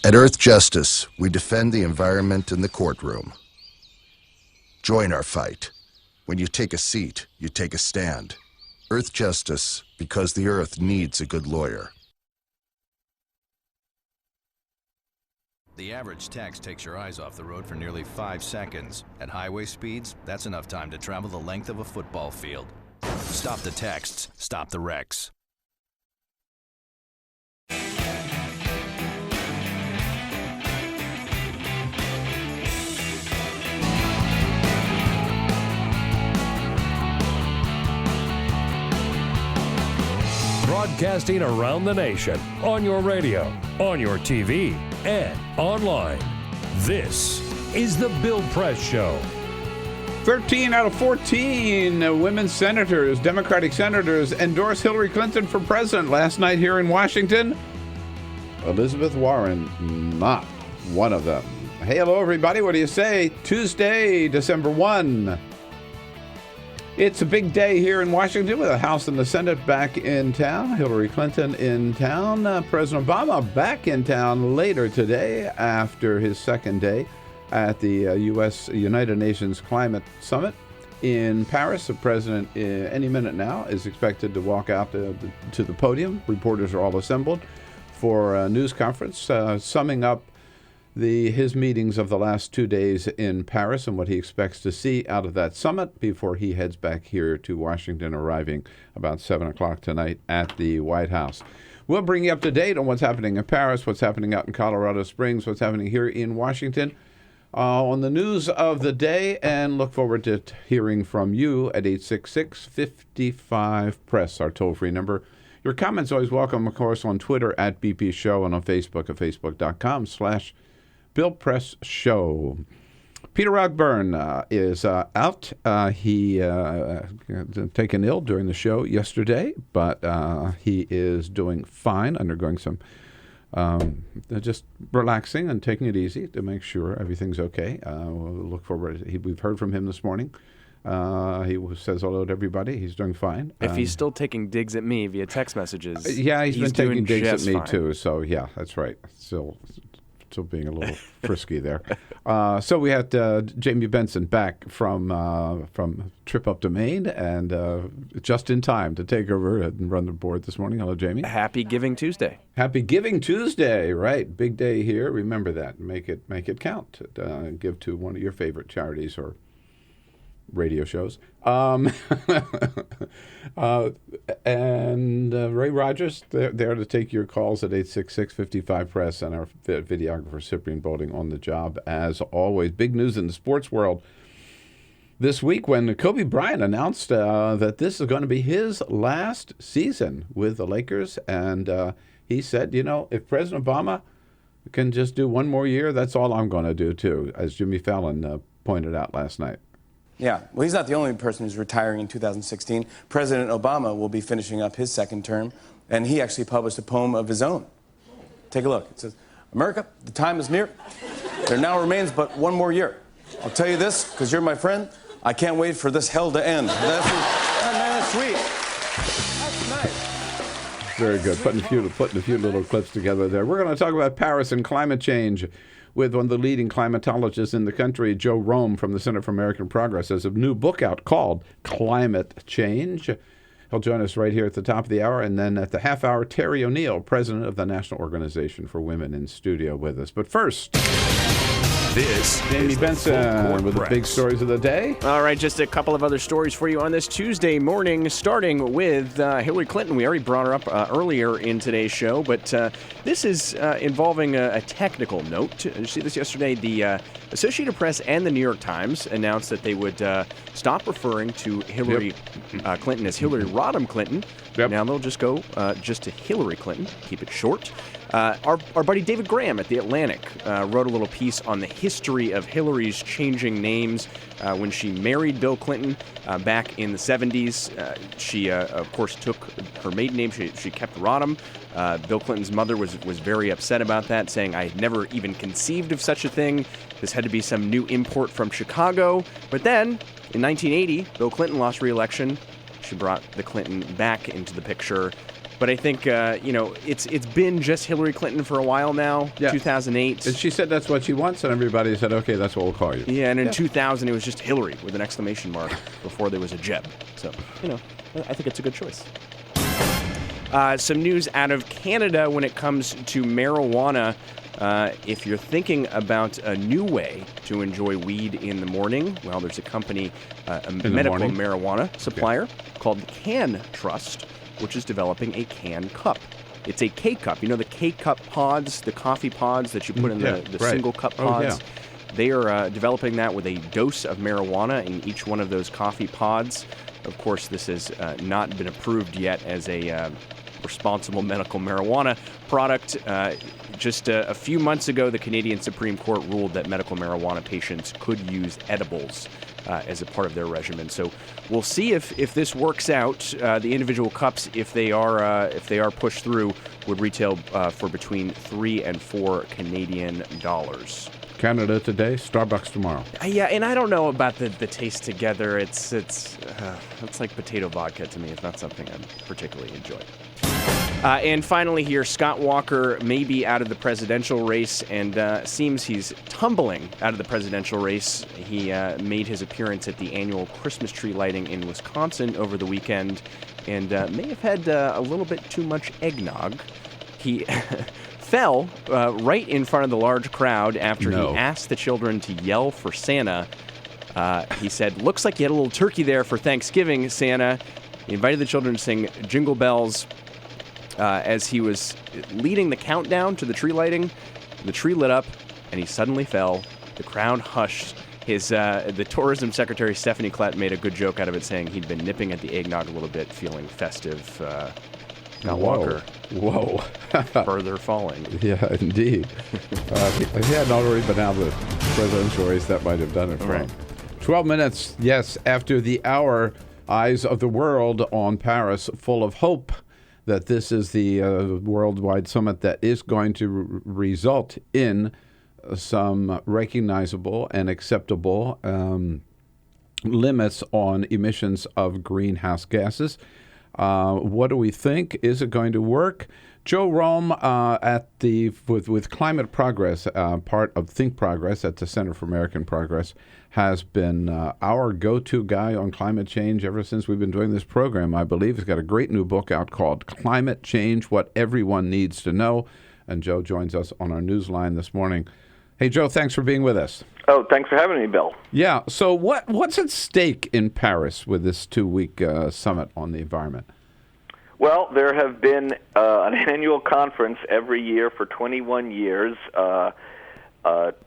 At Earth Justice, we defend the environment in the courtroom. Join our fight. When you take a seat, you take a stand. Earth Justice, because the Earth needs a good lawyer. The average text takes your eyes off the road for nearly 5 seconds. At highway speeds, that's enough time to travel the length of a football field. Stop the texts, stop the wrecks. Broadcasting around the nation, on your radio, on your TV, and online. This is The Bill Press Show. 13 out of 14 women senators, Democratic senators, endorse Hillary Clinton for president. Last night here in Washington, Elizabeth Warren, not one of them. Hey, hello, everybody. What do you say? Tuesday, December 1. It's a big day here in Washington with the House and the Senate back in town. Hillary Clinton in town. President Obama back in town later today after his second day at the United Nations Climate Summit in Paris. The president, any minute now, is expected to walk out to the podium. Reporters are all assembled for a news conference summing up his meetings of the last 2 days in Paris and what he expects to see out of that summit before he heads back here to Washington, arriving about 7 o'clock tonight at the White House. We'll bring you up to date on what's happening in Paris, what's happening out in Colorado Springs, what's happening here in Washington on the news of the day, and look forward to hearing from you at 866-55-PRESS, our toll-free number. Your comments always welcome, of course, on Twitter at BP Show and on Facebook at facebook.com/Bill Press Show. Peter Ogburn is out. He taken ill during the show yesterday, but he is doing fine, undergoing some just relaxing and taking it easy to make sure everything's okay. We'll look forward. We've heard from him this morning. He says hello to everybody. He's doing fine. If he's still taking digs at me via text messages, yeah, he's been taking digs at me fine. too. So yeah, that's right. Still being a little frisky there. So we had Jamie Benson back from trip up to Maine, and just in time to take over and run the board this morning. Hello, Jamie. Happy Giving Tuesday. Happy Giving Tuesday, right? Big day here. Remember that. Make it count. Give to one of your favorite charities or radio shows. And Ray Rogers, they're there to take your calls at 866-55-PRESS, and our videographer Cyprian Bolding on the job as always. Big news in the sports world this week when Kobe Bryant announced that this is going to be his last season with the Lakers, and he said, if President Obama can just do one more year, that's all I'm going to do too, as Jimmy Fallon pointed out last night. Yeah, well, he's not the only person who's retiring in 2016. President Obama will be finishing up his second term, and he actually published a poem of his own. Take a look. It says, "America, the time is near. There now remains but one more year. I'll tell you this, because you're my friend, I can't wait for this hell to end." That's sweet. That's nice. Very good. Putting a few little clips together there. We're going to talk about Paris and climate change with one of the leading climatologists in the country, Joe Romm from the Center for American Progress, has a new book out called Climate Change. He'll join us right here at the top of the hour, and then at the half hour, Terry O'Neill, president of the National Organization for Women, in studio with us. But first, this Jamie Benson with the big stories of the day. All right, just a couple of other stories for you on this Tuesday morning, starting with Hillary Clinton. We already brought her up earlier in today's show, but this is involving a technical note. Did you see this yesterday? The Associated Press and the New York Times announced that they would stop referring to Hillary Clinton as Hillary Rodham Clinton. Yep. Now they'll just go just to Hillary Clinton, keep it short. Our buddy David Graham at The Atlantic wrote a little piece on the history of Hillary's changing names. When she married Bill Clinton back in the 70s, she, of course, took her maiden name. She kept Rodham. Bill Clinton's mother was very upset about that, saying, "I had never even conceived of such a thing. This had to be some new import from Chicago." But then, in 1980, Bill Clinton lost re-election. She brought the Clinton back into the picture. But I think, it's been just Hillary Clinton for a while now, 2008. And she said that's what she wants, and everybody said, okay, that's what we'll call you. Yeah, and in 2000, it was just Hillary with an exclamation mark before there was a Jeb. So, I think it's a good choice. Some news out of Canada when it comes to marijuana. If you're thinking about a new way to enjoy weed in the morning, well, there's a company, a medical marijuana supplier called Can Trust, which is developing a can cup. It's a K-cup. You know the K-cup pods, the coffee pods that you put in the single cup pods? They are developing that with a dose of marijuana in each one of those coffee pods. Of course, this has not been approved yet as a responsible medical marijuana product. Just a few months ago, the Canadian Supreme Court ruled that medical marijuana patients could use edibles as a part of their regimen. So we'll see if this works out. The individual cups, if they are pushed through, would retail for between $3 and $4 Canadian dollars. Canada today, Starbucks tomorrow. Yeah, and I don't know about the taste together. It's like potato vodka to me. It's not something I particularly enjoy. And finally here, Scott Walker may be out of the presidential race, and seems he's tumbling out of the presidential race. He made his appearance at the annual Christmas tree lighting in Wisconsin over the weekend, and may have had a little bit too much eggnog. He fell right in front of the large crowd after he asked the children to yell for Santa. He said, "Looks like you had a little turkey there for Thanksgiving, Santa." He invited the children to sing Jingle Bells as he was leading the countdown to the tree lighting. The tree lit up, and he suddenly fell. The crowd hushed. The tourism secretary, Stephanie Klett, made a good joke out of it, saying he'd been nipping at the eggnog a little bit, feeling festive. Walker. Whoa. Further falling. Yeah, indeed. If he hadn't already been out of the presidential race, that might have done it for him. 12 minutes, yes, after the hour, eyes of the world on Paris, full of hope that this is the worldwide summit that is going to result in some recognizable and acceptable limits on emissions of greenhouse gases. What do we think? Is it going to work? Joe Romm with Climate Progress, part of Think Progress at the Center for American Progress, has been our go-to guy on climate change ever since we've been doing this program, I believe. He's got a great new book out called Climate Change, What Everyone Needs to Know. And Joe joins us on our newsline this morning. Hey, Joe, thanks for being with us. Oh, thanks for having me, Bill. Yeah, so what's at stake in Paris with this 2-week summit on the environment? Well, there have been an annual conference every year for 21 years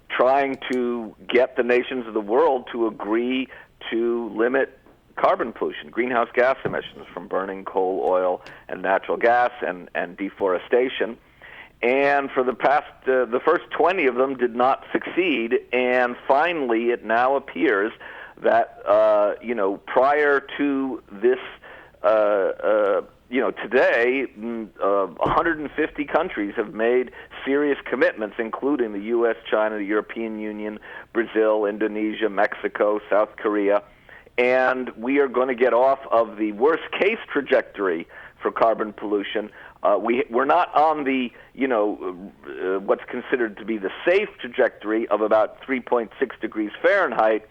trying to get the nations of the world to agree to limit carbon pollution, greenhouse gas emissions from burning coal, oil, and natural gas and deforestation. And for the first 20 of them did not succeed. And finally, it now appears that, prior to this, today, 150 countries have made serious commitments, including the U.S., China, the European Union, Brazil, Indonesia, Mexico, South Korea. And we are going to get off of the worst-case trajectory for carbon pollution. We're not on the, what's considered to be the safe trajectory of about 3.6 degrees Fahrenheit,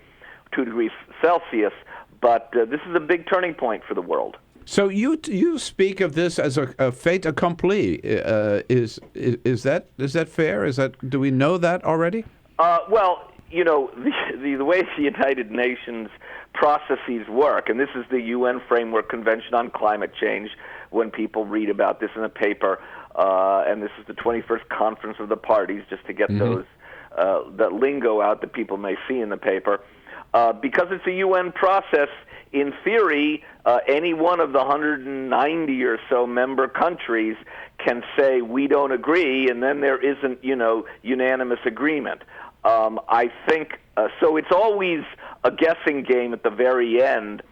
2 degrees Celsius, but this is a big turning point for the world. So you speak of this as a fait accompli. Is that fair? Do we know that already? Well, the way the United Nations processes work, and this is the UN Framework Convention on Climate Change. When people read about this in a paper, and this is the 21st Conference of the Parties, just to get those that lingo out that people may see in the paper, because it's a UN process. In theory, any one of the 190 or so member countries can say we don't agree, and then there isn't, unanimous agreement. I think so. It's always a guessing game at the very end,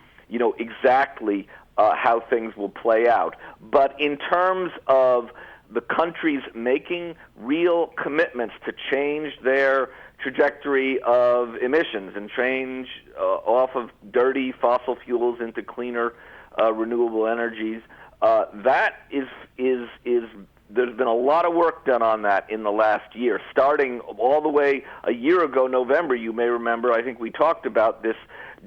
exactly how things will play out. But in terms of the countries making real commitments to change their trajectory of emissions and change off of dirty fossil fuels into cleaner renewable energies, that is there's been a lot of work done on that in the last year, starting all the way a year ago, November. You may remember, I think we talked about this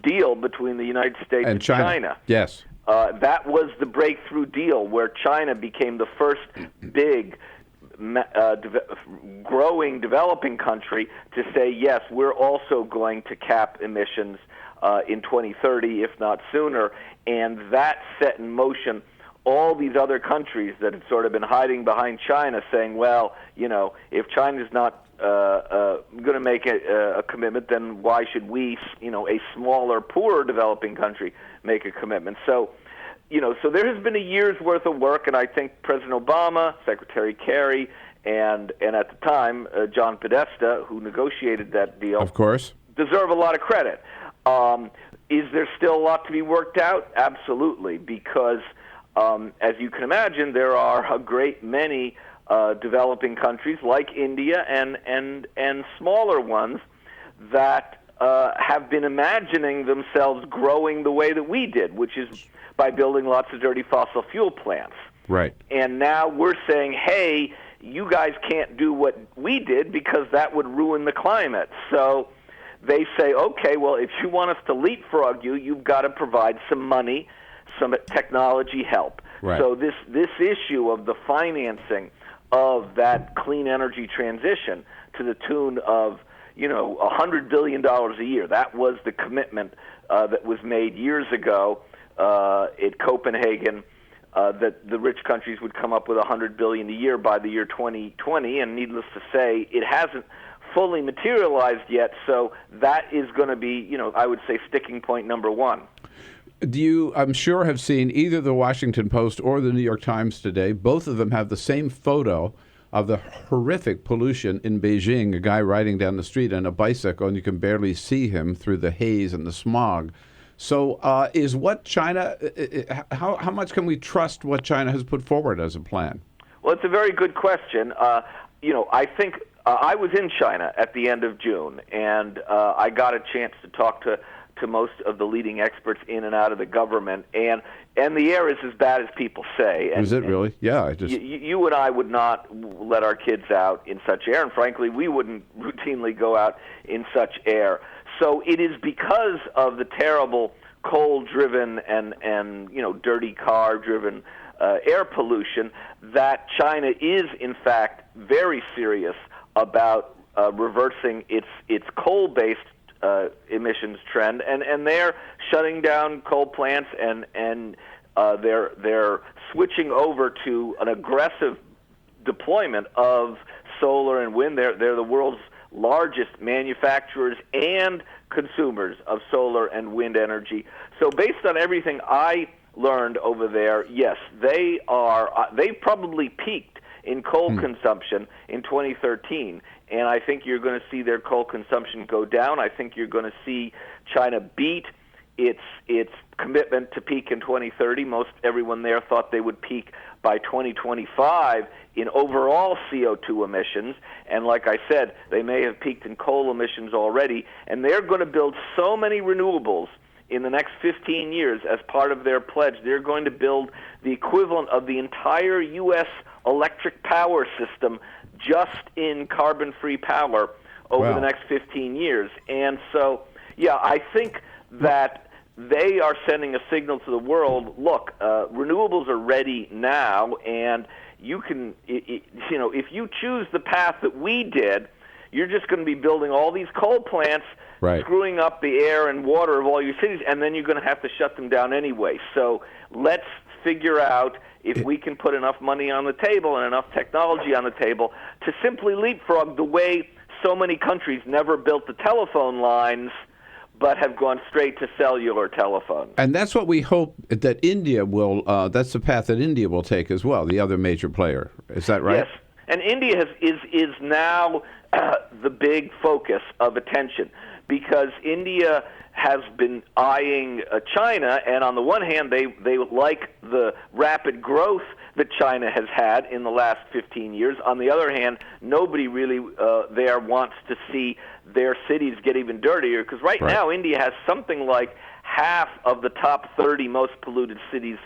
deal between the United States and China. Yes. That was the breakthrough deal where China became the first big growing developing country to say, yes, we're also going to cap emissions in 2030, if not sooner. And that set in motion all these other countries that had sort of been hiding behind China, saying, well, if China's not going to make a commitment, then why should we, a smaller, poorer developing country, make a commitment? So, so there has been a year's worth of work, and I think President Obama, Secretary Kerry, and at the time, John Podesta, who negotiated that deal, of course, deserve a lot of credit. Is there still a lot to be worked out? Absolutely, because as you can imagine, there are a great many developing countries like India and smaller ones that have been imagining themselves growing the way that we did, which is by building lots of dirty fossil fuel plants. Right. And now we're saying, hey, you guys can't do what we did because that would ruin the climate. So they say, okay, well, if you want us to leapfrog you, you've got to provide some money, some technology help. Right. So this issue of the financing of that clean energy transition to the tune of, $100 billion a year. That was the commitment that was made years ago at Copenhagen, that the rich countries would come up with $100 billion a year by the year 2020, and needless to say, it hasn't fully materialized yet, so that is going to be, I would say, sticking point number one. You, I'm sure, have seen either the Washington Post or the New York Times today. Both of them have the same photo of the horrific pollution in Beijing, a guy riding down the street on a bicycle, and you can barely see him through the haze and the smog. So is what China, how much can we trust what China has put forward as a plan? Well, it's a very good question. I think I was in China at the end of June, and I got a chance to talk to most of the leading experts in and out of the government, and the air is as bad as people say. And, is it really? Yeah. You and I would not let our kids out in such air, and frankly, we wouldn't routinely go out in such air. So it is because of the terrible coal-driven and dirty car-driven air pollution that China is, in fact, very serious about reversing its coal-based emissions trend, and they're shutting down coal plants, and they're switching over to an aggressive deployment of solar and wind. They're the world's largest manufacturers and consumers of solar and wind energy. So based on everything I learned over there, yes, they probably peaked in coal consumption in 2013, and I think you're going to see their coal consumption go down. I think you're going to see China beat its commitment to peak in 2030. Most everyone there thought they would peak by 2025 in overall CO2 emissions, and like I said, they may have peaked in coal emissions already, and they're going to build so many renewables in the next 15 years as part of their pledge. They're going to build the equivalent of the entire U.S. electric power system just in carbon-free power over the next 15 years. And so, yeah, I think that they are sending a signal to the world, look, renewables are ready now, and you can, if you choose the path that we did, you're just going to be building all these coal plants, screwing up the air and water of all your cities, and then you're going to have to shut them down anyway. So let's figure out if we can put enough money on the table and enough technology on the table to simply leapfrog the way so many countries never built the telephone lines but have gone straight to cellular telephones. And that's what we hope that India will, that's the path that India will take as well, the other major player. Is that right? Yes. And India is now the big focus of attention, because India has been eyeing China, and on the one hand, they like the rapid growth that China has had in the last 15 years. On the other hand, nobody really there wants to see their cities get even dirtier, because right now India has something like half of the top 30 most polluted cities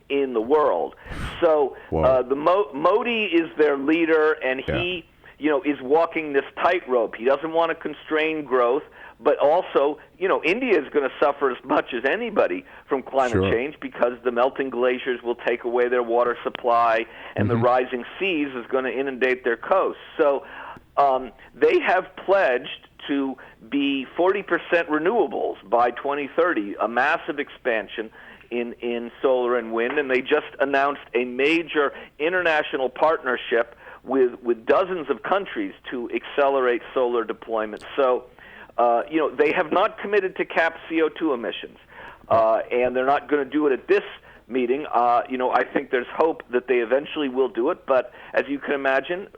in the world. So Modi is their leader, and he is walking this tightrope. He doesn't want to constrain growth, but also, India is going to suffer as much as anybody from climate change, because the melting glaciers will take away their water supply, and the rising seas is going to inundate their coasts. So they have pledged to be 40% renewables by 2030, a massive expansion in solar and wind, and they just announced a major international partnership with dozens of countries to accelerate solar deployment. So, they have not committed to cap CO2 emissions, and they're not going to do it at this meeting. I think there's hope that they eventually will do it, but as you can imagine,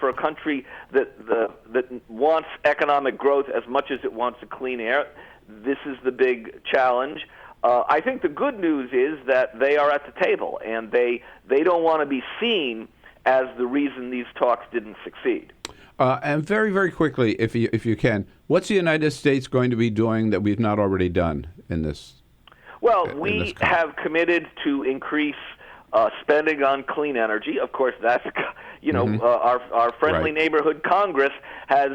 for a country that wants economic growth as much as it wants a clean air, this is the big challenge. I think the good news is that they are at the table, and they don't want to be seen as the reason these talks didn't succeed. And very, very quickly, if you can, what's the United States going to be doing that we've not already done in this? Well, we have committed to increase spending on clean energy. Of course, that's our friendly neighborhood Congress has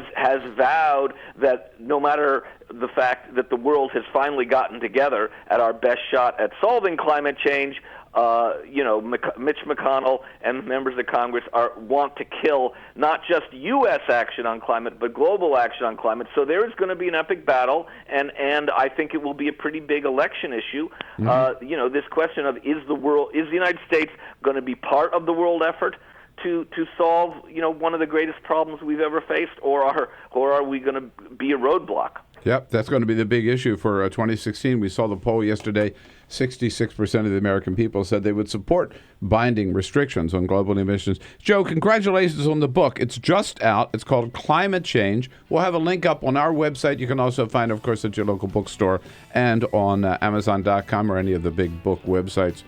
vowed that no matter the fact that the world has finally gotten together at our best shot at solving climate change, Mitch McConnell and members of Congress want to kill not just U.S. action on climate, but global action on climate. So there is going to be an epic battle, and I think it will be a pretty big election issue. Mm-hmm. This question of is the United States going to be part of the world effort to solve one of the greatest problems we've ever faced, or are we going to be a roadblock? Yep, that's going to be the big issue for 2016. We saw the poll yesterday. 66% of the American people said they would support binding restrictions on global emissions. Joe, congratulations on the book. It's just out. It's called Climate Change. We'll have a link up on our website. You can also find, of course, at your local bookstore and on Amazon.com or any of the big book websites.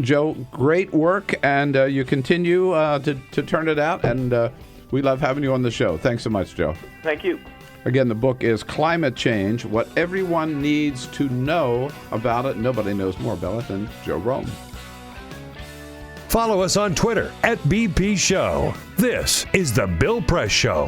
Joe, great work, and you continue to turn it out, and we love having you on the show. Thanks so much, Joe. Thank you. Again, the book is Climate Change, What Everyone Needs to Know About It. Nobody knows more about it than Joe Romm. Follow us on Twitter @BP Show. This is The Bill Press Show.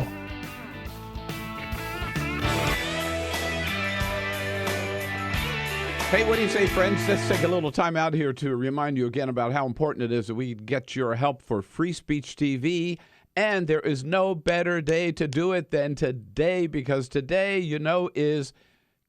Hey, what do you say, friends? Let's take a little time out here to remind you again about how important it is that we get your help for Free Speech TV. And there is no better day to do it than today, because today, is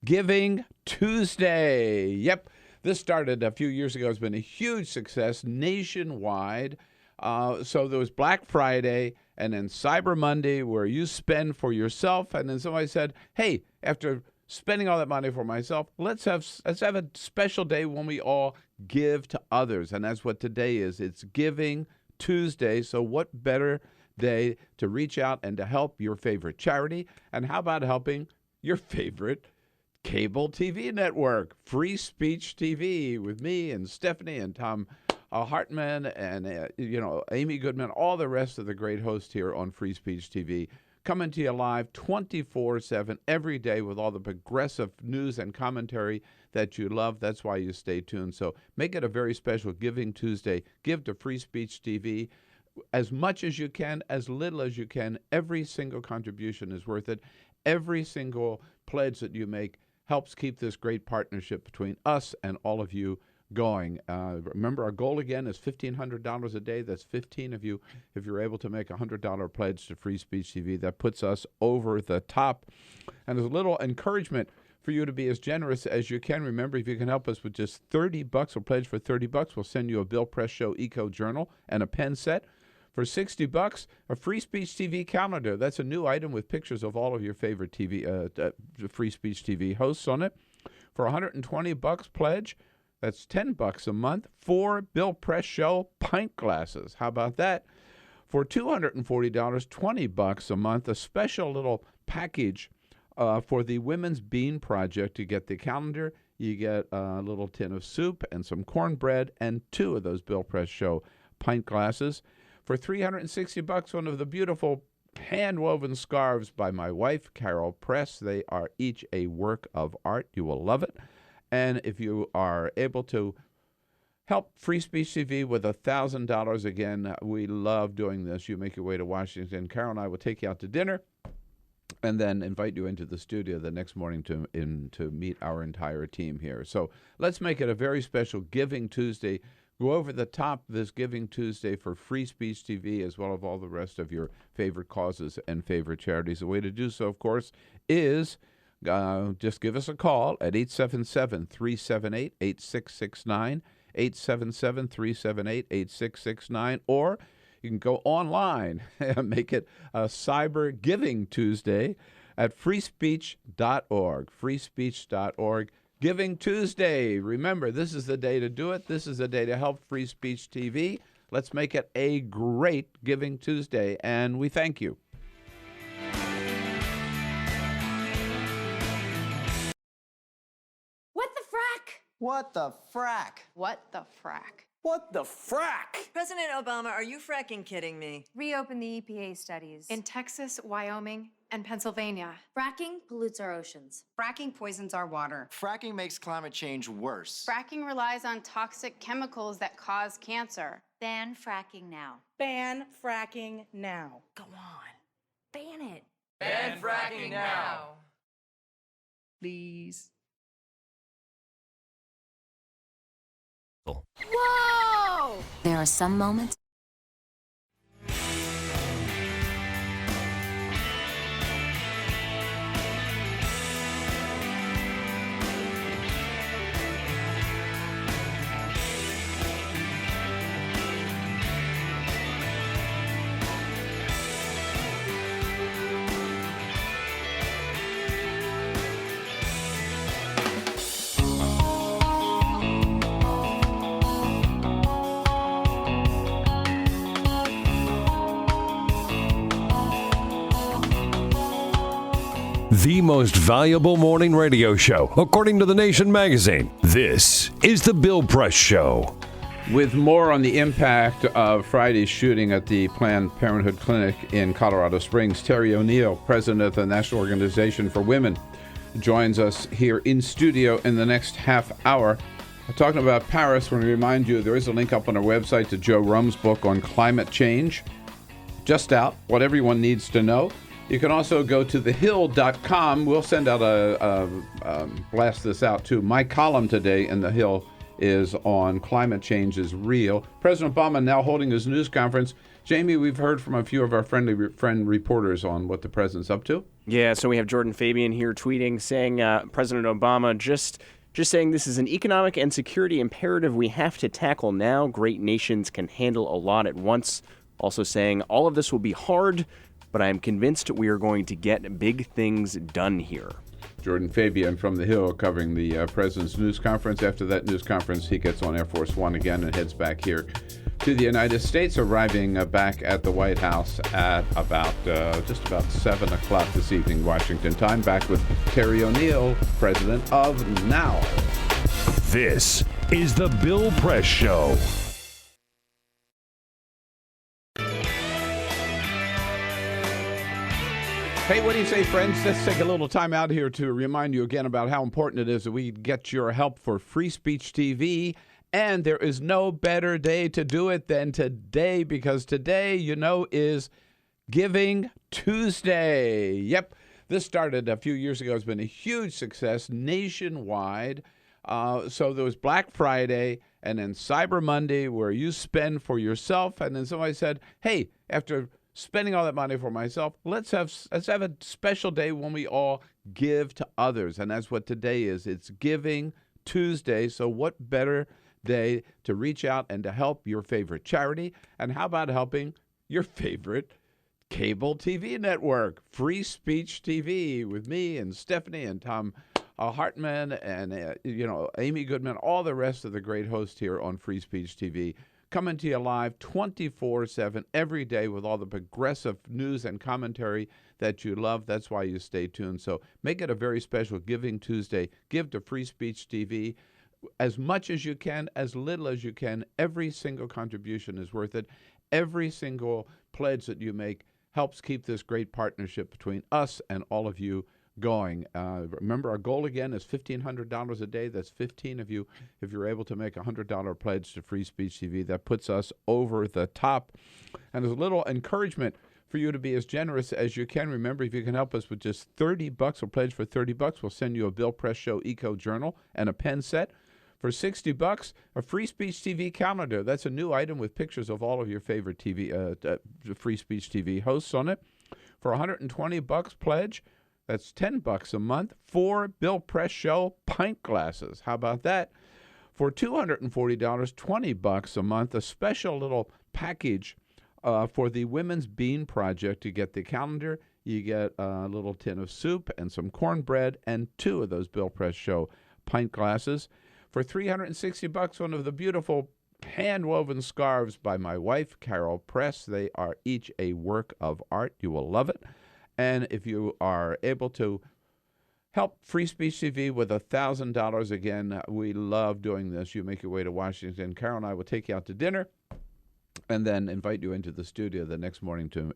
Giving Tuesday. Yep, this started a few years ago. It's been a huge success nationwide. So there was Black Friday and then Cyber Monday, where you spend for yourself. And then somebody said, hey, after spending all that money for myself, let's have a special day when we all give to others. And that's what today is. It's Giving Tuesday. So what better day to reach out and to help your favorite charity? And how about helping your favorite cable TV network, Free Speech TV, with me and Stephanie and Tom Hartman and Amy Goodman, all the rest of the great hosts here on Free Speech TV, coming to you live 24/7 every day with all the progressive news and commentary that you love. That's why you stay tuned. So make it a very special Giving Tuesday. Give to Free Speech TV as much as you can, as little as you can. Every single contribution is worth it. Every single pledge that you make helps keep this great partnership between us and all of you going. Remember, our goal again is $1,500 a day. That's 15 of you. If you're able to make a $100 pledge to Free Speech TV, that puts us over the top. And there's a little encouragement for you to be as generous as you can. Remember, if you can help us with just $30, or pledge for $30, we'll send you a Bill Press Show Eco Journal and a pen set. For $60, a Free Speech TV calendar. That's a new item with pictures of all of your favorite Free Speech TV hosts on it. For $120 pledge, that's $10 a month. 4 Bill Press Show pint glasses. How about that? For $240, $20 a month, a special little package for the Women's Bean Project. You get the calendar, you get a little tin of soup and some cornbread and 2 of those Bill Press Show pint glasses. For $360, one of the beautiful hand-woven scarves by my wife, Carol Press. They are each a work of art. You will love it. And if you are able to help Free Speech TV with $1,000, again, we love doing this. You make your way to Washington. Carol and I will take you out to dinner and then invite you into the studio the next morning to meet our entire team here. So let's make it a very special Giving Tuesday. Go over the top this Giving Tuesday for Free Speech TV, as well as all the rest of your favorite causes and favorite charities. The way to do so, of course, is just give us a call at 877-378-8669, 877-378-8669, or you can go online and make it a Cyber Giving Tuesday at freespeech.org, freespeech.org. Giving Tuesday. Remember, this is the day to do it. This is the day to help Free Speech TV. Let's make it a great Giving Tuesday, and we thank you. What the frack? What the frack? What the frack? What the frack? President Obama, are you fracking kidding me? Reopen the EPA studies. In Texas, Wyoming, and Pennsylvania. Fracking pollutes our oceans. Fracking poisons our water. Fracking makes climate change worse. Fracking relies on toxic chemicals that cause cancer. Ban fracking now. Ban fracking now. Go on. Ban it. Ban fracking now. Please. Whoa! There are some moments. The most valuable morning radio show, according to The Nation magazine. This is The Bill Press Show. With more on the impact of Friday's shooting at the Planned Parenthood Clinic in Colorado Springs, Terry O'Neill, president of the National Organization for Women, joins us here in studio in the next half hour. We're talking about Paris. When we remind you, there is a link up on our website to Joe Romm's book on climate change. Just out, what everyone needs to know. You can also go to thehill.com. We'll send out blast this out too. My column today in The Hill is on climate change is real. President Obama now holding his news conference. Jamie, we've heard from a few of our friend reporters on what the president's up to. Yeah, so we have Jordan Fabian here tweeting, saying President Obama just saying this is an economic and security imperative we have to tackle now. Great nations can handle a lot at once. Also saying all of this will be hard, but I am convinced we are going to get big things done here. Jordan Fabian from The Hill covering the president's news conference. After that news conference, he gets on Air Force One again and heads back here to the United States, arriving back at the White House at just about 7 o'clock this evening, Washington time. Back with Terry O'Neill, president of Now. This is The Bill Press Show. Hey, what do you say, friends? Let's take a little time out here to remind you again about how important it is that we get your help for Free Speech TV. And there is no better day to do it than today, because today, is Giving Tuesday. Yep, this started a few years ago. It's been a huge success nationwide. So there was Black Friday and then Cyber Monday, where you spend for yourself. And then somebody said, hey, after spending all that money for myself, let's have a special day when we all give to others. And that's what today is. It's Giving Tuesday. So what better day to reach out and to help your favorite charity? And how about helping your favorite cable TV network, Free Speech TV, with me and Stephanie and Tom Hartman and Amy Goodman, all the rest of the great hosts here on Free Speech TV. Coming to you live 24/7 every day with all the progressive news and commentary that you love. That's why you stay tuned. So make it a very special Giving Tuesday. Give to Free Speech TV as much as you can, as little as you can. Every single contribution is worth it. Every single pledge that you make helps keep this great partnership between us and all of you going. Remember, our goal again is $1,500 a day. That's 15 of you. If you're able to make a $100 pledge to Free Speech TV, that puts us over the top. And there's a little encouragement for you to be as generous as you can. Remember, if you can help us with just $30, or pledge for $30, we'll send you a Bill Press Show Eco Journal and a pen set. For $60, a Free Speech TV calendar. That's a new item with pictures of all of your favorite Free Speech TV hosts on it. For $120 pledge, that's $10 a month, 4 Bill Press Show pint glasses. How about that? For $240, $20 a month, a special little package for the Women's Bean Project. You get the calendar, you get a little tin of soup and some cornbread and 2 of those Bill Press Show pint glasses. For $360, one of the beautiful hand-woven scarves by my wife, Carol Press. They are each a work of art. You will love it. And if you are able to help Free Speech TV with $1,000, again, we love doing this. You make your way to Washington. Carol and I will take you out to dinner and then invite you into the studio the next morning to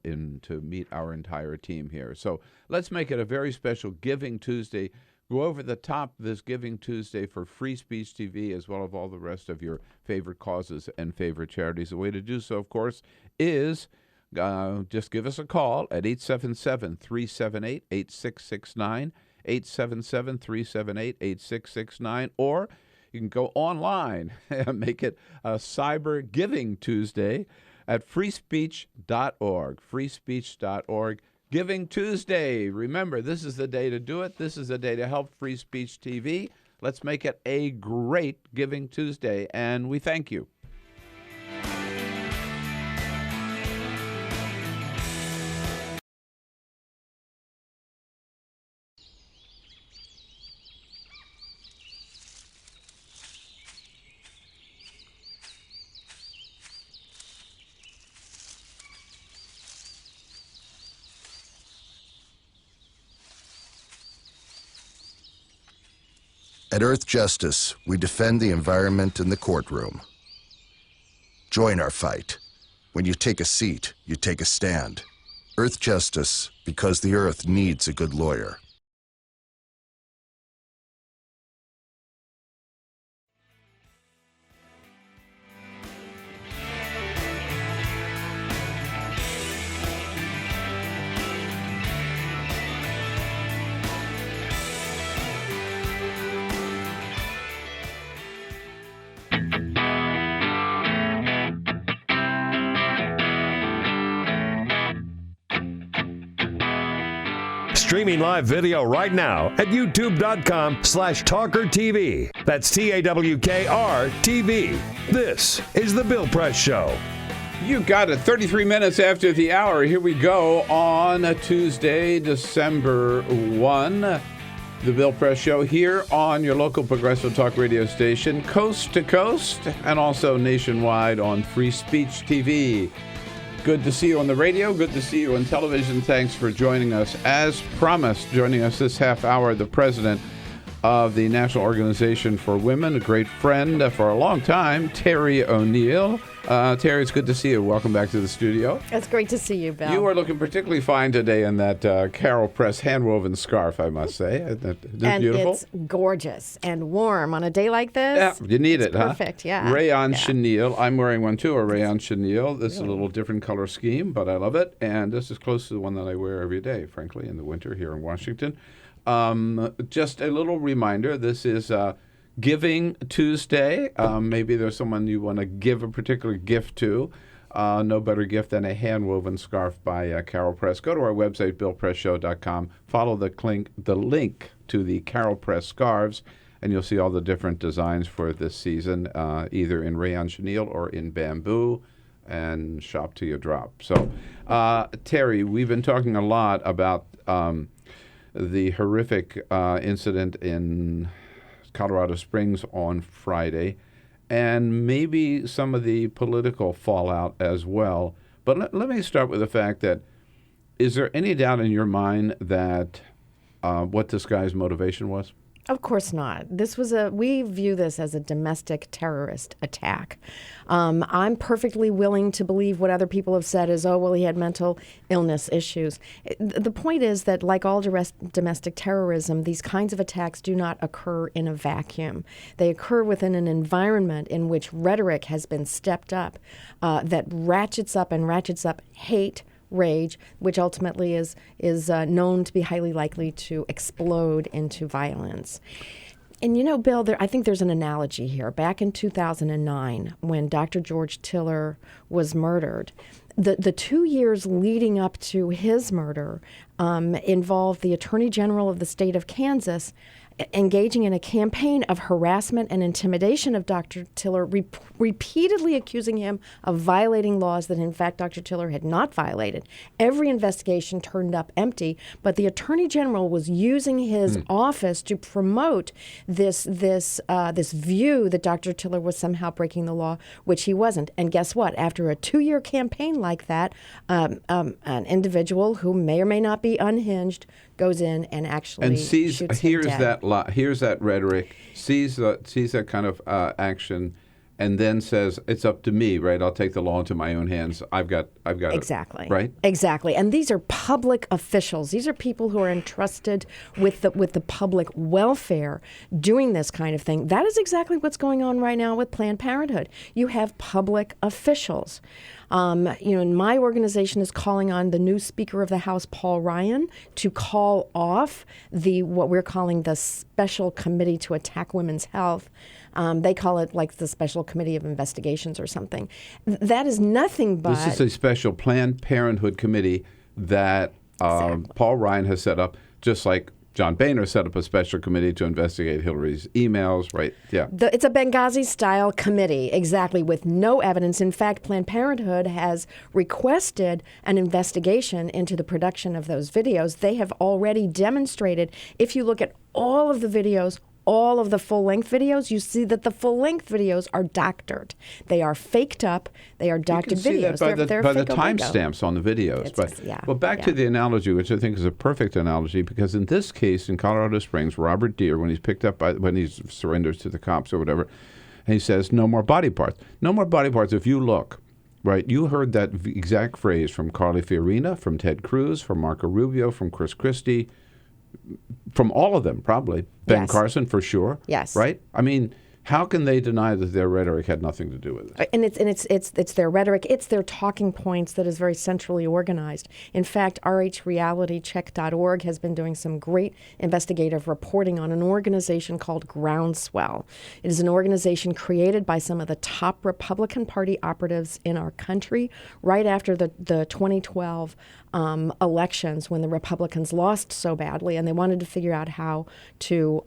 meet our entire team here. So let's make it a very special Giving Tuesday. Go over the top this Giving Tuesday for Free Speech TV, as well as all the rest of your favorite causes and favorite charities. The way to do so, of course, is just give us a call at 877-378-8669, 877-378-8669, or You can go online and make it a Cyber Giving Tuesday at freespeech.org. Freespeech.org. Giving Tuesday. Remember, this is the day to do it. This is the day to help Free Speech TV. Let's make it a great Giving Tuesday, and we thank you. At Earth Justice, we defend the environment in the courtroom. Join our fight. When you take a seat, you take a stand. Earth Justice, because the Earth needs a good lawyer. Streaming live video right now at youtube.com/TawkrTV. That's TAWKR-TV. This is The Bill Press Show. You got it. 33 minutes after the hour. Here we go on a Tuesday, December 1. The Bill Press Show here on your local progressive talk radio station, coast to coast, and also nationwide on Free Speech TV. Good to see you on the radio. Good to see you on television. Thanks for joining us. As promised, joining us this half hour, the president of the National Organization for Women, a great friend for a long time, Terry O'Neill. Terry, it's good to see you. Welcome back to the studio. It's great to see you, Bill. You are looking particularly fine today in that Carol Press hand-woven scarf, I must say. Isn't beautiful? It's gorgeous and warm on a day like this. Yeah, you need it, huh? Perfect, yeah. Rayon chenille. I'm wearing one too, a rayon chenille. This is a little different color scheme, but I love it. And this is close to the one that I wear every day, frankly, in the winter here in Washington. Just a little reminder, this is Giving Tuesday. Maybe there's someone you want to give a particular gift to. No better gift than a hand-woven scarf by Carol Press. Go to our website, billpressshow.com. Follow the link to the Carol Press scarves, and you'll see all the different designs for this season, either in rayon chenille or in bamboo, and shop till you drop. So, Terry, we've been talking a lot about the horrific incident in Colorado Springs on Friday, and maybe some of the political fallout as well. But let me start with the fact that, is there any doubt in your mind that what this guy's motivation was? Of course not. We view this as a domestic terrorist attack. I'm perfectly willing to believe what other people have said is, oh, well, he had mental illness issues. The point is that, like all domestic terrorism, these kinds of attacks do not occur in a vacuum. They occur within an environment in which rhetoric has been stepped up that ratchets up hate, rage, which ultimately is known to be highly likely to explode into violence. And you know, Bill, I think there's an analogy here. Back in 2009, when Dr. George Tiller was murdered, the 2 years leading up to his murder involved the Attorney General of the state of Kansas engaging in a campaign of harassment and intimidation of Dr. Tiller, repeatedly accusing him of violating laws that, in fact, Dr. Tiller had not violated. Every investigation turned up empty, but the Attorney General was using his office to promote this view that Dr. Tiller was somehow breaking the law, which he wasn't. And guess what? After a 2-year campaign like that, an individual who may or may not be unhinged goes in and actually shoots him dead. Hears that rhetoric, sees that kind of action, and then says, "It's up to me, right? I'll take the law into my own hands. I've got exactly it, right? Exactly." And these are public officials. These are people who are entrusted with the public welfare, doing this kind of thing. That is exactly what's going on right now with Planned Parenthood. You have public officials. And my organization is calling on the new Speaker of the House, Paul Ryan, to call off what we're calling the Special Committee to Attack Women's Health. They call it like the Special Committee of Investigations or something. That is nothing but... This is a special Planned Parenthood committee that Paul Ryan has set up, just like John Boehner set up a special committee to investigate Hillary's emails, right? Yeah. It's a Benghazi-style committee, exactly, with no evidence. In fact, Planned Parenthood has requested an investigation into the production of those videos. They have already demonstrated, if you look at all of the videos, all of the full-length videos, you see that the full-length videos are doctored. They are faked up. They are doctored videos. You can see that by the fake timestamps on the videos. Well, back to the analogy, which I think is a perfect analogy, because in this case, in Colorado Springs, Robert Deere, when he's picked up when he surrenders to the cops or whatever, and he says, "No more body parts. No more body parts." If you look, right, you heard that exact phrase from Carly Fiorina, from Ted Cruz, from Marco Rubio, from Chris Christie. From all of them, probably. Ben Carson, for sure. Yes. Right? I mean, how can they deny that their rhetoric had nothing to do with it? And it's their rhetoric, it's their talking points that is very centrally organized. In fact, rhrealitycheck.org has been doing some great investigative reporting on an organization called Groundswell. It is an organization created by some of the top Republican Party operatives in our country right after the 2012 elections, when the Republicans lost so badly, and they wanted to figure out how to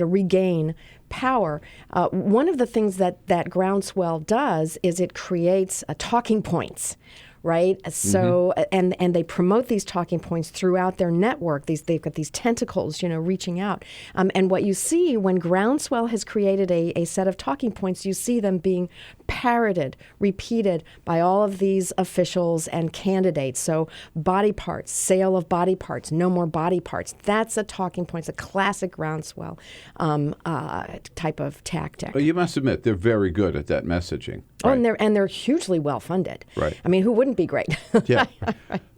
regain power. One of the things that Groundswell does is it creates talking points, right? So, and they promote these talking points throughout their network. They've got these tentacles, reaching out. And what you see when Groundswell has created a set of talking points, you see them being parroted, repeated by all of these officials and candidates. So body parts, sale of body parts, no more body parts. That's a talking point. It's a classic Groundswell type of tactic. Well, you must admit they're very good at that messaging. Oh, and they're hugely well funded. Right. I mean, who wouldn't be great? Yeah.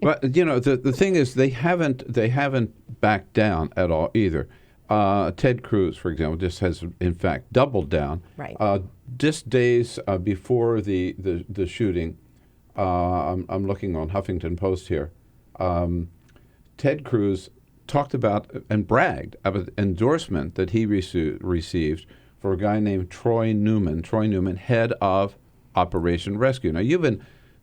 But the thing is, they haven't backed down at all either. Ted Cruz, for example, just has in fact doubled down. Right. Just days before the shooting, I'm looking on Huffington Post here. Ted Cruz talked about and bragged about an endorsement that he received for a guy named Troy Newman. Troy Newman, head of Operation Rescue.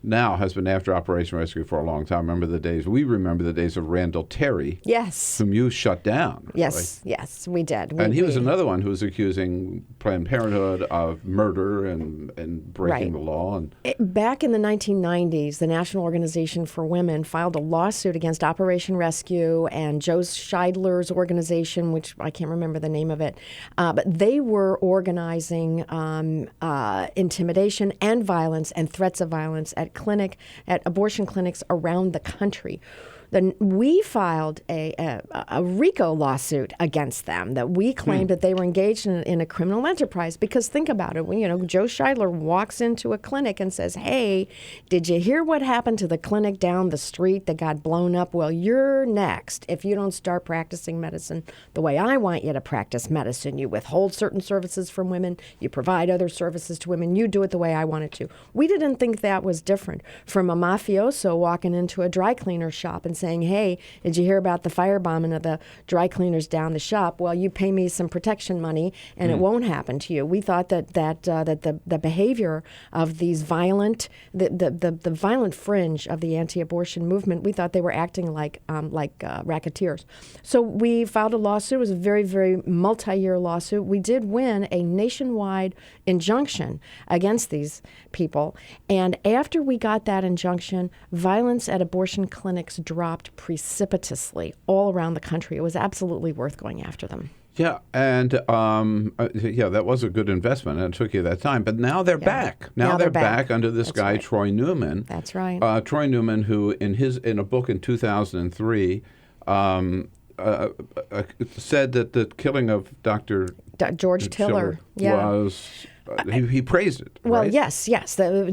Now, has been after Operation Rescue for a long time. We remember the days of Randall Terry. Yes. Whom you shut down. Yes, right? Yes, we did. And he was another one who was accusing Planned Parenthood of murder and breaking the law. Back in the 1990s, the National Organization for Women filed a lawsuit against Operation Rescue and Joe Scheidler's organization, which I can't remember the name of it, but they were organizing intimidation and violence and threats of violence at abortion clinics around the country. Then we filed a RICO lawsuit against them that we claimed that they were engaged in a criminal enterprise. Because think about it, Joe Scheidler walks into a clinic and says, "Hey, did you hear what happened to the clinic down the street that got blown up? Well, you're next if you don't start practicing medicine the way I want you to practice medicine. You withhold certain services from women, you provide other services to women, you do it the way I want it to." We didn't think that was different from a mafioso walking into a dry cleaner shop and saying, "Hey, did you hear about the firebombing of the dry cleaners down the shop? Well, you pay me some protection money, and it won't happen to you." We thought that the behavior of these violent, the violent fringe of the anti-abortion movement, we thought they were acting like racketeers. So we filed a lawsuit. It was a very, very multi-year lawsuit. We did win a nationwide injunction against these people, and after we got that injunction, violence at abortion clinics dropped precipitously all around the country. It was absolutely worth going after them. Yeah, and that was a good investment, and it took you that time. But now they're back. Now they're back under this guy, right. Troy Newman. That's right. Troy Newman, who in a book in 2003 said that the killing of Dr. George Tiller was he praised it. Well, right? yes.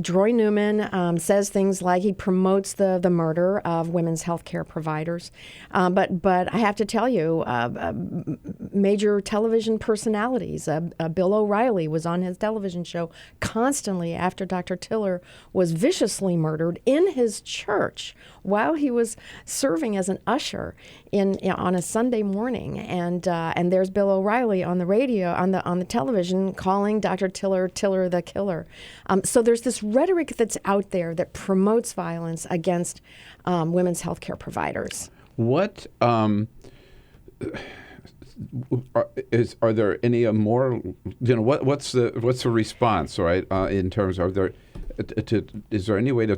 Troy Newman says things like he promotes the murder of women's health care providers. But I have to tell you, major television personalities, Bill O'Reilly was on his television show constantly after Dr. Tiller was viciously murdered in his church while he was serving as an usher on a Sunday morning. And there's Bill O'Reilly on the radio, on the television, calling Dr. Tiller the killer. So there's this rhetoric that's out there that promotes violence against women's healthcare providers. What are there any more? What's the response? Right, in terms of is there any way to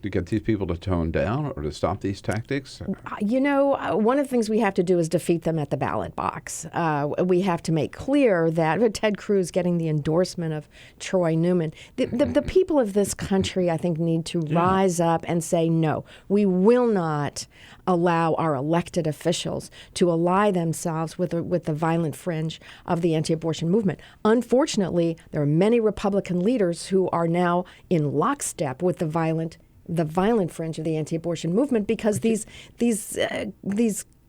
get these people to tone down or to stop these tactics? One of the things we have to do is defeat them at the ballot box. We have to make clear that Ted Cruz getting the endorsement of Troy Newman, the people of this country, I think, need to rise up and say, no, we will not allow our elected officials to ally themselves with the violent fringe of the anti-abortion movement. Unfortunately, there are many Republican leaders who are now in lockstep with the violent fringe of the anti-abortion movement because these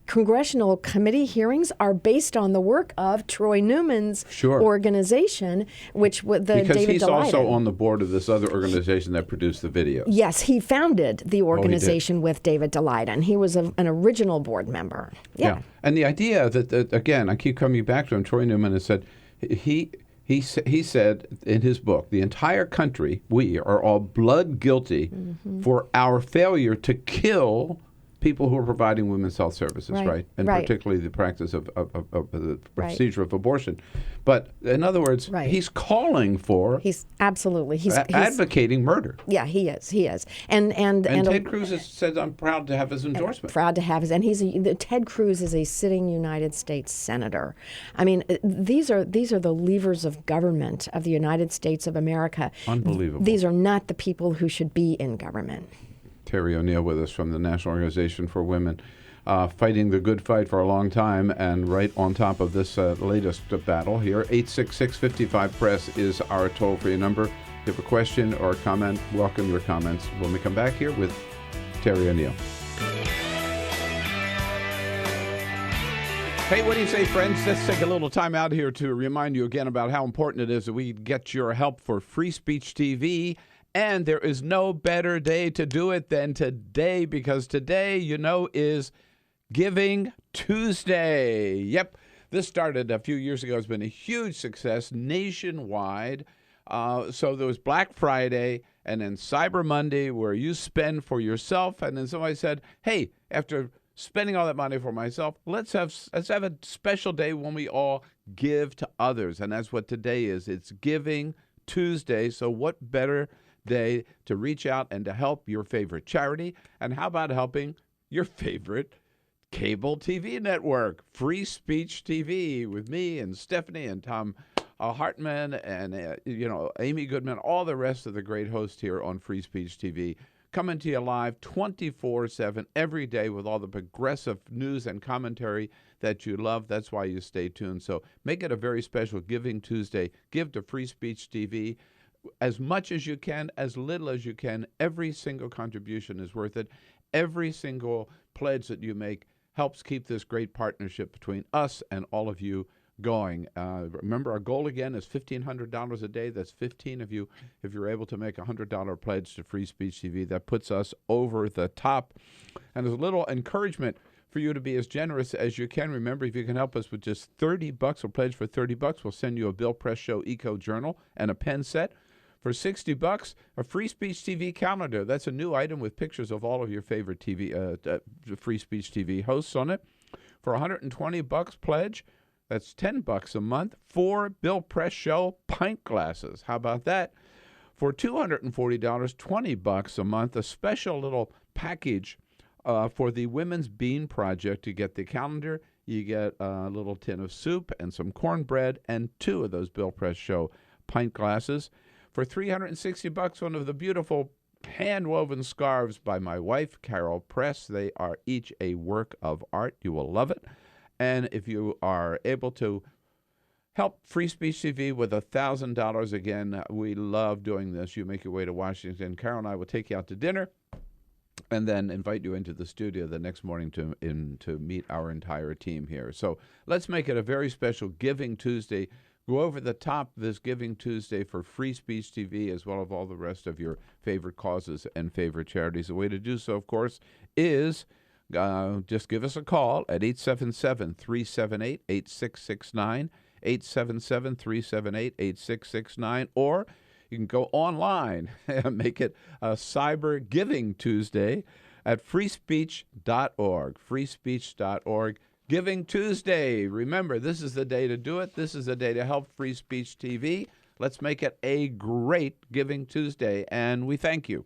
congressional committee hearings are based on the work of Troy Newman's organization, which was because David he's Delaney. also on the board of this other organization that produced the videos. Yes, he founded the organization with David Delaney. He was an original board member. Yeah. And the idea that again, I keep coming back to him. Troy Newman has said he said in his book, the entire country, we are all blood guilty for our failure to kill people who are providing women's health services, right? And particularly the practice of the procedure of abortion. But in other words, he's calling for... He's absolutely... He's advocating murder. Yeah, he is. And Ted Cruz has said, I'm proud to have his endorsement. Proud to have his... And Ted Cruz is a sitting United States senator. I mean, these are the levers of government of the United States of America. Unbelievable. These are not the people who should be in government. Terry O'Neill with us from the National Organization for Women, fighting the good fight for a long time, and right on top of this latest battle here. 866-55-PRESS is our toll-free number. If you have a question or a comment, welcome your comments when we come back here with Terry O'Neill. Hey, what do you say, friends? Let's take a little time out here to remind you again about how important it is that we get your help for Free Speech TV. And there is no better day to do it than today, because today, is Giving Tuesday. Yep, this started a few years ago. It's been a huge success nationwide. So there was Black Friday and then Cyber Monday, where you spend for yourself. And then somebody said, hey, after spending all that money for myself, let's have a special day when we all give to others. And that's what today is. It's Giving Tuesday. So what better day to reach out and to help your favorite charity? And how about helping your favorite cable TV network, Free Speech TV, with me and Stephanie and Tom Hartman and Amy Goodman, all the rest of the great hosts here on Free Speech TV, coming to you live 24/7 every day with all the progressive news and commentary that you love. That's why you stay tuned. So make it a very special Giving Tuesday. Give to Free Speech TV as much as you can, as little as you can. Every single contribution is worth it. Every single pledge that you make helps keep this great partnership between us and all of you going. Remember, our goal again is $1,500 a day. That's 15 of you. If you're able to make a $100 pledge to Free Speech TV, that puts us over the top. And there's a little encouragement for you to be as generous as you can. Remember, if you can help us with just $30 or pledge for $30, we'll send you a Bill Press Show Eco Journal and a pen set. For $60, a Free Speech TV calendar. That's a new item with pictures of all of your favorite Free Speech TV hosts on it. For $120 pledge, that's $10 a month. 4 Bill Press Show pint glasses. How about that? For $240, $20 a month, a special little package for the Women's Bean Project. You get the calendar, you get a little tin of soup and some cornbread and 2 of those Bill Press Show pint glasses. For $360, one of the beautiful hand-woven scarves by my wife, Carol Press. They are each a work of art. You will love it. And if you are able to Help Free Speech TV with $1,000 again. We love doing this. You make your way to Washington. Carol and I will take you out to dinner and then invite you into the studio the next morning to meet our entire team here. So let's make it a very special Giving Tuesday. Go over the top this Giving Tuesday for Free Speech TV, as well as all the rest of your favorite causes and favorite charities. The way to do so, of course, is just give us a call at 877-378-8669, 877-378-8669, or you can go online and make it a Cyber Giving Tuesday at freespeech.org, freespeech.org. Giving Tuesday. Remember, this is the day to do it. This is the day to help Free Speech TV. Let's make it a great Giving Tuesday, and we thank you.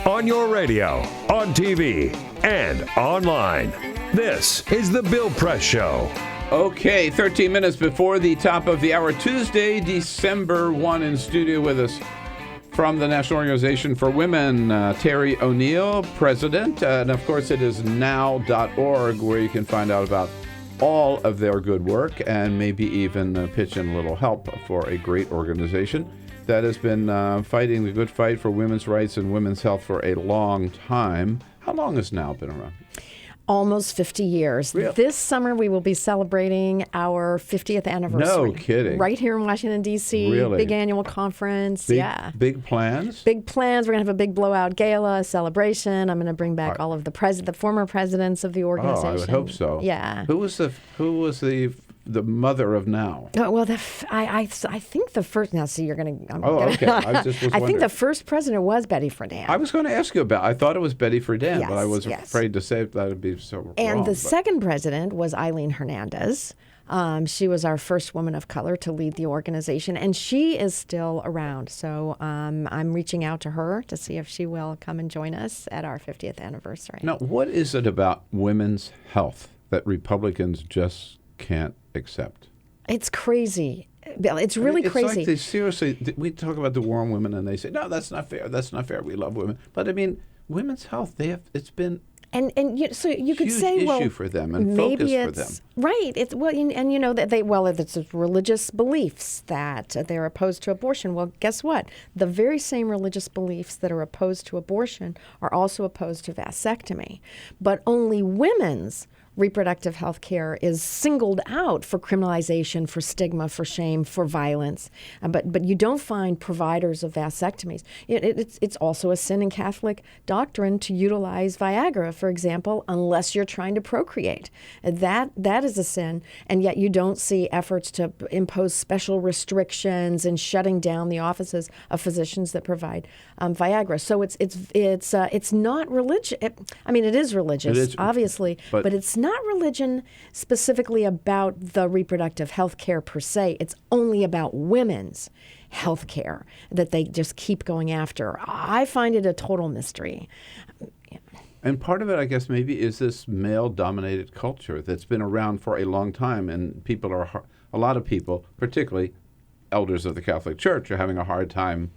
On your radio, on TV, and online. This is The Bill Press Show. Okay, 13 minutes before the top of the hour, Tuesday, December 1, in studio with us from the National Organization for Women, Terry O'Neill, president. And of course, it is now.org, where you can find out about all of their good work and maybe even pitch in a little help for a great organization that has been fighting the good fight for women's rights and women's health for a long time. How long has Now been around? Almost 50 years. Really? This summer, we will be celebrating our 50th anniversary. No kidding. Right here in Washington, D.C. Really? Big annual conference. Yeah. Big plans? Big plans. We're going to have a big blowout gala, celebration. I'm going to bring back all of the former presidents of the organization. Oh, I would hope so. Yeah. Who was the mother of Now? Oh, well, I think the first. Now, see, you're going to. Okay. I just was I think wondering. the first president was Betty Friedan. I was going to ask you about. I thought it was Betty Friedan, but I was Yes. afraid to say that would be so And wrong. the second president was Eileen Hernandez. She was our first woman of color to lead the organization, and she is still around. So I'm reaching out to her to see if she will come and join us at our 50th anniversary. Now, what is it about women's health that Republicans just can't accept? It's crazy. Bill, it's really it's crazy. Like they seriously, we talk about the war on women, and they say, no, that's not fair. That's not fair. We love women. But I mean, women's health, it's been so you could huge say, issue well, for them and maybe focus for it's them. right. It's and you know that it's religious beliefs that they're opposed to abortion. Well, guess what? The very same religious beliefs that are opposed to abortion are also opposed to vasectomy, but only women's reproductive health care is singled out for criminalization, for stigma, for shame, for violence. But you don't find providers of vasectomies. It's also a sin in Catholic doctrine to utilize Viagra, for example, unless you're trying to procreate. That is a sin, and yet you don't see efforts to impose special restrictions and shutting down the offices of physicians that provide Viagra. So it's not religious. I mean, it is religious, obviously, but it's not religion specifically about the reproductive health care per se. It's only about women's health care that they just keep going after. I find it a total mystery. And part of it, I guess, maybe is this male-dominated culture that's been around for a long time, and a lot of people, particularly elders of the Catholic Church, are having a hard time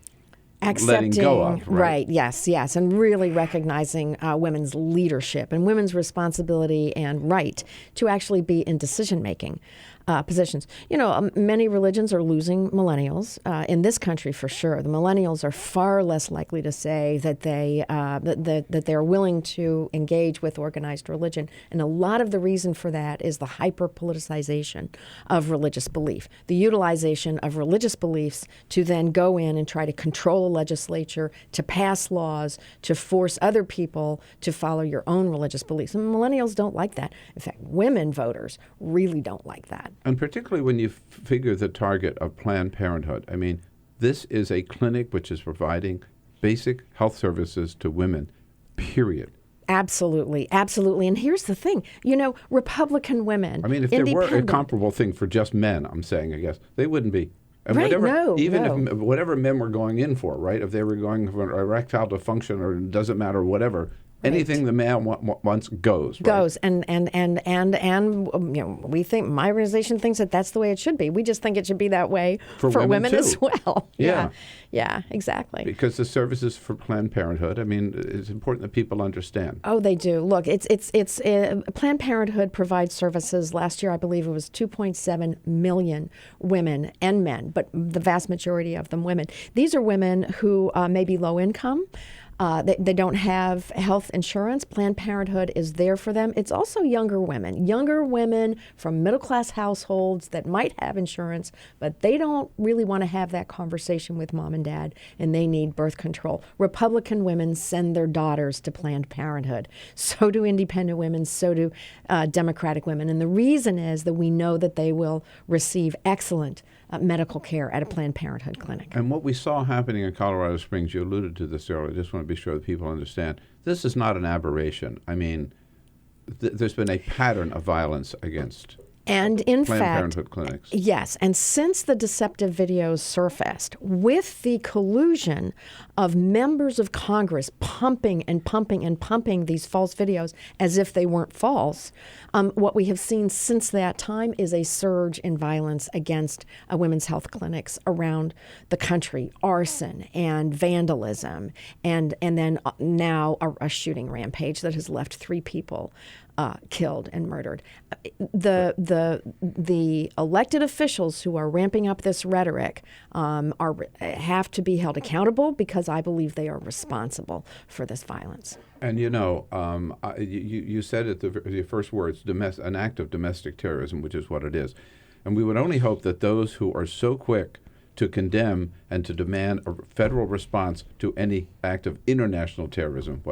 letting go of, right? Yes, and really recognizing women's leadership and women's responsibility and right to actually be in decision-making positions. You know, many religions are losing millennials in this country for sure. The millennials are far less likely to say that that they're willing to engage with organized religion, and a lot of the reason for that is the hyper-politicization of religious belief, the utilization of religious beliefs to then go in and try to control a legislature, to pass laws, to force other people to follow your own religious beliefs. And millennials don't like that. In fact, women voters really don't like that. And particularly when you figure the target of Planned Parenthood. I mean, this is a clinic which is providing basic health services to women, period. Absolutely. And here's the thing, you know, Republican women, I mean, if there were a comparable thing for just men, I'm saying, I guess, they wouldn't be. And right, if whatever men were going in for, right, if they were going for erectile dysfunction or it doesn't matter, whatever, Anything the man wants goes. Right? Goes, and we think, my organization thinks that that's the way it should be. We just think it should be that way for women as well. Yeah, exactly. Because the services for Planned Parenthood, I mean, it's important that people understand. Oh, they do. Look, it's Planned Parenthood provides services. Last year, I believe it was 2.7 million women and men, but the vast majority of them women. These are women who may be low income. They don't have health insurance. Planned Parenthood is there for them. It's also younger women from middle-class households that might have insurance, but they don't really want to have that conversation with mom and dad, and they need birth control. Republican women send their daughters to Planned Parenthood. So do independent women, so do Democratic women. And the reason is that we know that they will receive excellent medical care at a Planned Parenthood clinic. And what we saw happening in Colorado Springs, you alluded to this earlier, I just want to be sure that people understand, this is not an aberration. I mean, there's been a pattern of violence against And in Planned fact, Parenthood clinics. Yes, and since the deceptive videos surfaced, with the collusion of members of Congress pumping and pumping and pumping these false videos as if they weren't false, what we have seen since that time is a surge in violence against women's health clinics around the country, arson and vandalism, and then now a shooting rampage that has left 3 people killed and murdered. The elected officials who are ramping up this rhetoric have to be held accountable because I believe they are responsible for this violence. And you know, you said at the first words, an act of domestic terrorism, which is what it is. And we would only hope that those who are so quick to condemn and to demand a federal response to any act of international terrorism,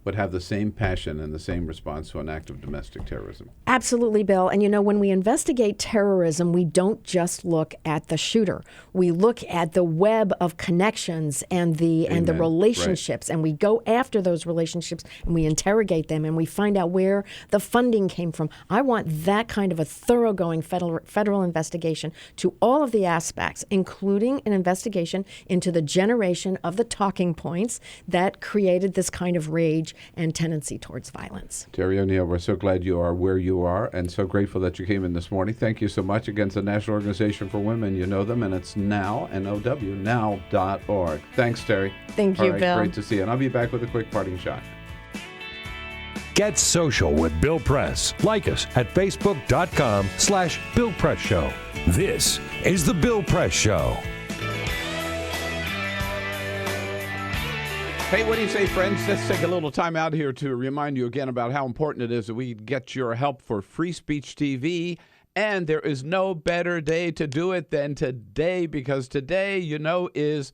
would have the same passion and the same response to an act of domestic terrorism. Absolutely, Bill. And you know, when we investigate terrorism, we don't just look at the shooter. We look at the web of connections and the relationships, and we go after those relationships and we interrogate them and we find out where the funding came from. I want that kind of a thoroughgoing federal investigation to all of the aspects, including an investigation into the generation of the talking points that created this kind of rage and tendency towards violence. Terry O'Neill, we're so glad you are where you are and so grateful that you came in this morning. Thank you so much. Against the National Organization for Women, you know them, and it's now, N-O-W, now.org. Thanks, Terry. Thank you, Bill. Great to see you. And I'll be back with a quick parting shot. Get social with Bill Press. Like us at facebook.com/Bill Press Show. This is The Bill Press Show. Hey, what do you say, friends? Let's take a little time out here to remind you again about how important it is that we get your help for Free Speech TV. And there is no better day to do it than today, because today, you know, is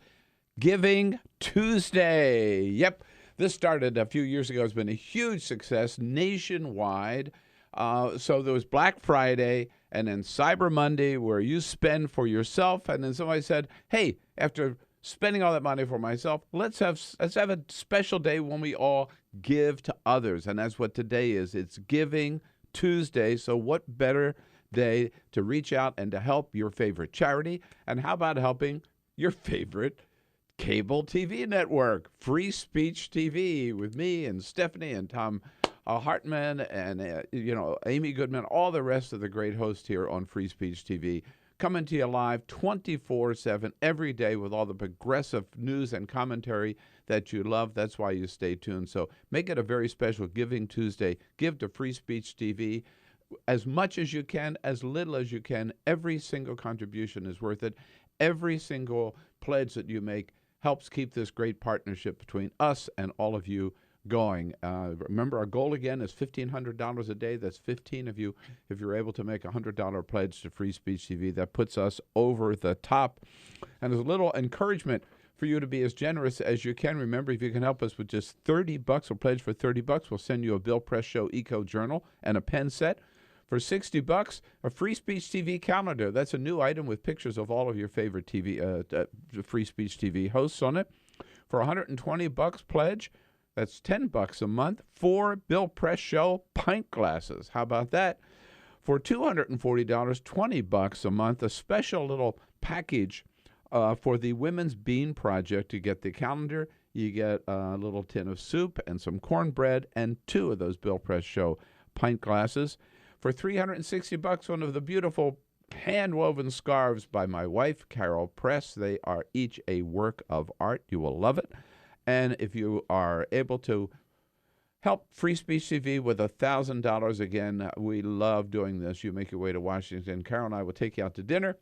Giving Tuesday. Yep, this started a few years ago. It's been a huge success nationwide. So there was Black Friday and then Cyber Monday, where you spend for yourself. And then somebody said, hey, after spending all that money for myself, let's have a special day when we all give to others. And that's what today is. It's Giving Tuesday. So what better day to reach out and to help your favorite charity? And how about helping your favorite cable TV network, Free Speech TV, with me and Stephanie and Tom Hartman and Amy Goodman, all the rest of the great hosts here on Free Speech TV. Coming to you live 24/7 every day with all the progressive news and commentary that you love. That's why you stay tuned. So make it a very special Giving Tuesday. Give to Free Speech TV as much as you can, as little as you can. Every single contribution is worth it. Every single pledge that you make helps keep this great partnership between us and all of you going. Remember, our goal again is $1,500 a day. That's 15 of you. If you're able to make a $100 pledge to Free Speech TV, that puts us over the top. And there's a little encouragement for you to be as generous as you can. Remember, if you can help us with just $30 or pledge for $30, we'll send you a Bill Press Show Eco Journal and a pen set. For $60, a Free Speech TV calendar. That's a new item with pictures of all of your favorite Free Speech TV hosts on it. For $120 pledge, that's $10 a month, 4 Bill Press Show pint glasses. How about that? For $240, $20 a month, a special little package for the Women's Bean Project. You get the calendar, You get a little tin of soup and some cornbread and 2 of those Bill Press Show pint glasses. For $360, one of the beautiful hand-woven scarves by my wife, Carol Press. They are each a work of art. You will love it. And if you are able to help Free Speech TV with $1,000, again, we love doing this. You make your way to Washington. Carol and I will take you out to dinner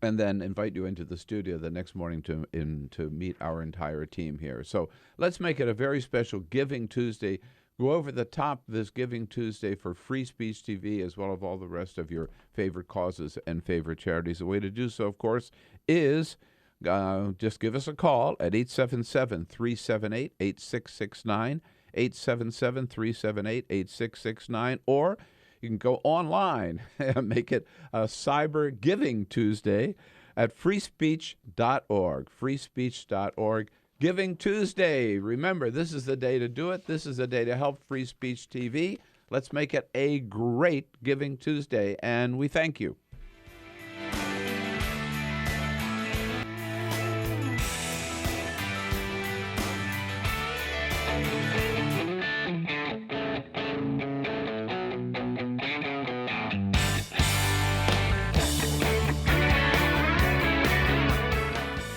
and then invite you into the studio the next morning to meet our entire team here. So let's make it a very special Giving Tuesday. Go over the top this Giving Tuesday for Free Speech TV, as well as all the rest of your favorite causes and favorite charities. The way to do so, of course, is just give us a call at 877-378-8669, 877-378-8669, or you can go online and make it a Cyber Giving Tuesday at freespeech.org, freespeech.org. Giving Tuesday. Remember, this is the day to do it. This is the day to help Free Speech TV. Let's make it a great Giving Tuesday, and we thank you.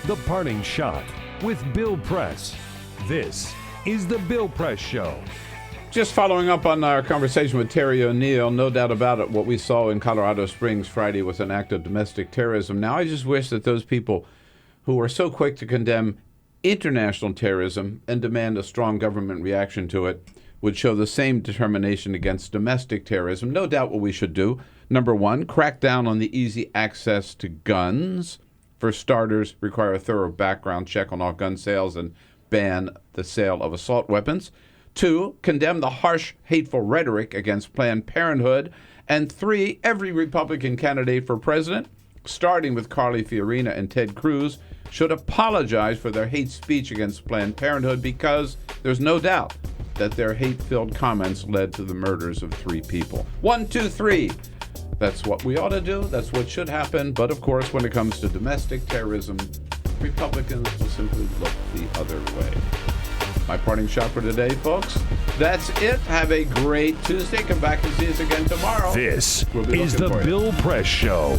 The Parting Shot with Bill Press. This is the Bill Press Show. Just following up on our conversation with Terry O'Neill, no doubt about it, what we saw in Colorado Springs Friday was an act of domestic terrorism. Now, I just wish that those people who are so quick to condemn international terrorism and demand a strong government reaction to it would show the same determination against domestic terrorism. No doubt what we should do. Number one, crack down on the easy access to guns. For starters, require a thorough background check on all gun sales and ban the sale of assault weapons. 2, condemn the harsh, hateful rhetoric against Planned Parenthood. And 3, every Republican candidate for president, starting with Carly Fiorina and Ted Cruz, should apologize for their hate speech against Planned Parenthood, because there's no doubt that their hate-filled comments led to the murders of 3 people. 1, 2, 3. That's what we ought to do. That's what should happen. But, of course, when it comes to domestic terrorism, Republicans will simply look the other way. My parting shot for today, folks. That's it. Have a great Tuesday. Come back and see us again tomorrow. This is the Bill Press Show.